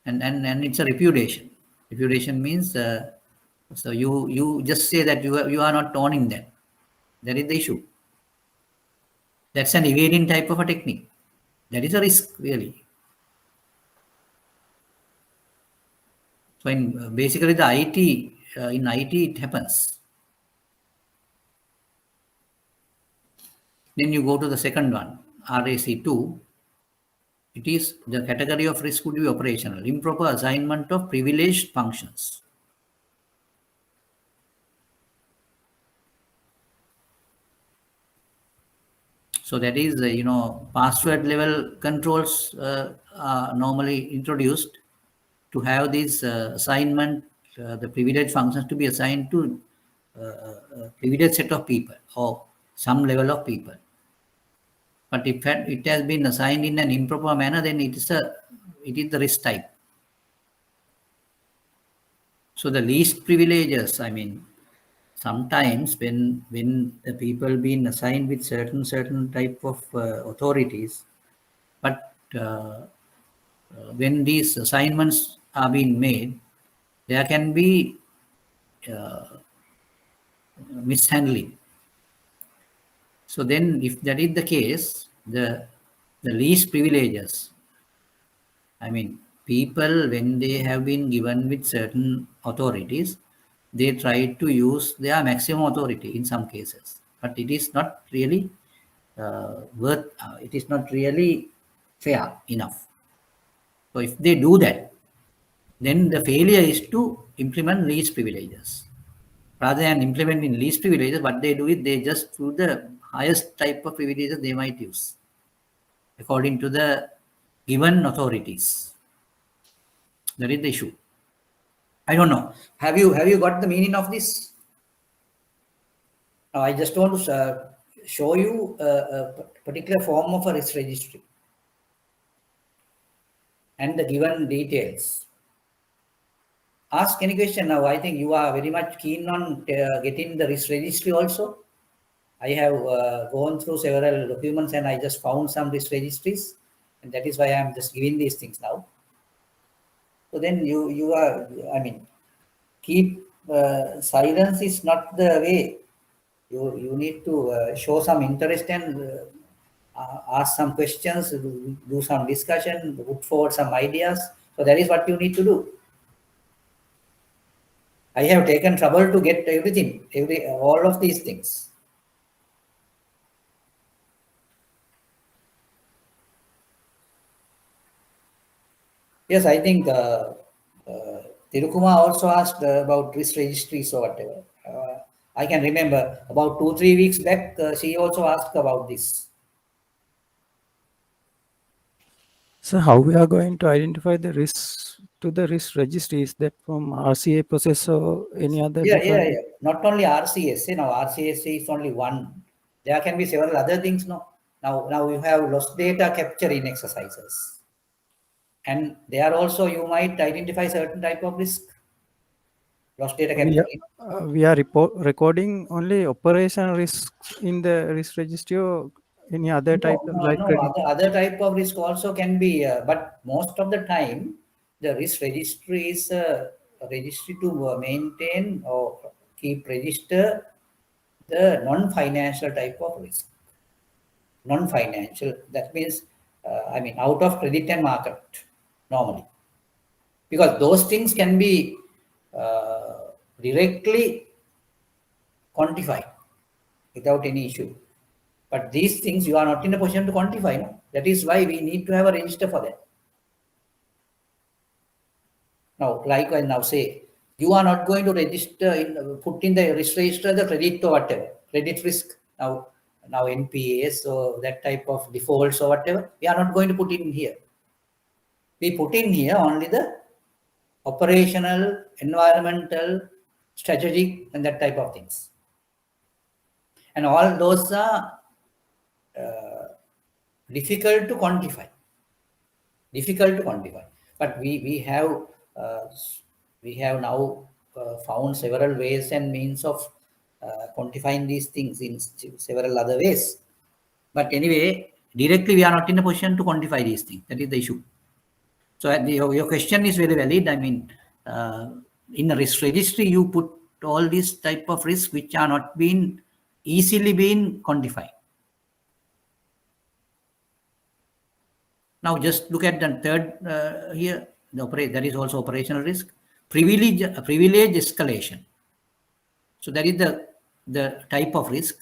And it's a repudiation. Repudiation means so you just say that you are not owning that. That is the issue. That's an evading type of a technique. That is a risk, really. So in basically the IT, in IT it happens. Then you go to the second one, RAC2. It is the category of risk would be operational, improper assignment of privileged functions. So that is, password level controls are normally introduced to have this assignment, the privileged functions to be assigned to a privileged set of people or some level of people. But if it has been assigned in an improper manner, then it is the risk type. So the least privileges, sometimes when the people being assigned with certain type of authorities, but when these assignments are being made, there can be mishandling. So then if that is the case, the least privileges, people, when they have been given with certain authorities, they try to use their maximum authority in some cases, but it is not really it is not really fair enough. So if they do that, then the failure is to implement least privileges. Rather than implementing least privileges, what they do is they just do the highest type of privileges they might use according to the given authorities. That is the issue. I don't know. Have you got the meaning of this? Now, I just want to show you a particular form of a risk registry and the given details. Ask any question now. I think you are very much keen on getting the risk registry also. I have gone through several documents and I just found some risk registries, and that is why I am just giving these things now. So then you are, keep silence is not the way. You need to show some interest and ask some questions, do some discussion, put forward some ideas. So that is what you need to do. I have taken trouble to get everything, all of these things. Yes, I think Tirukuma also asked about risk registries or whatever. I can remember about 2-3 weeks back, she also asked about this. So how we are going to identify the risks to the risk registry? Is that from RCA process or any other different? Not only RCS, RCS is only one. There can be several other things, no. Now you have lost data capturing exercises, and there also you might identify certain type of risk. Lost data capturing. We are recording only operational risks in the risk registry or any other type of like No. credit. Other type of risk also can be, but most of the time, the risk registry is a registry to maintain or keep register the non-financial type of risk. Non-financial, that means, out of credit and market normally, because those things can be directly quantified without any issue. But these things you are not in a position to quantify. No? That is why we need to have a register for that. Now, like I now say, you are not going to register put in the risk register the credit or whatever, credit risk. Now NPAs or that type of defaults or whatever, we are not going to put in here. We put in here only the operational, environmental, strategic, and that type of things. And all those are difficult to quantify. But we have now found several ways and means of quantifying these things in several other ways. But anyway, directly we are not in a position to quantify these things. That is the issue. So your question is very valid. In a risk registry, you put all these type of risks which are not easily being quantified. Now just look at the third here. That is also operational risk. Privilege escalation. So that is the type of risk.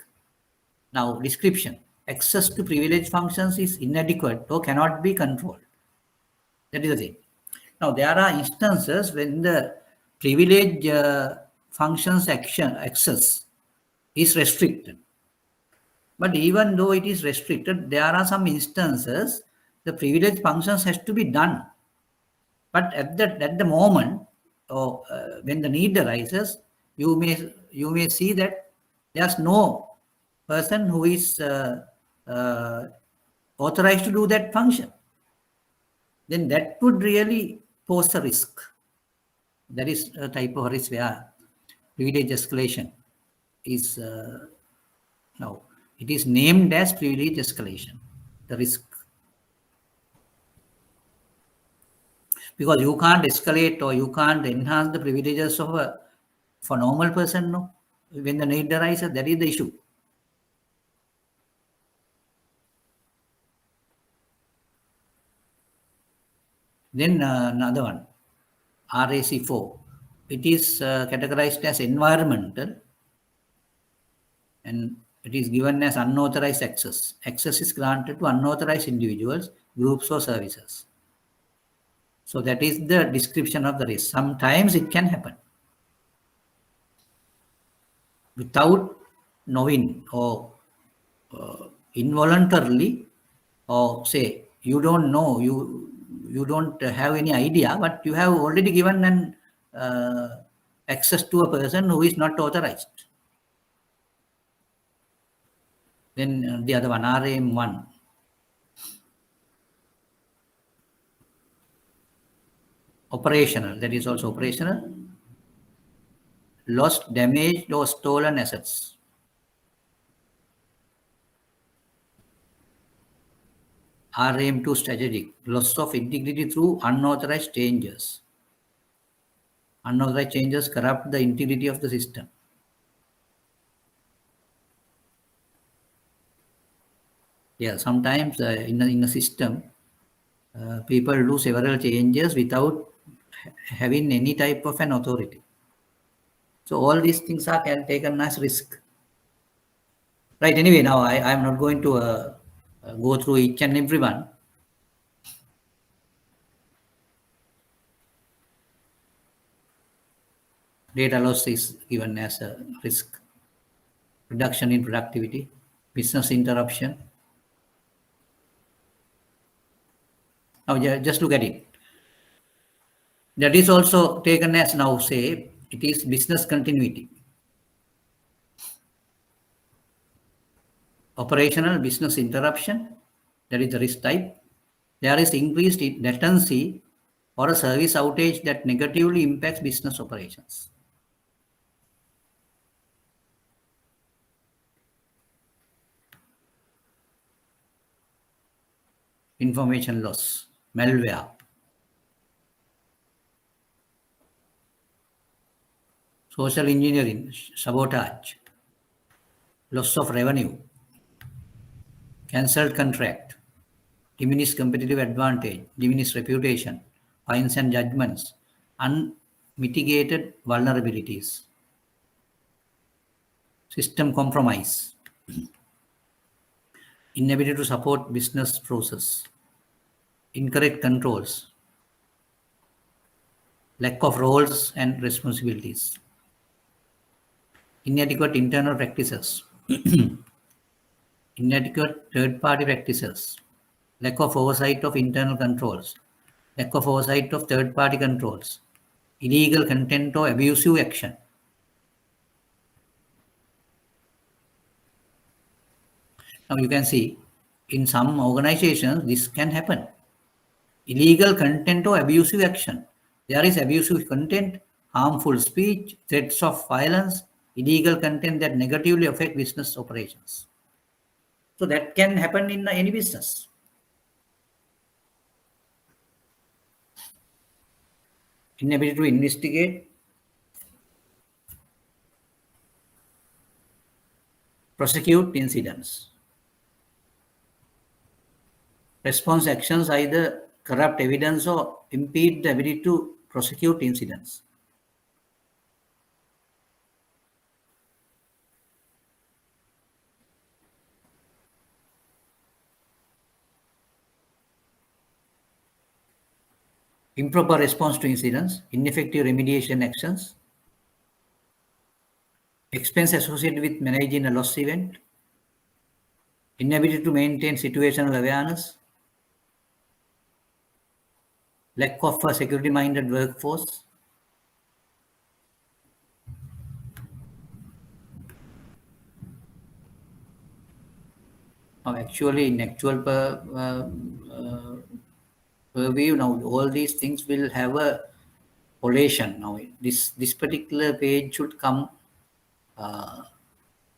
Now description. Access to privilege functions is inadequate or cannot be controlled. That is the thing. Now there are instances when the privilege functions access is restricted. But even though it is restricted, there are some instances the privilege functions has to be done. But at the moment, or when the need arises, you may see that there's no person who is authorized to do that function. Then that would really pose a risk. That is a type of risk where privilege escalation is now it is named as privilege escalation, the risk. Because you can't escalate or you can't enhance the privileges of for normal person, no. When the need arises, that is the issue. Then another one, RAC4. It is categorized as environmental, and it is given as unauthorized access. Access is granted to unauthorized individuals, groups, or services. So that is the description of the risk. Sometimes it can happen without knowing or involuntarily, or say you don't know, you don't have any idea, but you have already given an access to a person who is not authorized. Then the other one, RAM1. Operational, that is also operational. Lost, damaged, or stolen assets. RAM2 strategic, loss of integrity through unauthorized changes. Unauthorized changes corrupt the integrity of the system. Yeah, sometimes in a system, people do several changes without having any type of an authority. So all these things are taken as risk. Right, anyway, now I am not going to go through each and every one. Data loss is given as a risk. Reduction in productivity, business interruption. Now just look at it. That is also taken as, now say it is business continuity. Operational business interruption, that is the risk type. There is increased latency or a service outage that negatively impacts business operations. Information loss, malware, social engineering, sabotage, loss of revenue, cancelled contract, diminished competitive advantage, diminished reputation, fines and judgments, unmitigated vulnerabilities, system compromise, inability to support business process, incorrect controls, lack of roles and responsibilities, inadequate internal practices, inadequate third-party practices, lack of oversight of internal controls, lack of oversight of third-party controls, illegal content or abusive action. Now you can see in some organizations this can happen. Illegal content or abusive action. There is abusive content, harmful speech, threats of violence, illegal content that negatively affect business operations. So that can happen in any business. Inability to investigate, prosecute incidents. Response actions either corrupt evidence or impede the ability to prosecute incidents. Improper response to incidents, ineffective remediation actions, expense associated with managing a loss event, inability to maintain situational awareness, lack of a security-minded workforce, actually in actual purview, now all these things will have a collation. Now this particular page should come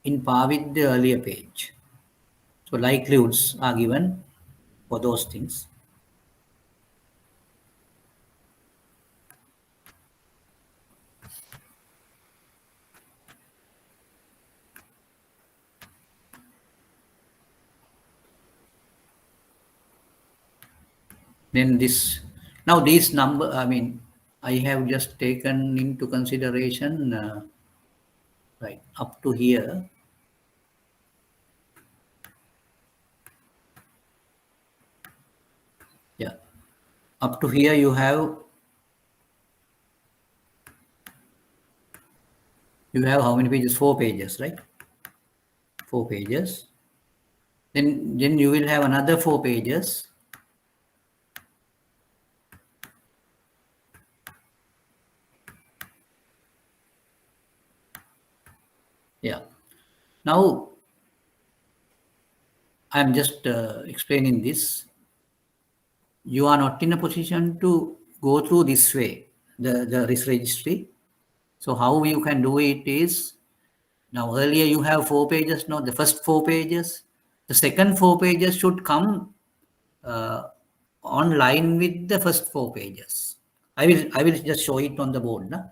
in par with the earlier page. So likelihoods are given for those things. Then this, now these number, I mean, I have just taken into consideration right up to here. Yeah, up to here you have how many pages? 4 pages, right? 4 pages. Then you will have another 4 pages. Yeah. Now I'm just explaining this. You are not in a position to go through this way, the risk registry. So how you can do it is, now earlier you have 4 pages, now the first 4 pages, the second 4 pages should come online with the first 4 pages. I will just show it on the board. No?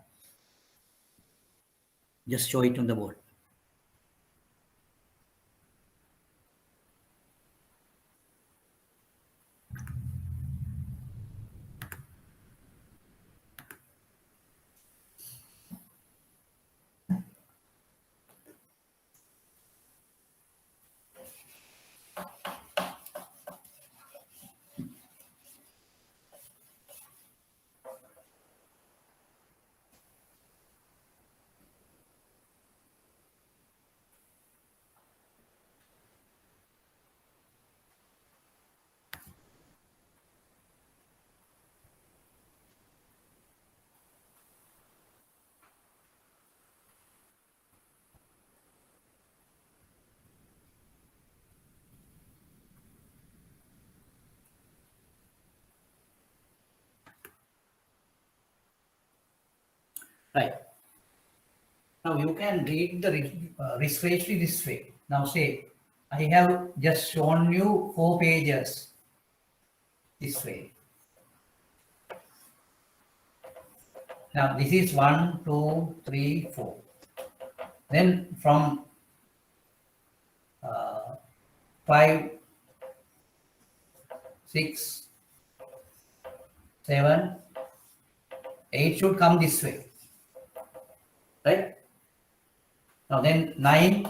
Just show it on the board. Right. Now you can read the risk registry this way. Now say, I have just shown you 4 pages this way. Now this is 1, 2, 3, 4. Then from 5, 6, 7, 8 should come this way. Right? Now then 9,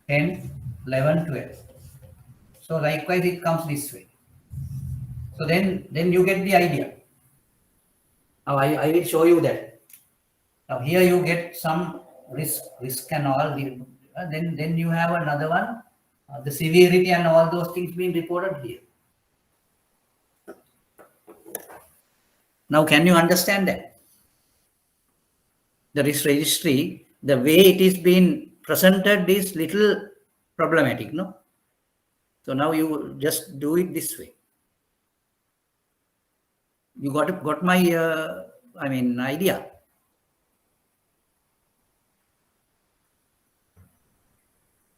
10, 11, 12. So likewise it comes this way. So then you get the idea. Now I will show you that. Now here you get some risk and all. Then you have another one, the severity and all those things being reported here. Now can you understand that? The risk registry, the way it is being presented is little problematic, no? So now you just do it this way. You got my idea.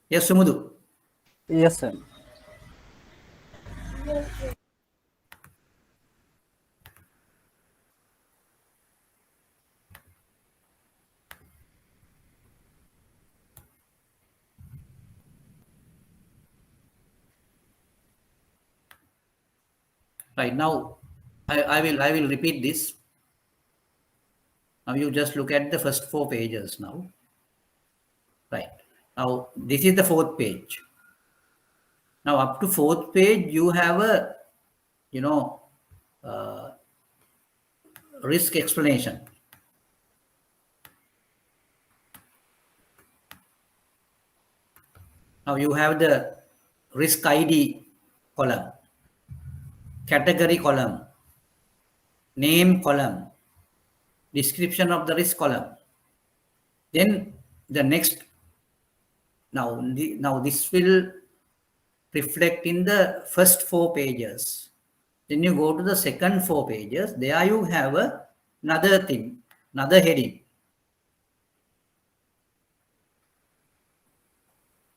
Yes, Sumudu. Yes, sir. Right now, I will repeat this. Now you just look at the first 4 pages now. Right. Now this is the 4th page. Now up to 4th page, you have a, risk explanation. Now you have the risk ID column, category column, name column, description of the risk column. Then the next, now this will reflect in the first 4 pages. Then you go to the second 4 pages. There you have another thing, another heading.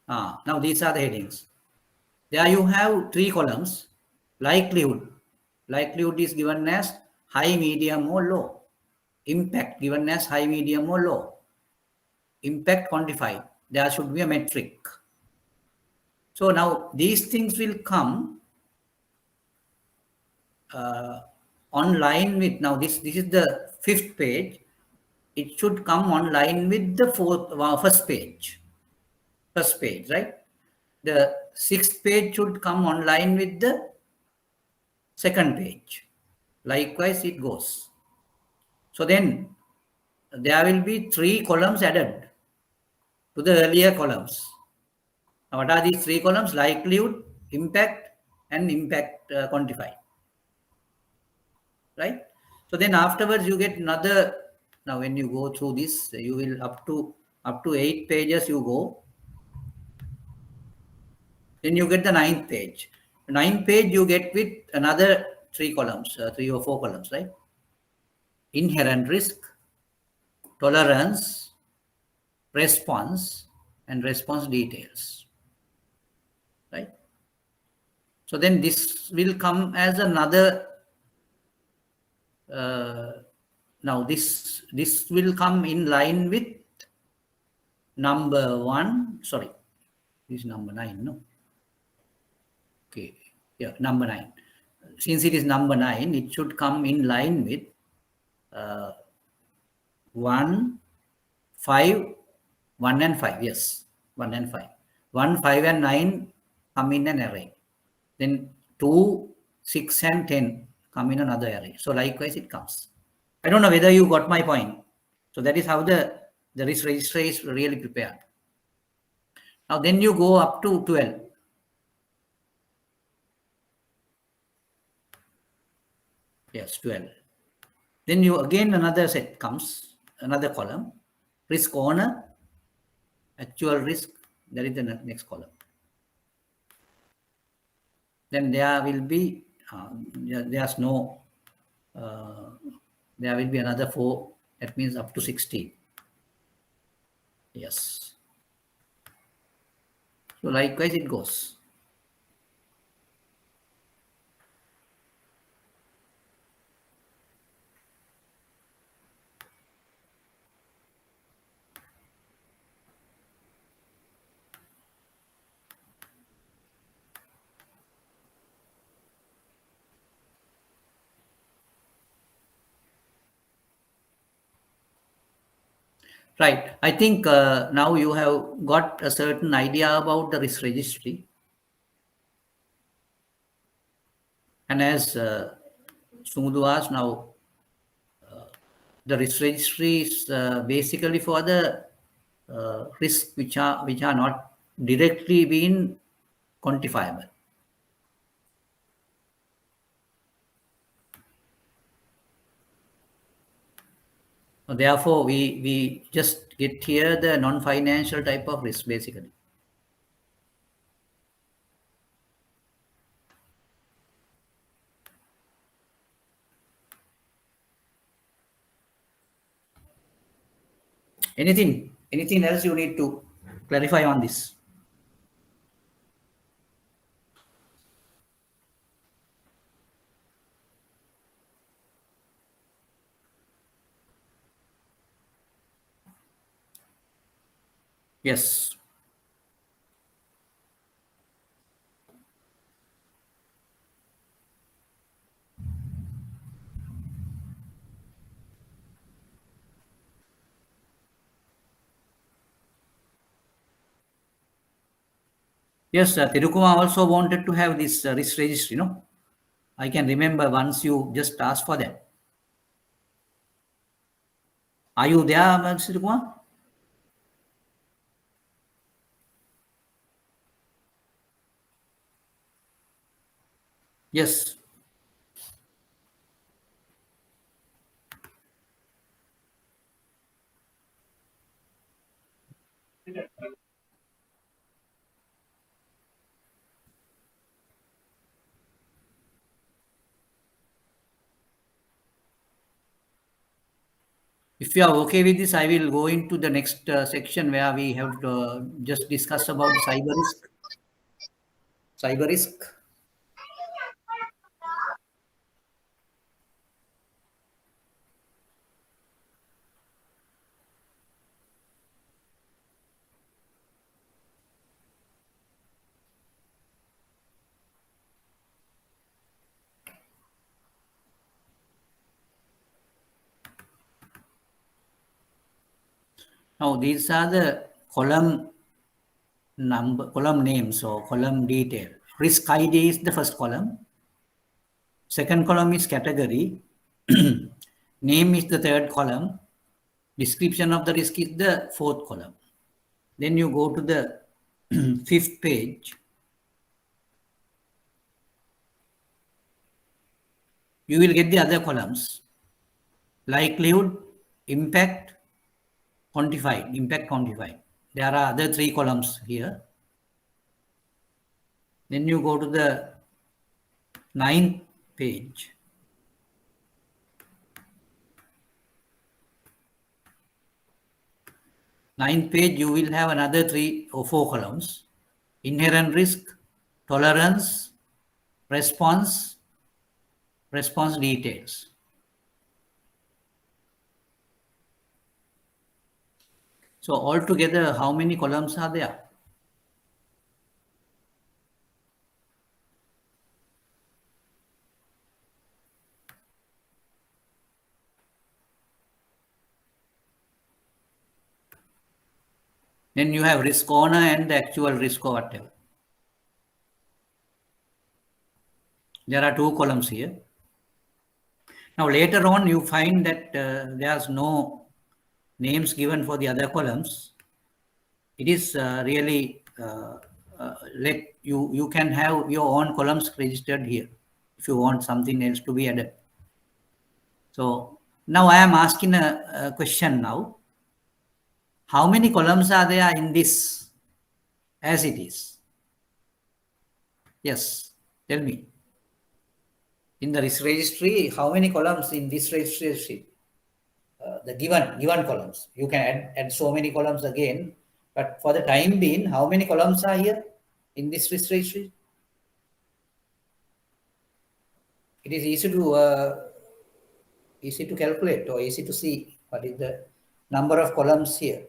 Now these are the headings. There you have 3 columns. Likelihood. Likelihood is given as high, medium, or low. Impact given as high, medium, or low. Impact quantified. There should be a metric. So now these things will come online with, now this is the 5th page. It should come online with the first page. First page, right? The 6th page should come online with the second page. Likewise, it goes. So then there will be 3 columns added to the earlier columns. Now, what are these 3 columns? Likelihood, impact, and impact quantified. Right? So then afterwards you get another. Now when you go through this, you will up to 8 pages you go. Then you get the 9th page. 9th page you get with another 3 columns, 3 or 4 columns, right? Inherent risk, tolerance, response, and response details, right? So then this will come as another. Now this will come in line with number 1. Sorry, this is number 9. No. Okay. Yeah, number 9. Since it is number 9, it should come in line with 1, 5, 1 and 5. Yes, 1 and 5. 1, 5 and 9 come in an array. Then 2, 6 and 10 come in another array. So likewise it comes. I don't know whether you got my point. So that is how the risk registry is really prepared. Now then you go up to 12. Yes, 12. Then you again another set comes, another column, risk owner, actual risk, that is the next column. Then there will be, there's no there will be another 4. That means up to 16. Yes. So likewise it goes. Right. I think now you have got a certain idea about the risk registry. And as Sumudu asked now, the risk registry is basically for the risks which are not directly being quantifiable. Therefore, we just get here the non-financial type of risk basically. Anything else you need to clarify on this? Yes. Yes, Tirukuma also wanted to have this risk registry, no? I can remember once you just asked for that. Are you there, Tirukuma? Yes. If you are okay with this, I will go into the next section where we have to, just discuss about cyber risk. Cyber risk. Now these are the column names or column detail. Risk ID is the first column. Second column is category. Name is the third column. Description of the risk is the fourth column. Then you go to the fifth page. You will get the other columns. Likelihood, impact, quantified, impact quantified. There are other 3 columns here. Then you go to the 9th page. Ninth page, you will have another 3 or 4 columns. Inherent risk, tolerance, response details. So altogether, how many columns are there? Then you have risk owner and the actual risk or whatever. There are 2 columns here. Now later on, you find that there's no names given for the other columns. It is really you can have your own columns registered here if you want something else to be added. So now I am asking a question now. How many columns are there in this as it is? Yes, tell me. in the risk registry, how many columns in this registry? The given columns. You can add so many columns again, but for the time being, how many columns are here in this risk registry? It is easy to calculate or easy to see what is the number of columns here.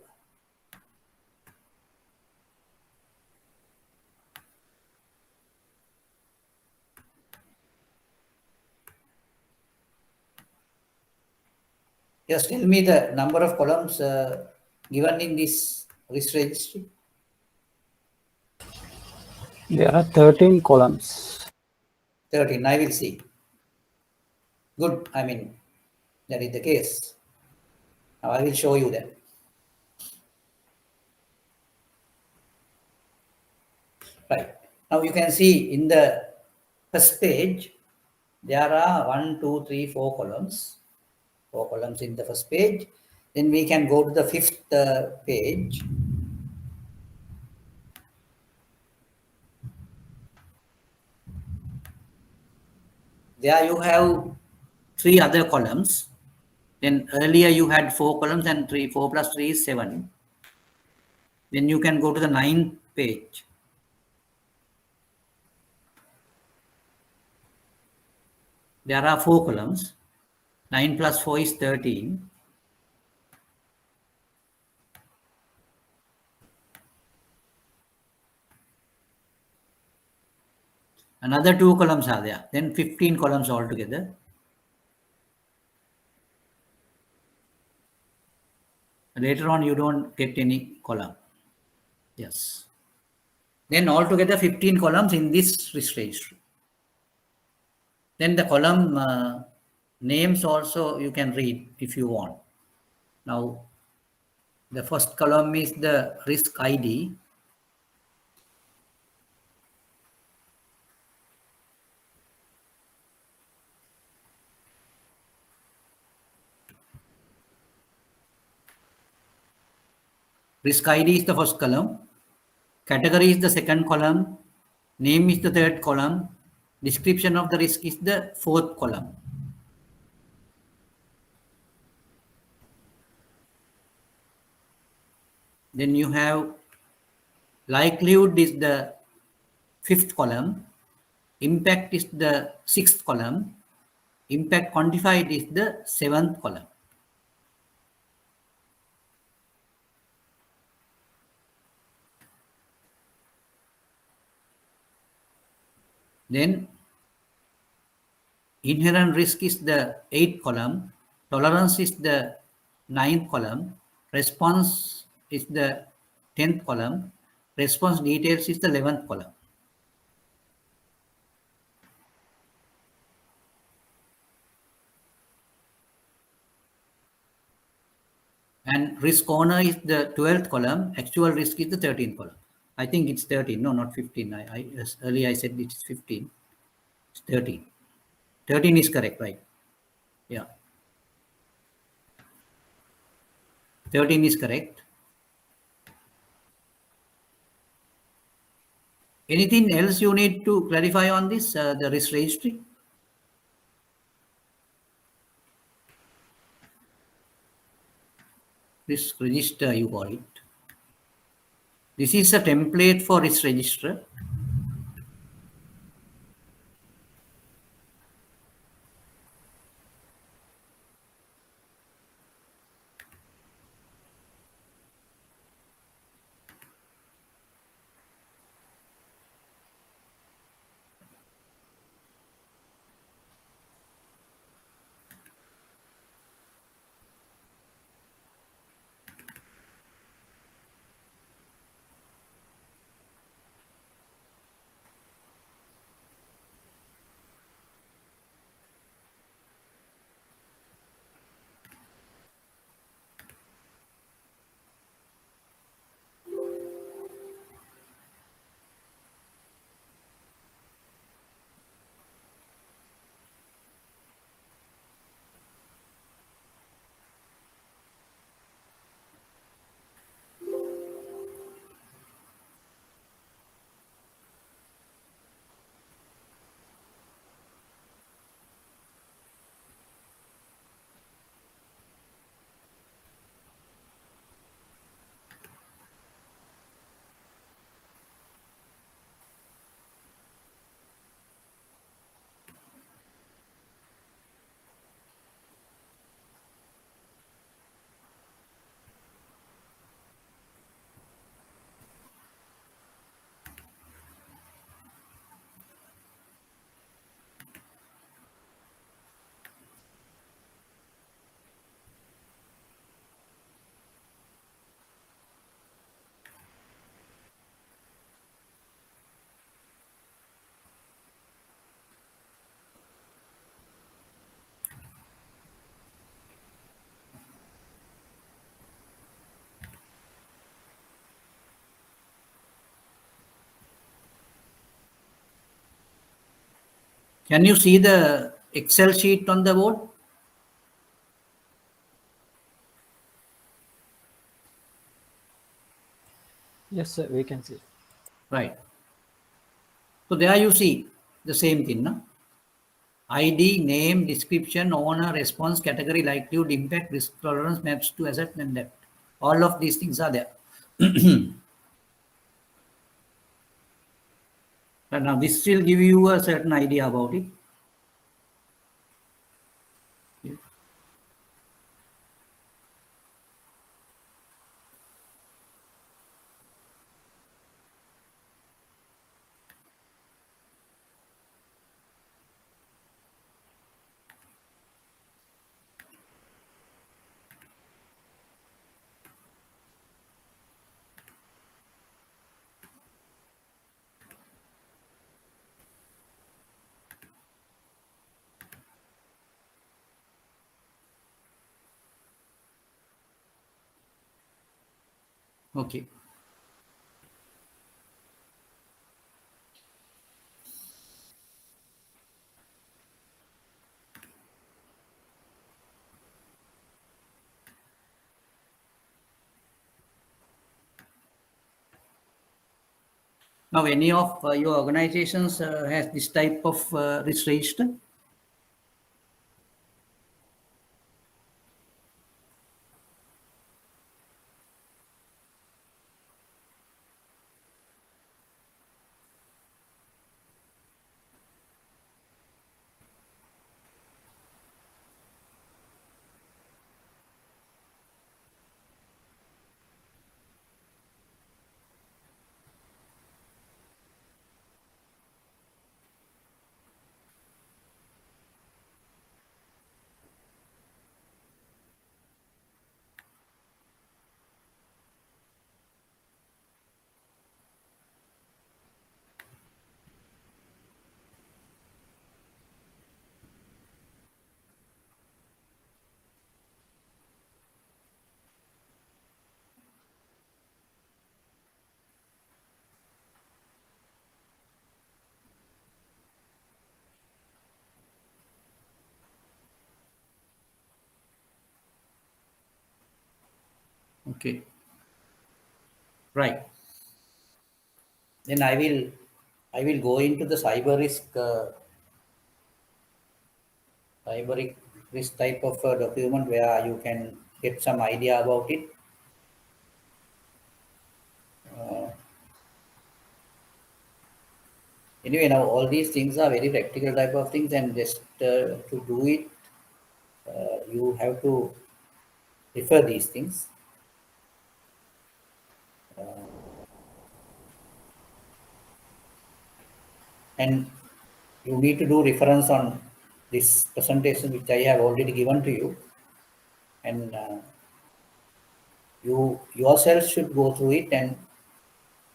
Just tell me the number of columns given in this risk registry. There are 13 columns. 13, I will see. Good, I mean, that is the case. Now I will show you that. Right. Now you can see in the first page, there are 1, 2, 3, 4 columns. 4 columns in the first page. Then we can go to the fifth page. There you have 3 other columns. Then earlier you had 4 columns and 4 plus 3 is 7. Then you can go to the 9th page. There are 4 columns. 9 plus 4 is 13. Another 2 columns are there. Then 15 columns altogether. Later on, you don't get any column. Yes. Then altogether 15 columns in this risk registry. Then the column names also you can read if you want. Now, the first column is the risk ID. Risk ID is the first column. Category is the second column. Name is the third column. Description of the risk is the fourth column. Then you have likelihood is the fifth column. Impact is the sixth column. Impact quantified is the seventh column. Then inherent risk is the 8th column, tolerance is the 9th column, response is the 10th column, response details is the 11th column. And risk owner is the 12th column, actual risk is the 13th column. I think it's 13, no, not 15. Earlier I said it's 15, it's 13. 13 is correct, right? Yeah. 13 is correct. Anything else you need to clarify on this, the risk registry? Risk register, you call it. This is a template for risk register. Can you see the Excel sheet on the board? Yes, sir, we can see. Right. So there you see the same thing, no? ID, name, description, owner, response, category, likelihood, impact, risk tolerance, maps to asset and debt. All of these things are there. But now this will give you a certain idea about it. Okay. Now, any of your organizations has this type of risk register? Okay. Right. Then I will go into the cyber risk type of document where you can get some idea about it. Uh, anyway, now all these things are very practical type of things, and just to do it, you have to refer these things. And you need to do reference on this presentation which I have already given to you, and you yourself should go through it, and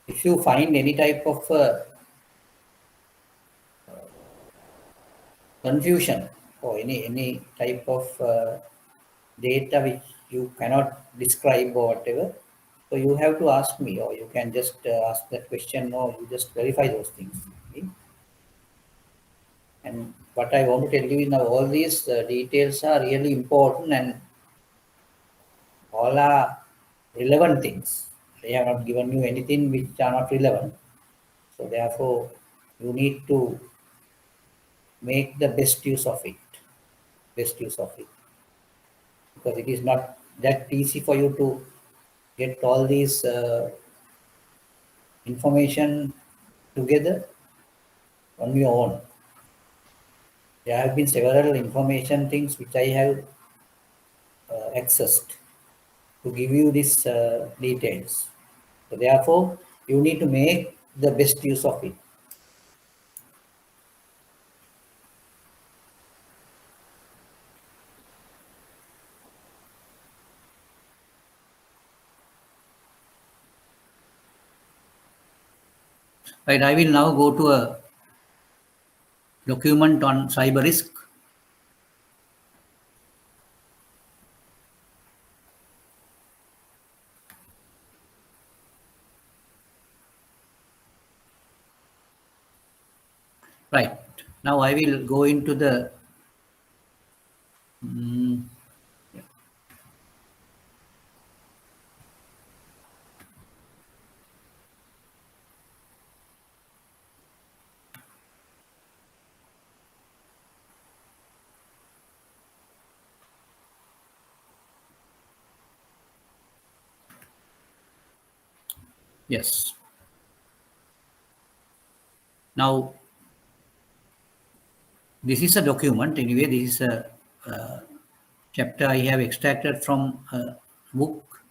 if you find any type of confusion or any type of data which you cannot describe or whatever, so you have to ask me, or you can just ask that question, or you just verify those things. Okay? And what I want to tell you is now all these details are really important, and all are relevant things. They have not given you anything which are not relevant. So therefore, you need to make the best use of it. Best use of it. Because it is not that easy for you to get all these information together on your own. There have been several information things which I have accessed to give you these details. So therefore, you need to make the best use of it. Right, I will now go to a document on cyber risk. Right. Now I will go into the yes. Now this is a document. Anyway, this is a chapter I have extracted from a book.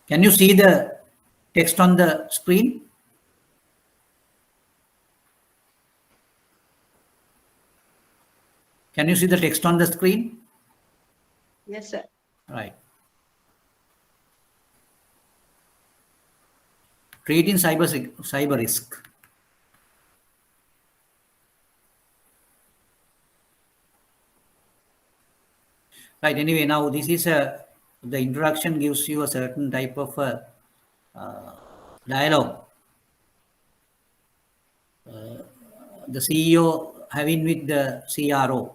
Can you see the text on the screen? Can you see the text on the screen? Yes, sir. Right. Treating cyber risk. Right. Anyway, now this is the introduction gives you a certain type of dialogue. The CEO having with the CRO.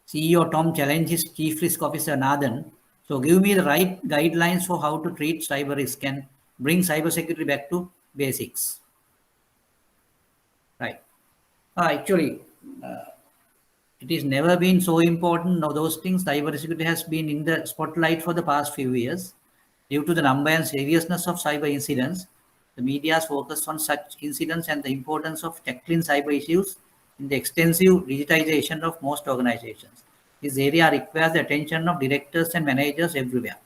CEO Tom challenged his Chief Risk Officer Nathan. So give me the right guidelines for how to treat cyber risk and bring cybersecurity back to basics. Right. Actually, it has never been so important. Now, those things, cybersecurity has been in the spotlight for the past few years. Due to the number and seriousness of cyber incidents, the media has focused on such incidents and the importance of tackling cyber issues in the extensive digitization of most organizations. This area requires the attention of directors and managers everywhere.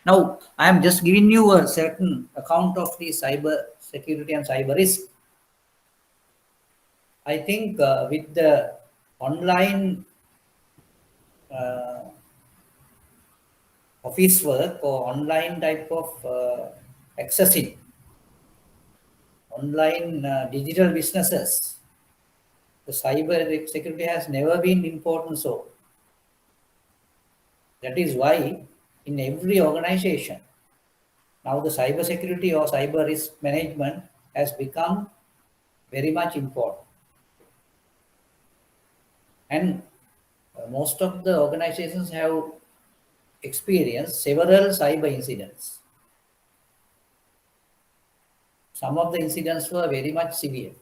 Now, I am just giving you a certain account of the cyber security and cyber risk. I think with the online office work or online type of accessing online digital businesses, the cyber security has never been important. So that is why in every organization now the cyber security or cyber risk management has become very much important. And most of the organizations have experienced several cyber incidents. Some of the incidents were very much severe.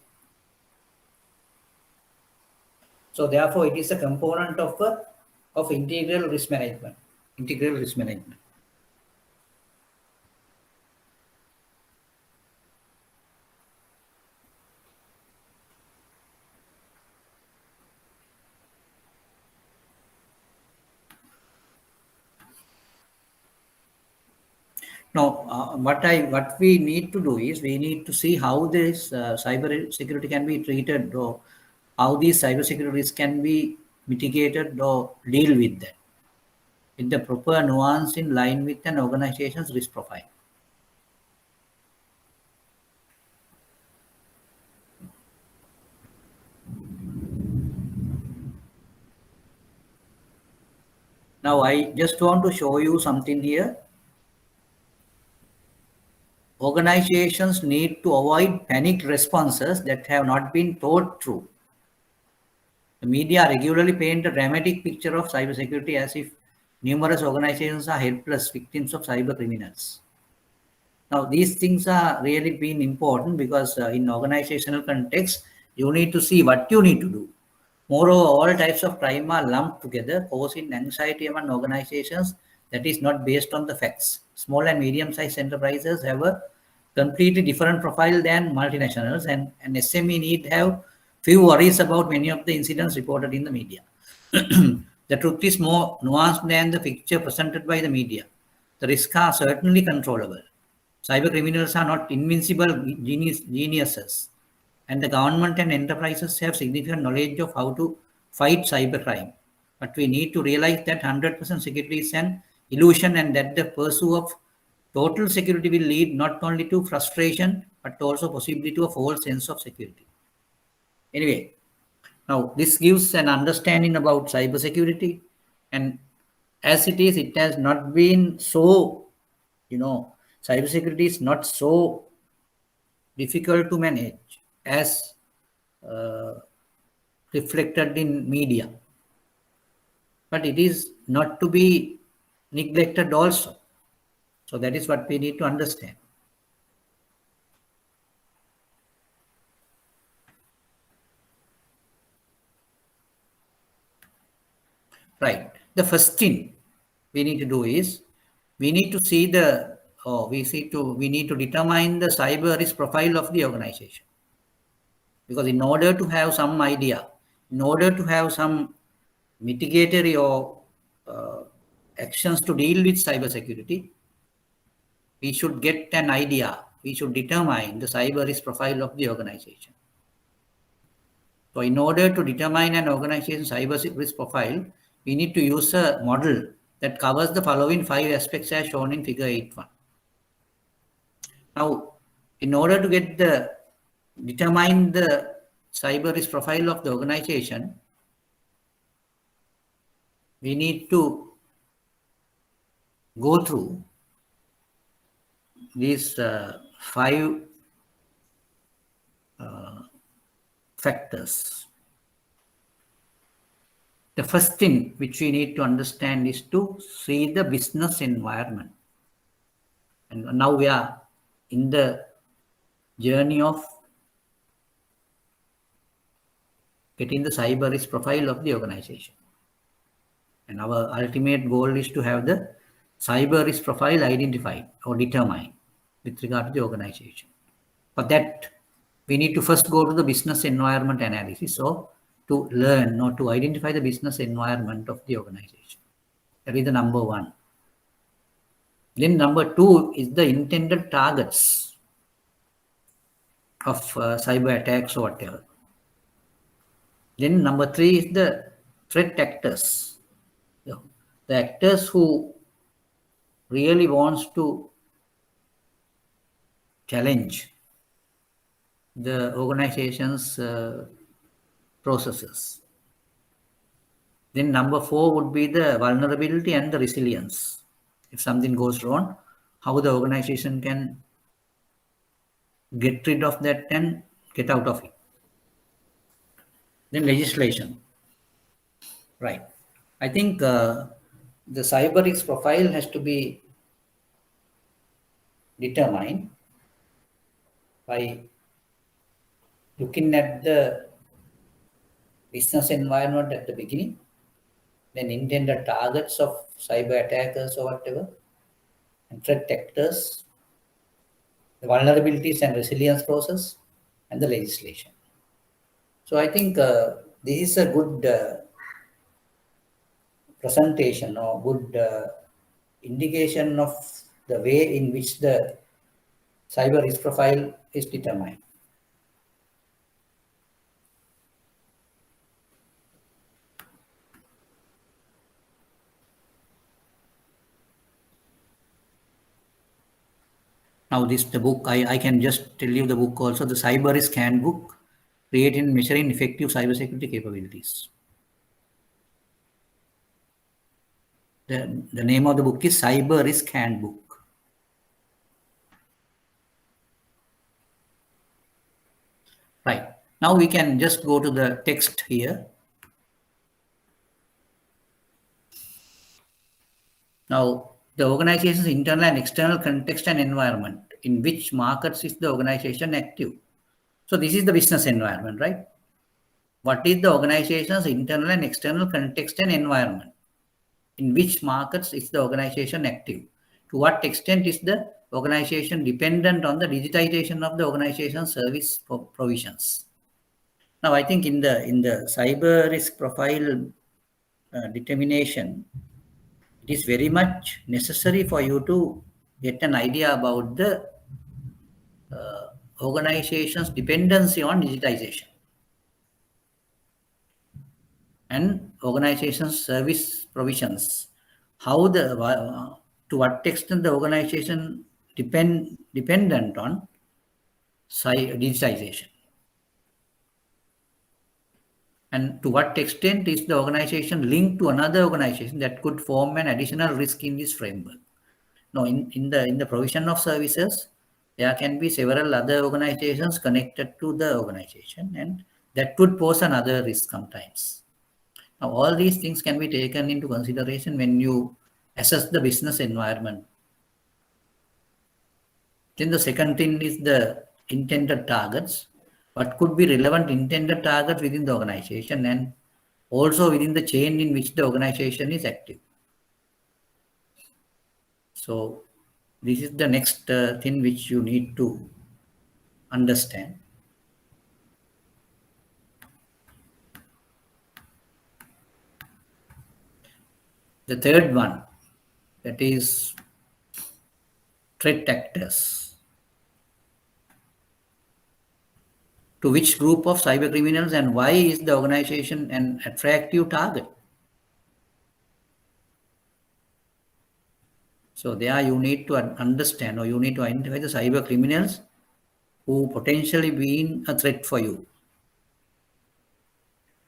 So therefore, it is a component of integral risk management. Integral risk management. Now, what we need to do is we need to see how this cyber security can be treated, or how these cyber securities can be mitigated or deal with them with the proper nuance in line with an organization's risk profile. Now, I just want to show you something here. Organizations need to avoid panicked responses that have not been thought through. The media regularly paint a dramatic picture of cybersecurity as if numerous organizations are helpless victims of cyber criminals. Now, these things are really been important because in organizational context, you need to see what you need to do. Moreover, all types of crime are lumped together, causing anxiety among organizations that is not based on the facts. Small and medium-sized enterprises have a completely different profile than multinationals, and an SME need have few worries about many of the incidents reported in the media. The truth is more nuanced than the picture presented by the media. The risks are certainly controllable. Cyber criminals are not invincible geniuses, and the government and enterprises have significant knowledge of how to fight cybercrime. But we need to realize that 100% security is an illusion, and that the pursuit of total security will lead not only to frustration but also possibly to a false sense of security. Anyway, now this gives an understanding about cybersecurity, and as it is, it has not been so, cybersecurity is not so difficult to manage as reflected in media. But it is not to be neglected also. So that is what we need to understand. Right. The first thing we need to do is we need to see we need to determine the cyber risk profile of the organization. Because in order to have some idea, in order to have some mitigatory or actions to deal with cybersecurity, we should get an idea. We should determine the cyber risk profile of the organization. So in order to determine an organization's cyber risk profile, we need to use a model that covers the following 5 aspects as shown in figure 8.1. Now, in order to determine the cyber risk profile of the organization, we need to go through these 5 factors. The first thing which we need to understand is to see the business environment. And now we are in the journey of getting the cyber risk profile of the organization. And our ultimate goal is to have the cyber risk profile identified or determined with regard to the organization. For that, we need to first go to the business environment analysis, or to learn or to identify the business environment of the organization. That is the number 1. Then number 2 is the intended targets of cyber attacks or whatever. Then number 3 is the threat actors. The actors who really wants to challenge the organization's processes. Then number 4 would be the vulnerability and the resilience. If something goes wrong, how the organization can get rid of that and get out of it. Then legislation. Right. I think the cyber risk profile has to be determined by looking at the business environment at the beginning, then intended targets of cyber attackers or whatever, and threat actors, the vulnerabilities and resilience process, and the legislation. So I think this is a good presentation or good indication of the way in which the cyber risk profile is determined. Now the book, I can just tell you the book also, the Cyber Risk Handbook, Creating and Measuring Effective Cybersecurity Capabilities. The name of the book is Cyber Risk Handbook. Right. Now we can just go to the text here. Now, the organization's internal and external context and environment. In which markets is the organization active? So this is the business environment, right? What is the organization's internal and external context and environment? In which markets is the organization active? To what extent is the organization dependent on the digitization of the organization's service provisions? Now, I think in the cyber risk profile determination, it is very much necessary for you to get an idea about the organization's dependency on digitization and organization's service provisions. How to what extent the organization dependent on digitization. And to what extent is the organization linked to another organization that could form an additional risk in this framework? No, in the provision of services, there can be several other organizations connected to the organization, and that could pose another risk sometimes. Now, all these things can be taken into consideration when you assess the business environment. Then the second thing is the intended targets. What could be relevant intended targets within the organization and also within the chain in which the organization is active. So this is the next thing which you need to understand. The third one, that is threat actors. To which group of cyber criminals and why is the organization an attractive target? So there you need to understand, or you need to identify the cyber criminals who potentially been a threat for you.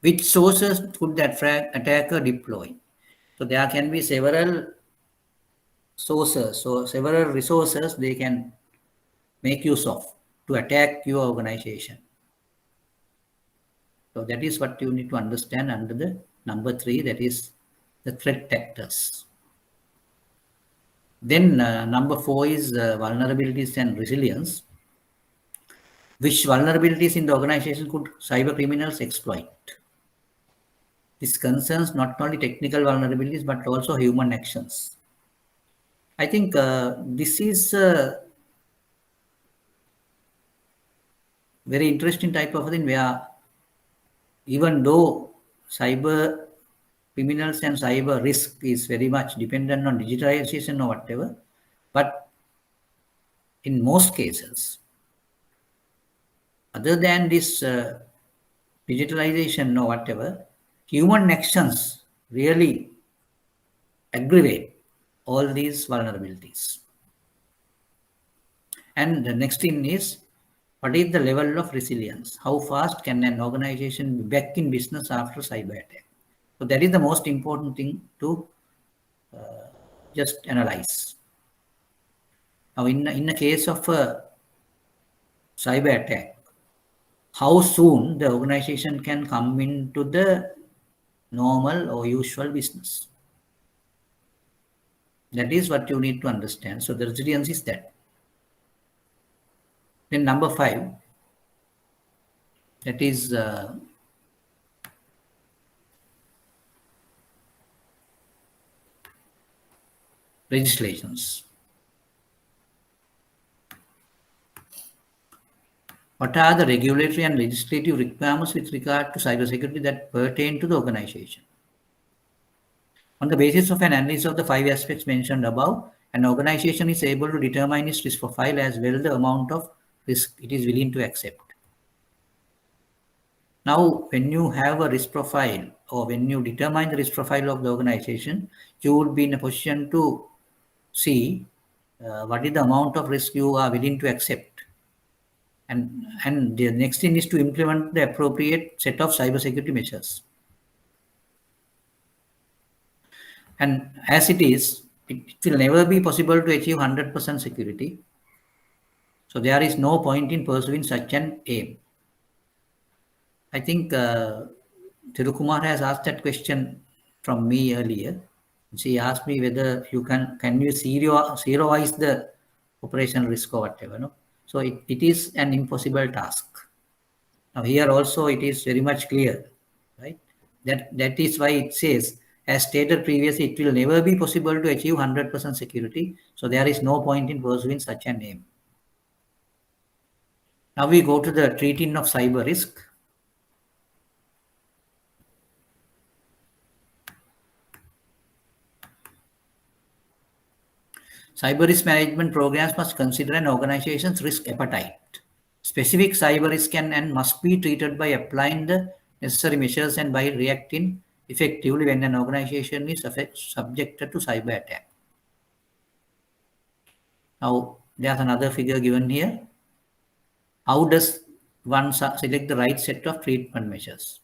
Which sources could the attacker deploy? So there can be several sources, so several resources they can make use of to attack your organization. So that is what you need to understand under the number 3, that is the threat actors. Then number 4 is vulnerabilities and resilience. Which vulnerabilities in the organization could cyber criminals exploit? This concerns not only technical vulnerabilities but also human actions. I think this is a very interesting type of thing where even though cyber criminals and cyber risk is very much dependent on digitalization or whatever, but in most cases, other than this digitalization or whatever, human actions really aggravate all these vulnerabilities. And the next thing is, what is the level of resilience? How fast can an organization be back in business after cyber attack? So that is the most important thing to just analyze. Now, in the case of a cyber attack, how soon the organization can come into the normal or usual business? That is what you need to understand. So the resilience is that. Then number 5, that is legislations. What are the regulatory and legislative requirements with regard to cybersecurity that pertain to the organization? On the basis of an analysis of the 5 aspects mentioned above, an organization is able to determine its risk profile as well as the amount of risk it is willing to accept. Now, when you have a risk profile or when you determine the risk profile of the organization, you will be in a position to see what is the amount of risk you are willing to accept. And the next thing is to implement the appropriate set of cybersecurity measures. And as it is, it will never be possible to achieve 100% security. So there is no point in pursuing such an aim. I think Thirukumar has asked that question from me earlier. She asked me whether you can you zeroize the operational risk or whatever. No? So it is an impossible task. Now here also it is very much clear, right? That is why it says, as stated previously, it will never be possible to achieve 100% security. So there is no point in pursuing such an aim. Now we go to the treating of cyber risk. Cyber risk management programs must consider an organization's risk appetite. Specific cyber risk can and must be treated by applying the necessary measures and by reacting effectively when an organization is subjected to cyber attack. Now, there's another figure given here. How does one select the right set of treatment measures?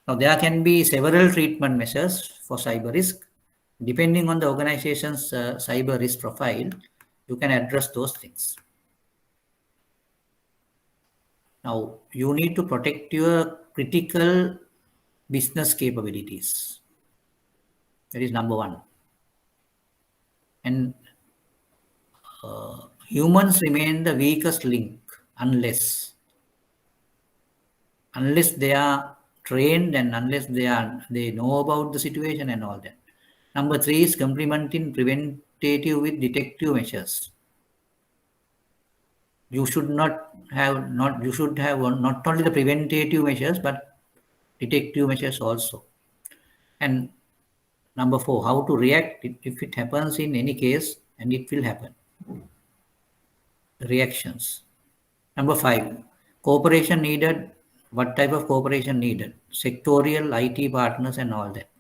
Now, there can be several treatment measures for cyber risk. Depending on the organization's cyber risk profile, you can address those things. Now, you need to protect your critical business capabilities. That is number one. And humans remain the weakest link unless they are trained and unless they know about the situation and all that. Number three is complementing preventative with detective measures. You should have not only the preventative measures but detective measures also. And number four, how to react if it happens in any case, and it will happen. Reactions. Number five, cooperation needed. What type of cooperation needed? Sectorial, IT partners and all that.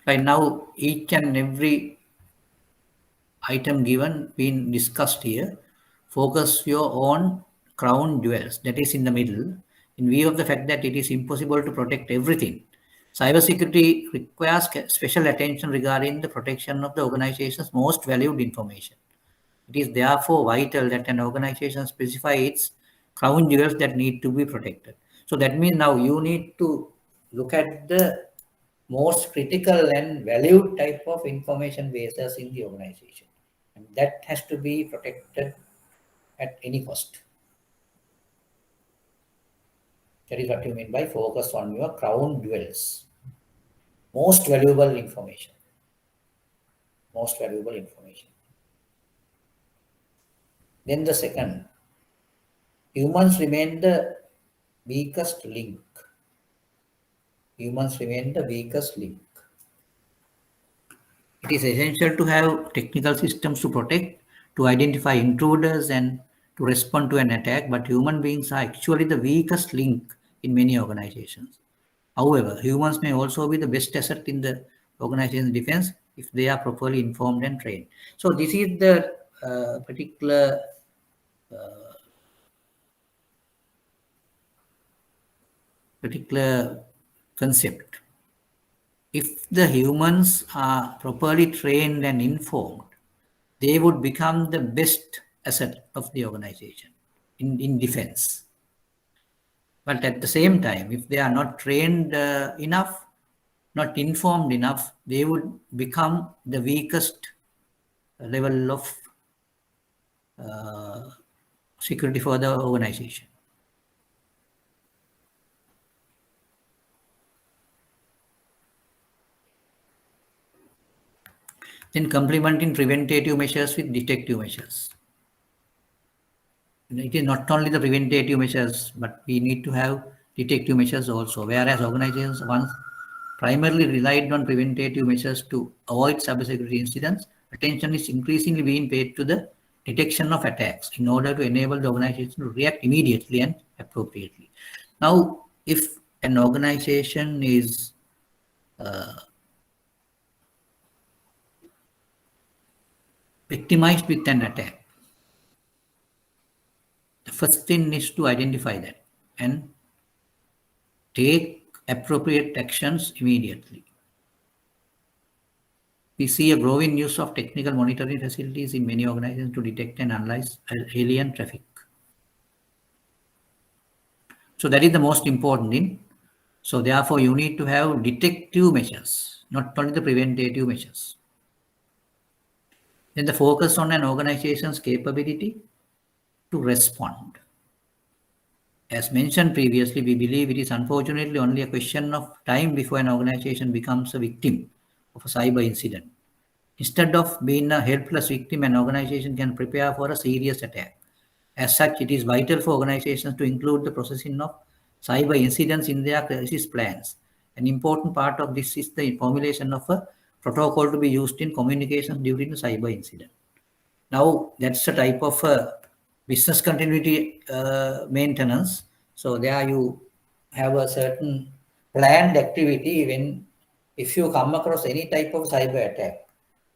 Right now, each and every item given been discussed here. Focus your on crown jewels, that is in the middle, in view of the fact that it is impossible to protect everything. Cybersecurity requires special attention regarding the protection of the organization's most valued information. It is therefore vital that an organization specify its crown jewels that need to be protected. So that means now you need to look at the most critical and valued type of information bases in the organization. And that has to be protected at any cost. That is what you mean by focus on your crown jewels. Most valuable information. Most valuable information. Then the second, humans remain the weakest link. Humans remain the weakest link. It is essential to have technical systems to protect, to identify intruders and to respond to an attack, but human beings are actually the weakest link in many organizations. However, humans may also be the best asset in the organization's defense if they are properly informed and trained. So this is the particular concept. If the humans are properly trained and informed, they would become the best asset of the organization in defense. But at the same time, if they are not trained enough, not informed enough, they would become the weakest level of security for the organization. Then complementing preventative measures with detective measures. It is not only the preventative measures, but we need to have detective measures also. Whereas organizations once primarily relied on preventative measures to avoid cybersecurity incidents, attention is increasingly being paid to the detection of attacks in order to enable the organization to react immediately and appropriately. Now, if an organization is victimized with an attack, the first thing is to identify that and take appropriate actions immediately. We see a growing use of technical monitoring facilities in many organizations to detect and analyze alien traffic. So that is the most important thing. So therefore, you need to have detective measures, not only the preventative measures. Then the focus on an organization's capability to respond. As mentioned previously, we believe it is unfortunately only a question of time before an organization becomes a victim of a cyber incident. Instead of being a helpless victim, an organization can prepare for a serious attack. As such, it is vital for organizations to include the processing of cyber incidents in their crisis plans. An important part of this is the formulation of a protocol to be used in communications during a cyber incident. Now, that's a type of business continuity maintenance. So there you have a certain planned activity when if you come across any type of cyber attack,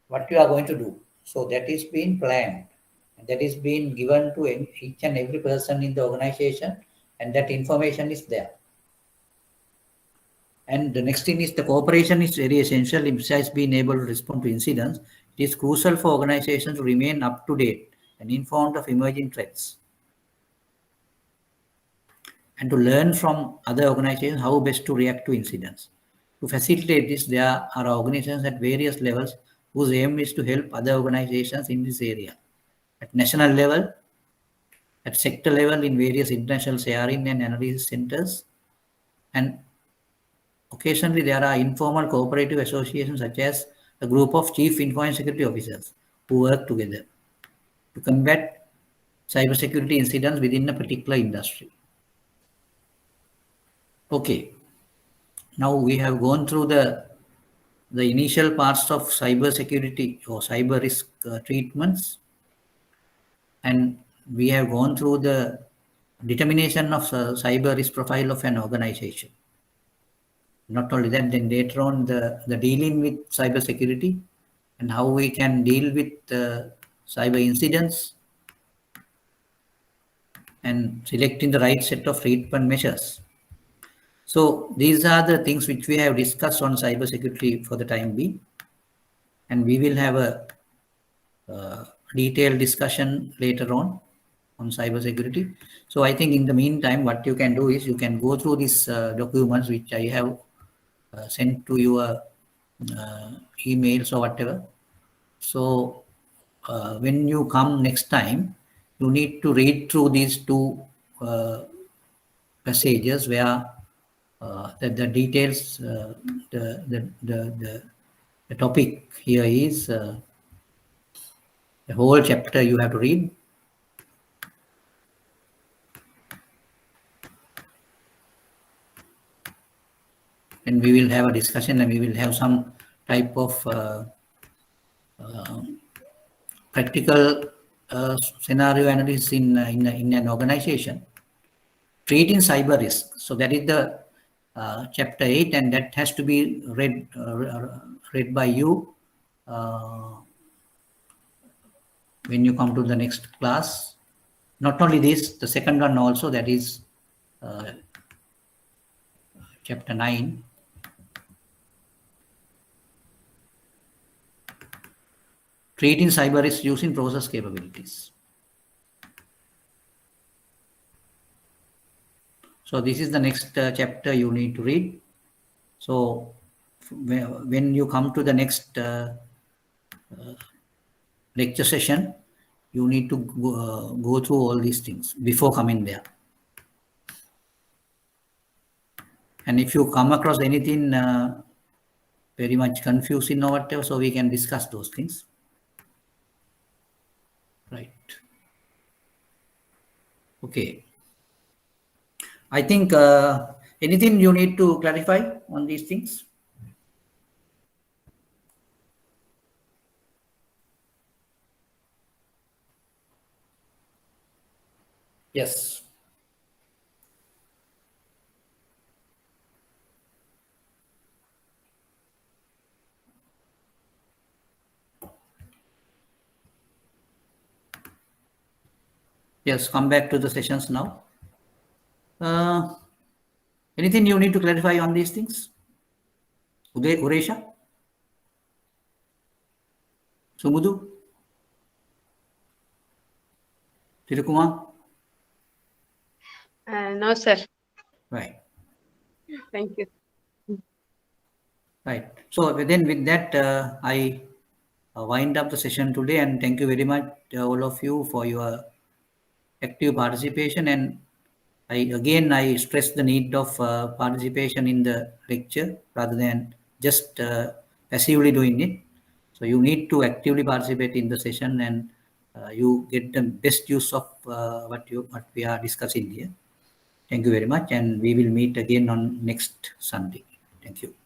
what you are going to do. So that is being planned. And that is being given to each and every person in the organization, and that information is there. And the next thing is the cooperation is very essential besides being able to respond to incidents. It is crucial for organizations to remain up to date and informed of emerging threats, and to learn from other organizations how best to react to incidents. To facilitate this, there are organizations at various levels whose aim is to help other organizations in this area. At national level, at sector level in various international sharing and analysis centers, and occasionally there are informal cooperative associations such as a group of chief information security officers who work together to combat cybersecurity incidents within a particular industry. Okay, now we have gone through the initial parts of cybersecurity or cyber risk treatments, and we have gone through the determination of cyber risk profile of an organization. Not only that, then later on the dealing with cybersecurity and how we can deal with cyber incidents and selecting the right set of treatment measures. So these are the things which we have discussed on cybersecurity for the time being, and we will have a detailed discussion later on cybersecurity. So I think in the meantime, what you can do is you can go through these documents which I have sent to your emails or whatever. So when you come next time, you need to read through these two passages where the details, the topic here is the whole chapter you have to read. And we will have a discussion, and we will have some type of practical scenario analysis in an organization treating cyber risk. So that is the chapter 8, and that has to be read by you when you come to the next class. Not only this, the second one also, that is chapter 9. Treating cyber risk using process capabilities. So this is the next chapter you need to read. So when you come to the next lecture session, you need to go through all these things before coming there. And if you come across anything very much confusing or whatever, so we can discuss those things. Right. Okay. I think anything you need to clarify on these things? Yes. Yes, come back to the sessions now. Anything you need to clarify on these things? Uresha? Sumudu? Tirukumar? No, sir. Right. Thank you. Right. So then with that, I wind up the session today, and thank you very much all of you for your active participation. And I stress the need of participation in the lecture rather than just passively doing it. So you need to actively participate in the session, and you get the best use of what we are discussing here. Thank you very much, and we will meet again on next Sunday. Thank you.